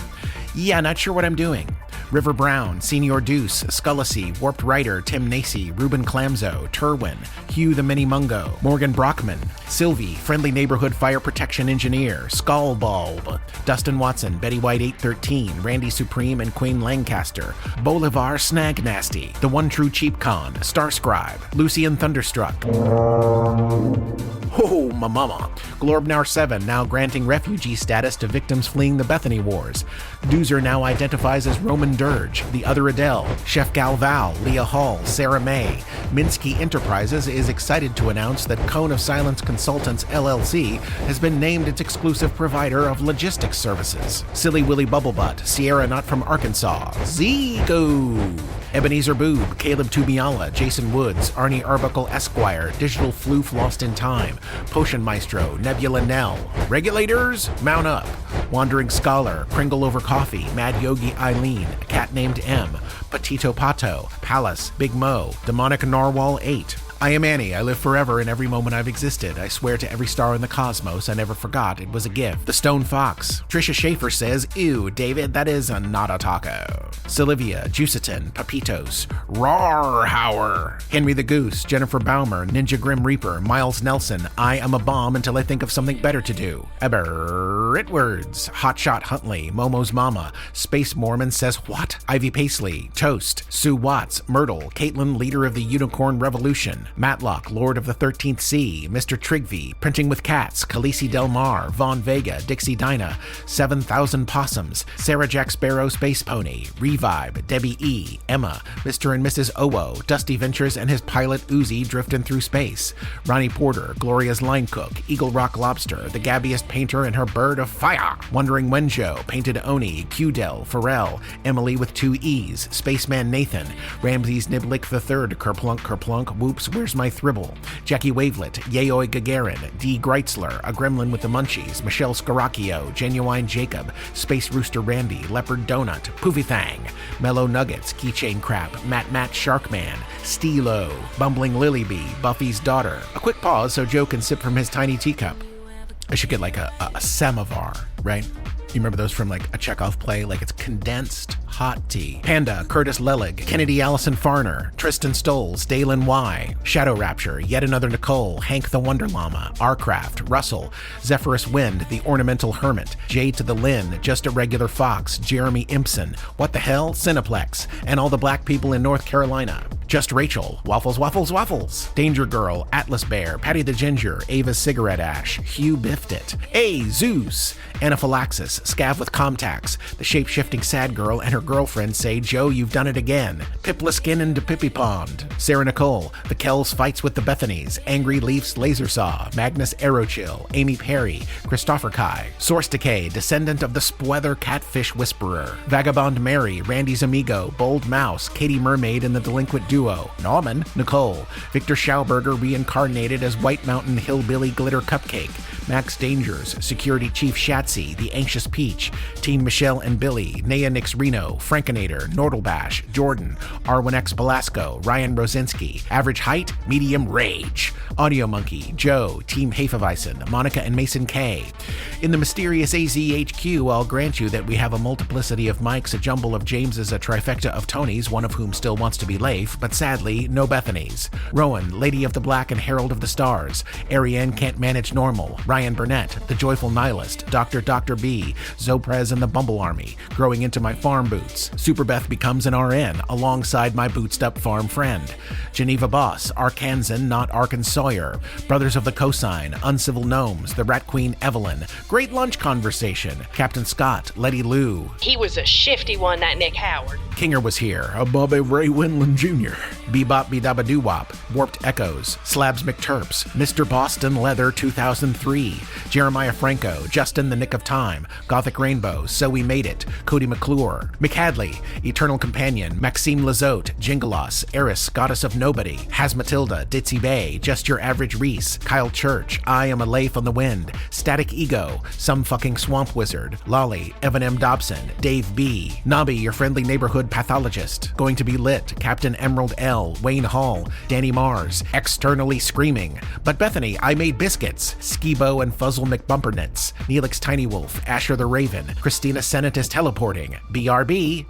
Yeah, not sure what I'm doing. River Brown, Senior Deuce, Scullacy, Warped Rider, Tim Nacy, Ruben Clamzo, Turwin, Hugh the Mini Mungo, Morgan Brockman, Sylvie, Friendly Neighborhood Fire Protection Engineer, Skullbulb, Dustin Watson, Betty White 813, Randy Supreme and Queen Lancaster, Bolivar Snag Nasty, The One True Cheap Con, Starscribe, Lucian Thunderstruck. Oh, my mama. Glorbnar 7 now granting refugee status to victims fleeing the Bethany Wars. Doozer now identifies as Roman Dirge, the other Adele, Chef Gal Val, Leah Hall, Sarah May. Minsky Enterprises is excited to announce that Cone of Silence Consultants LLC has been named its exclusive provider of logistics services. Silly Willy Bubblebutt, Sierra Not from Arkansas, Zigo. Ebenezer Boob, Caleb Tubiala, Jason Woods, Arnie Arbuckle Esquire, Digital Floof Lost in Time, Potion Maestro, Nebula Nell, Regulators, Mount Up, Wandering Scholar, Kringle Over Coffee, Mad Yogi Eileen, A Cat Named M, Patito Pato, Palace, Big Mo, Demonic Narwhal 8. I am Annie. I live forever in every moment I've existed. I swear to every star in the cosmos, I never forgot it was a gift. The Stone Fox. Trisha Schaefer says, ew, David, that is not a taco. Sylvia, Juiciton, Papitos, Rawrhauer, Henry the Goose, Jennifer Baumer, Ninja Grim Reaper, Miles Nelson, I am a bomb until I think of something better to do. Eber Ritwards, Hotshot Huntley, Momo's Mama, Space Mormon says what? Ivy Paisley, Toast, Sue Watts, Myrtle, Caitlin, Leader of the Unicorn Revolution, Matlock, Lord of the 13th Sea, Mr. Trigvy, Printing with Cats, Khaleesi Del Mar, Von Vega, Dixie Dinah, 7,000 Possums, Sarah Jack Sparrow Space Pony, Revibe, Debbie E, Emma, Mr. and Mrs. Owo, Dusty Ventures and his pilot Uzi drifting through space, Ronnie Porter, Gloria's Line Cook, Eagle Rock Lobster, the gabbiest painter and her bird of fire, Wondering Wenjo, Painted Oni, Qdel, Pharrell, Emily with 2 E's, Spaceman Nathan, Ramses Niblick III, Kerplunk, Whoops, Where's My Thribble, Jackie Wavelet, Yayoi Gagarin, D. Greitzler, A Gremlin with the Munchies, Michelle Scaracchio, Genuine Jacob, Space Rooster Randy, Leopard Donut, Poofy Thang, Mellow Nuggets, Keychain Crap, Matt Sharkman, Steelo, Bumbling Lilybee, Buffy's Daughter. A quick pause so Joe can sip from his tiny teacup. I should get like a samovar, right? You remember those from like a Chekhov play? Like it's condensed hot tea. Panda, Curtis Lelig, Kennedy Allison Farner, Tristan Stoles, Dalen Y, Shadow Rapture, Yet Another Nicole, Hank the Wonder Llama, Arcraft, Russell, Zephyrus Wind, The Ornamental Hermit, Jay to the Lynn, Just a Regular Fox, Jeremy Impson, What the Hell, Cineplex, and all the black people in North Carolina. Just Rachel, Waffles, Waffles, Waffles, Danger Girl, Atlas Bear, Patty the Ginger, Ava's Cigarette Ash, Hugh Biffed It, A. Zeus, Anaphylaxis, Scav with Comtax, the shape-shifting sad girl and her girlfriend say, Joe, you've done it again. Pipliskin into Pippi Pond, Sarah Nicole, The Kells Fights with the Bethanies, Angry Leafs Laser Saw, Magnus Aerochill, Amy Perry, Christopher Kai, Source Decay, Descendant of the Spweather Catfish Whisperer, Vagabond Mary, Randy's Amigo, Bold Mouse, Katie Mermaid and the Delinquent Duo, Nauman, Nicole, Victor Schauberger reincarnated as White Mountain Hillbilly Glitter Cupcake, Max Dangers, Security Chief Shatsy, The Anxious Peach, Team Michelle and Billy, Naya Nix Reno, Frankinator, Nordlebash, Jordan, Arwen X Belasco, Ryan Rosinski, Average Height, Medium Rage, Audio Monkey, Joe, Team Hefeweizen, Monica and Mason K. In the mysterious AZHQ, I'll grant you that we have a multiplicity of Mikes, a jumble of Jameses, a trifecta of Tonys, one of whom still wants to be Leif, but sadly, no Bethanies. Rowan, Lady of the Black and Herald of the Stars, Ariane Can't Manage Normal, Ryan Burnett, The Joyful Nihilist, Dr. B, Zoprez and the Bumble Army, Growing Into My Farm Boots, Superbeth becomes an RN alongside my booted-up farm friend, Geneva Boss, Arkansan, not Arkansawyer, Brothers of the Cosine, Uncivil Gnomes, The Rat Queen Evelyn, Great Lunch Conversation, Captain Scott, Letty Lou. He was a shifty one, that Nick Howard. Kinger was here, a Bobby Ray Winland Jr., Bebop Bedabadoo-Wop, Warped Echoes, Slabs McTurps, Mr. Boston Leather 2003, Jeremiah Franco, Justin the Nick of Time, Gothic Rainbow, So We Made It, Cody McClure, McHadley, Eternal Companion, Maxime Lazote, Jingalos, Eris, Goddess of Nobody, Hazmatilda, Ditzy Bay, Just Your Average Reese, Kyle Church, I Am a Leif on the Wind, Static Ego, Some Fucking Swamp Wizard, Lolly, Evan M. Dobson, Dave B, Nobby, Your Friendly Neighborhood Pathologist, Going to Be Lit, Captain Emerald L, Wayne Hall, Danny Mars, Externally Screaming, But Bethany, I Made Biscuits, Skibo and Fuzzle McBumpernitz, Neelix Tiny Wolf, Asher the Raven, Christina Senate is teleporting, BRB.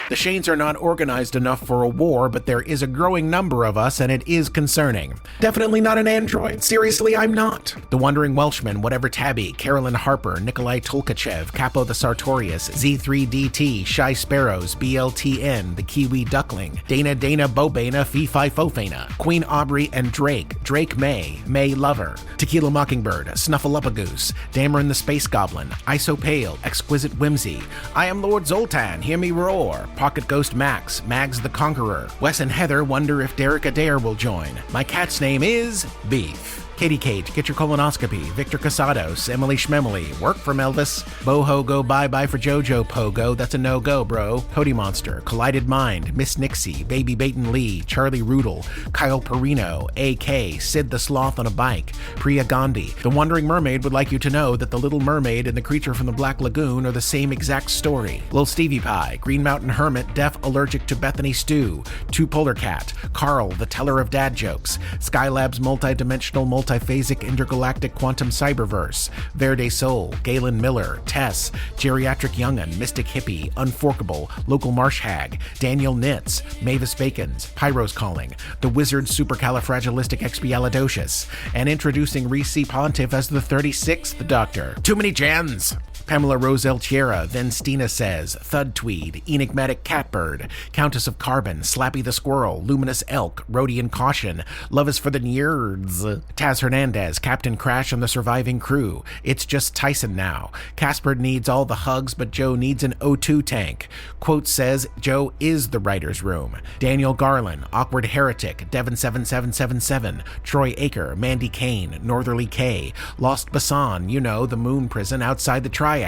The Shanes are not organized enough for a war, but there is a growing number of us, and it is concerning. Definitely not an android. Seriously, I'm not. The Wandering Welshman, Whatever Tabby, Carolyn Harper, Nikolai Tolkachev, Capo the Sartorius, Z3DT, Shy Sparrows, BLTN, The Kiwi Duckling, Dana Bobana, Fee-Fi Fofana, Queen Aubrey and Drake May, May Lover, Tequila Mockingbird, Snuffleupagoose, Dameron the Space Goblin, Iso Pale, Exquisite Whimsy, I Am Lord Zoltan, Hear Me Roar, Pocket Ghost Max, Mags the Conqueror, Wes and Heather wonder if Derek Adair will join. My cat's name is Beef. Katie Kate, Get Your Colonoscopy, Victor Casados, Emily Schmemily, Work from Elvis, Boho Go Bye-Bye for Jojo Pogo, that's a no-go, bro, Cody Monster, Collided Mind, Miss Nixie, Baby Baton Lee, Charlie Rudel, Kyle Perino, AK, Sid the Sloth on a Bike, Priya Gandhi. The Wandering Mermaid would like you to know that The Little Mermaid and The Creature from the Black Lagoon are the same exact story. Lil Stevie Pie, Green Mountain Hermit, Deaf Allergic to Bethany Stew, Two Polar Cat, Carl, the Teller of Dad Jokes, Skylab's Multidimensional Multiphasic Intergalactic Quantum Cyberverse, Verde Soul, Galen Miller, Tess, Geriatric Young'un, Mystic Hippie, Unforkable, Local Marsh Hag, Daniel Nitz, Mavis Bacons, Pyro's Calling, The Wizard Supercalifragilisticexpialidocious, and introducing Reese Pontiff as the 36th Doctor. Too many gens! Pamela Roselle Tierra, Then Stina Says, Thud Tweed, Enigmatic Catbird, Countess of Carbon, Slappy the Squirrel, Luminous Elk, Rhodian Caution, Love is for the Nerds, Taz Hernandez, Captain Crash and the Surviving Crew, It's Just Tyson Now, Casper needs all the hugs but Joe needs an O2 tank, Quote says Joe is the writer's room, Daniel Garland, Awkward Heretic, Devon7777, Troy Aker, Mandy Kane, Northerly K, Lost Basan, you know, the moon prison outside the Triad,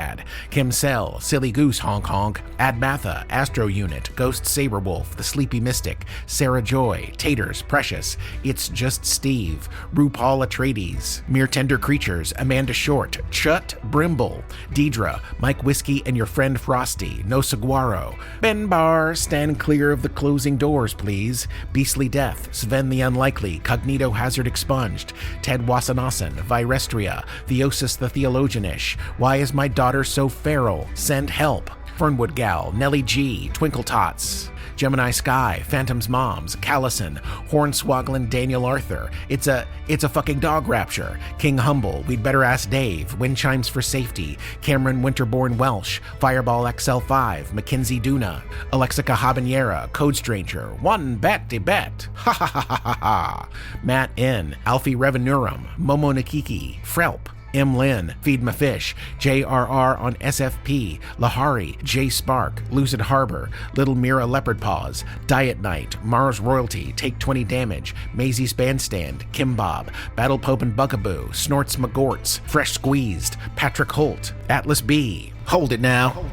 Kim Sell, Silly Goose Honk Honk, Admatha, Astro Unit, Ghost Saberwolf, The Sleepy Mystic, Sarah Joy, Taters, Precious, It's Just Steve, RuPaul Atreides, Mere Tender Creatures, Amanda Short, Chut Brimble, Deidre, Mike Whiskey and Your Friend Frosty, No Saguaro, Ben Barr, Stand Clear of the Closing Doors Please, Beastly Death, Sven the Unlikely, Cognito Hazard Expunged, Ted Wasanasan, Virestria, Theosis the Theologianish, Why Is My Daughter So Feral, Send Help, Fernwood Gal, Nelly G, Twinkle Tots, Gemini Sky, Phantom's Moms, Callison, Hornswogglin Daniel Arthur, It's a fucking dog rapture, King Humble, We'd Better Ask Dave, Wind Chimes for Safety, Cameron Winterborn Welsh, Fireball XL5, Mackenzie Duna, Alexica Habanera, Code Stranger, One Bet, ha ha ha ha ha, Matt N, Alfie Revenurum, Momo Nikiki, Frelp, M. Lynn, Feed My Fish, JRR on SFP, Lahari, J. Spark, Lucid Harbor, Little Mira Leopard Paws, Diet Night, Mars Royalty, Take 20 Damage, Maisie's Bandstand, Kim Bob, Battlepope and Bugaboo, Snorts MahGorts, Fresh Squeezed, Patrick Holt, Atlas B, Hold It Now,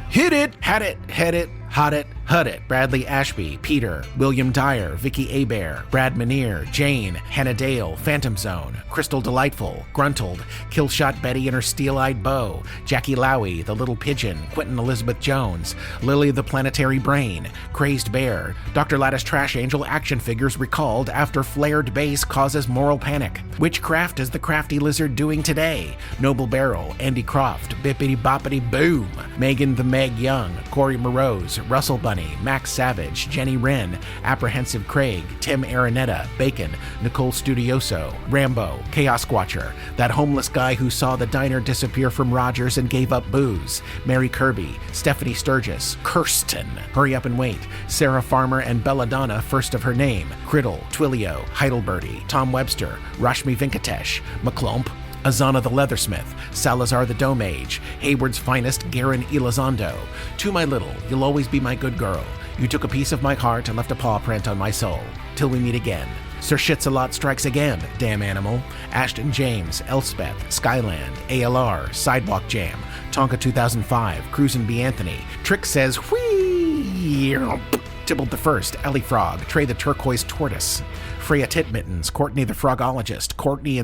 Hit It, Had It, Head It, Hot It, Hud It, Bradley Ashby, Peter, William Dyer, Vicky Abear, Brad Manier, Jane, Hannah Dale, Phantom Zone, Crystal Delightful, Gruntled, Killshot Betty and her steel-eyed bow, Jackie Lowy, The Little Pigeon, Quentin Elizabeth Jones, Lily the Planetary Brain, Crazed Bear, Dr. Lattice Trash Angel action figures recalled after flared base causes moral panic. Which craft is the crafty lizard doing today? Noble Barrel, Andy Croft, Bippity Boppity Boom, Megan the Meg Young, Corey Morose, Russell Bunny, Max Savage, Jenny Wren, Apprehensive Craig, Tim Aranetta, Bacon, Nicole Studioso, Rambo, Chaos Squatcher, that homeless guy who saw the diner disappear from Rogers and gave up booze, Mary Kirby, Stephanie Sturgis, Kirsten, Hurry Up and Wait, Sarah Farmer and Belladonna, first of her name, Criddle, Twilio, Heidelberty, Tom Webster, Rashmi Venkatesh, McClump, Azana the Leathersmith, Salazar the Domage, Hayward's finest, Garen Elizondo. To my little, you'll always be my good girl. You took a piece of my heart and left a paw print on my soul. Till we meet again. Sir Shitsalot strikes again, damn animal. Ashton James, Elspeth, Skyland, ALR, Sidewalk Jam, Tonka 2005, Cruisin' B. Anthony. Trick says, whee! Tybalt the First, Ellie Frog, Trey the Turquoise Tortoise. Freya Titmittens, Courtney the Frogologist, Corey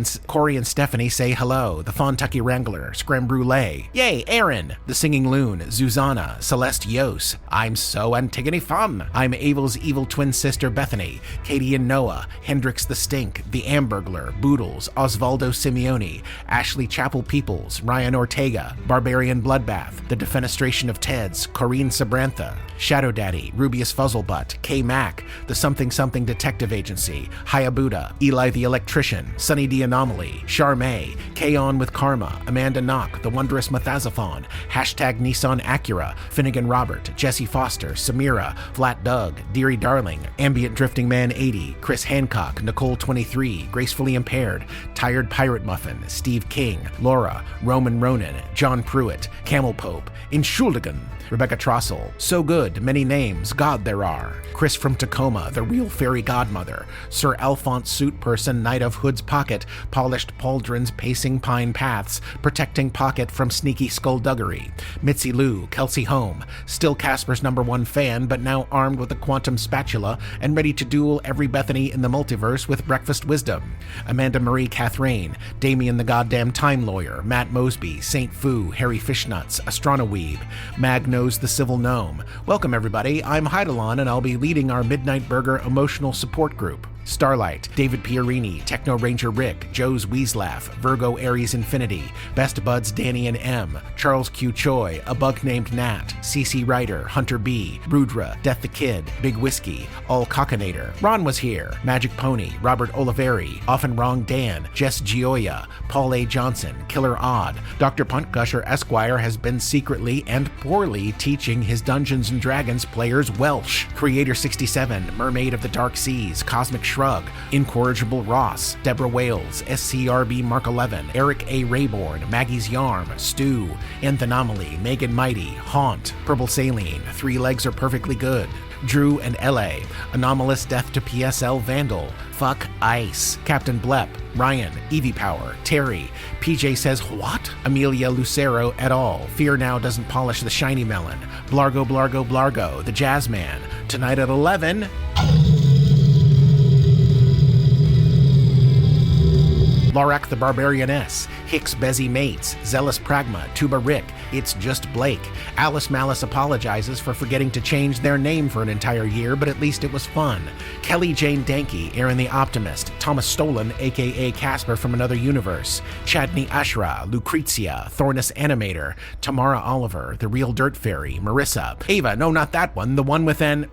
and Stephanie say hello, the Fontucky Wrangler, Scram Brulee, yay, Aaron, the Singing Loon, Zuzana, Celeste Yos, I'm so Antigone Fun, I'm Abel's evil twin sister Bethany, Katie and Noah, Hendrix the Stink, the Ambergler, Boodles, Osvaldo Simeone, Ashley Chapel Peoples, Ryan Ortega, Barbarian Bloodbath, the Defenestration of Teds, Corrine Sabrantha, Shadow Daddy, Rubius Fuzzlebutt, K Mac, the Something Something Detective Agency, Hayabuda, Eli the Electrician, Sunny D Anomaly, Charmay, K-On with Karma, Amanda Knock, The Wondrous Mathazaphon, hashtag Nissan Acura, Finnegan Robert, Jesse Foster, Samira, Flat Doug, Deary Darling, Ambient Drifting Man 80, Chris Hancock, Nicole 23, Gracefully Impaired, Tired Pirate Muffin, Steve King, Laura, Roman Ronan, John Pruitt, Camel Pope, Inschuldigen, Rebecca Trossel, So Good, Many Names, God There Are, Chris from Tacoma, The Real Fairy Godmother, Sir Alphonse Suit Person, Knight of Hood's Pocket, Polished Pauldrons Pacing Pine Paths, Protecting Pocket from Sneaky Skullduggery, Mitzi Lou, Kelsey Home, still Casper's #1 fan, but now armed with a quantum spatula and ready to duel every Bethany in the multiverse with breakfast wisdom, Amanda Marie Catherine, Damien the Goddamn Time Lawyer, Matt Mosby, Saint Fu, Harry Fishnuts, Astronoweeb, Mag Knows the Civil Gnome. Welcome everybody, I'm Heidelon and I'll be leading our Midnight Burger emotional support group. Starlight, David Pierini, Techno Ranger Rick, Joe's Weaslaugh, Virgo Aries Infinity, Best Buds Danny and M, Charles Q. Choi, A Bug Named Nat, CC Ryder, Hunter B, Rudra, Death the Kid, Big Whiskey, All Cockinator, Ron was here, Magic Pony, Robert Oliveri, Often Wrong Dan, Jess Gioia, Paul A. Johnson, Killer Odd, Dr. Puntgusher Esquire has been secretly and poorly teaching his Dungeons & Dragons players Welsh, Creator 67, Mermaid of the Dark Seas, Cosmic Shrug, Incorrigible Ross, Deborah Wales, SCRB Mark 11, Eric A. Rayborn, Maggie's Yarm, Stu, Anthanomaly, Megan Mighty, Haunt, Purple Saline, Three Legs Are Perfectly Good, Drew and LA, Anomalous Death to PSL Vandal, Fuck Ice, Captain Blep, Ryan, Evie Power, Terry, PJ Says What? Amelia Lucero et al. Fear Now Doesn't Polish the Shiny Melon, Blargo Blargo Blargo, The Jazzman, Tonight at 11, Lorak the Barbarianess, Hicks Bezzy Mates, Zealous Pragma, Tuba Rick, It's Just Blake. Alice Malice apologizes for forgetting to change their name for an entire year, but at least it was fun. Kelly Jane Danke, Aaron the Optimist, Thomas Stolen, aka Casper from Another Universe, Chadney Ashra, Lucrezia, Thornus Animator, Tamara Oliver, The Real Dirt Fairy, Marissa, Ava, no not that one, the one with an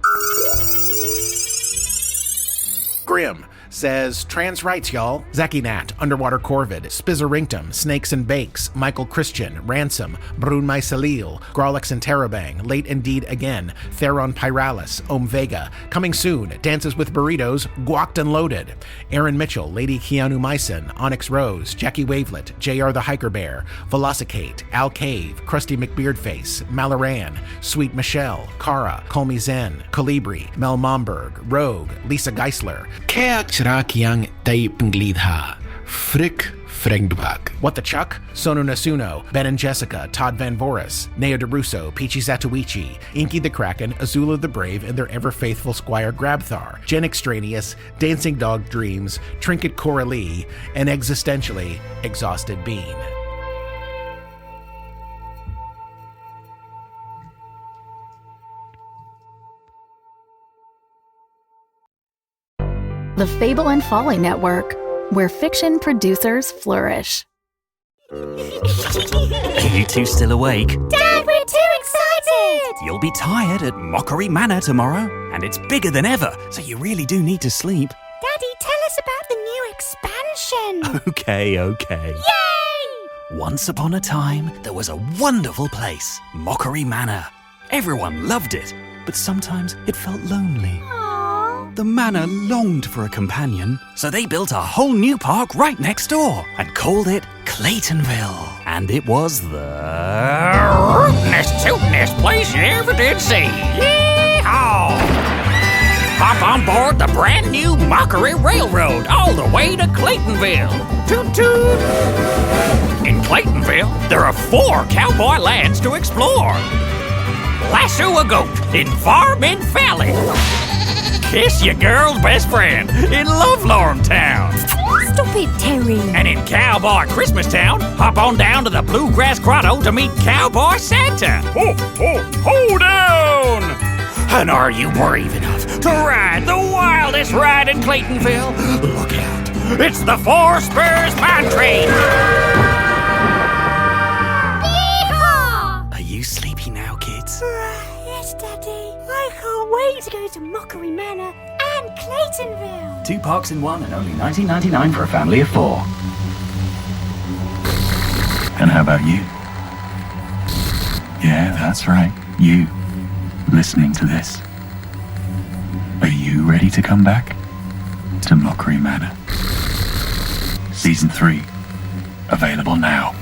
Grim, says, trans rights, y'all. Zaki Nat, Underwater Corvid, Spizzerinctum, Snakes and Bakes, Michael Christian, Ransom, Brun My Salil, Grolix and Terabang, Late Indeed Again, Theron Pyralis, Om Vega, Coming Soon, Dances with Burritos, Guacked and Loaded, Aaron Mitchell, Lady Keanu Myson, Onyx Rose, Jackie Wavelet, JR the Hiker Bear, Velocicate, Al Cave, Krusty McBeardface, Malaran, Sweet Michelle, Kara, Call Me Zen, Colibri, Mel Momberg, Rogue, Lisa Geisler, Rakyang Daipenglidha, Frick Frengdbach. What the Chuck? Sonu Nasuno, Ben and Jessica, Todd Van Voris, Neo DeRusso, Peachy Zatuichi, Inky the Kraken, Azula the Brave, and their ever-faithful Squire Grabthar, Jen Extraneous, Dancing Dog Dreams, Trinket Coralie, and existentially Exhausted Bean. The Fable and Folly Network, where fiction producers flourish. Are you two still awake? Dad, we're too excited! You'll be tired at Mockery Manor tomorrow, and it's bigger than ever, so you really do need to sleep. Daddy, tell us about the new expansion! Okay. Yay! Once upon a time, there was a wonderful place, Mockery Manor. Everyone loved it, but sometimes it felt lonely. Aww. the manor longed for a companion, so they built a whole new park right next door and called it Claytonville. And it was the rootinest, tootinest place you ever did see. Yee-haw! Hop on board the brand new Mockery Railroad all the way to Claytonville. Toot toot! In Claytonville, there are 4 cowboy lands to explore. Lasso a goat in Farming Valley. Kiss your girl's best friend in Lovelorn Town. Stop it, Terry. And in Cowboy Christmas Town, hop on down to the Bluegrass Grotto to meet Cowboy Santa. Ho, ho, ho down! And are you brave enough to ride the wildest ride in Claytonville? Look out, it's the 4 Spurs Mine Train. Yeehaw! Are you sleepy now, kids? Yes, Daddy. I can't wait to go to Mockery Manor and Claytonville. 2 parks in one and only $19.99 for a family of 4. And how about you? Yeah, that's right. You. Listening to this. Are you ready to come back to Mockery Manor? Season 3. Available now.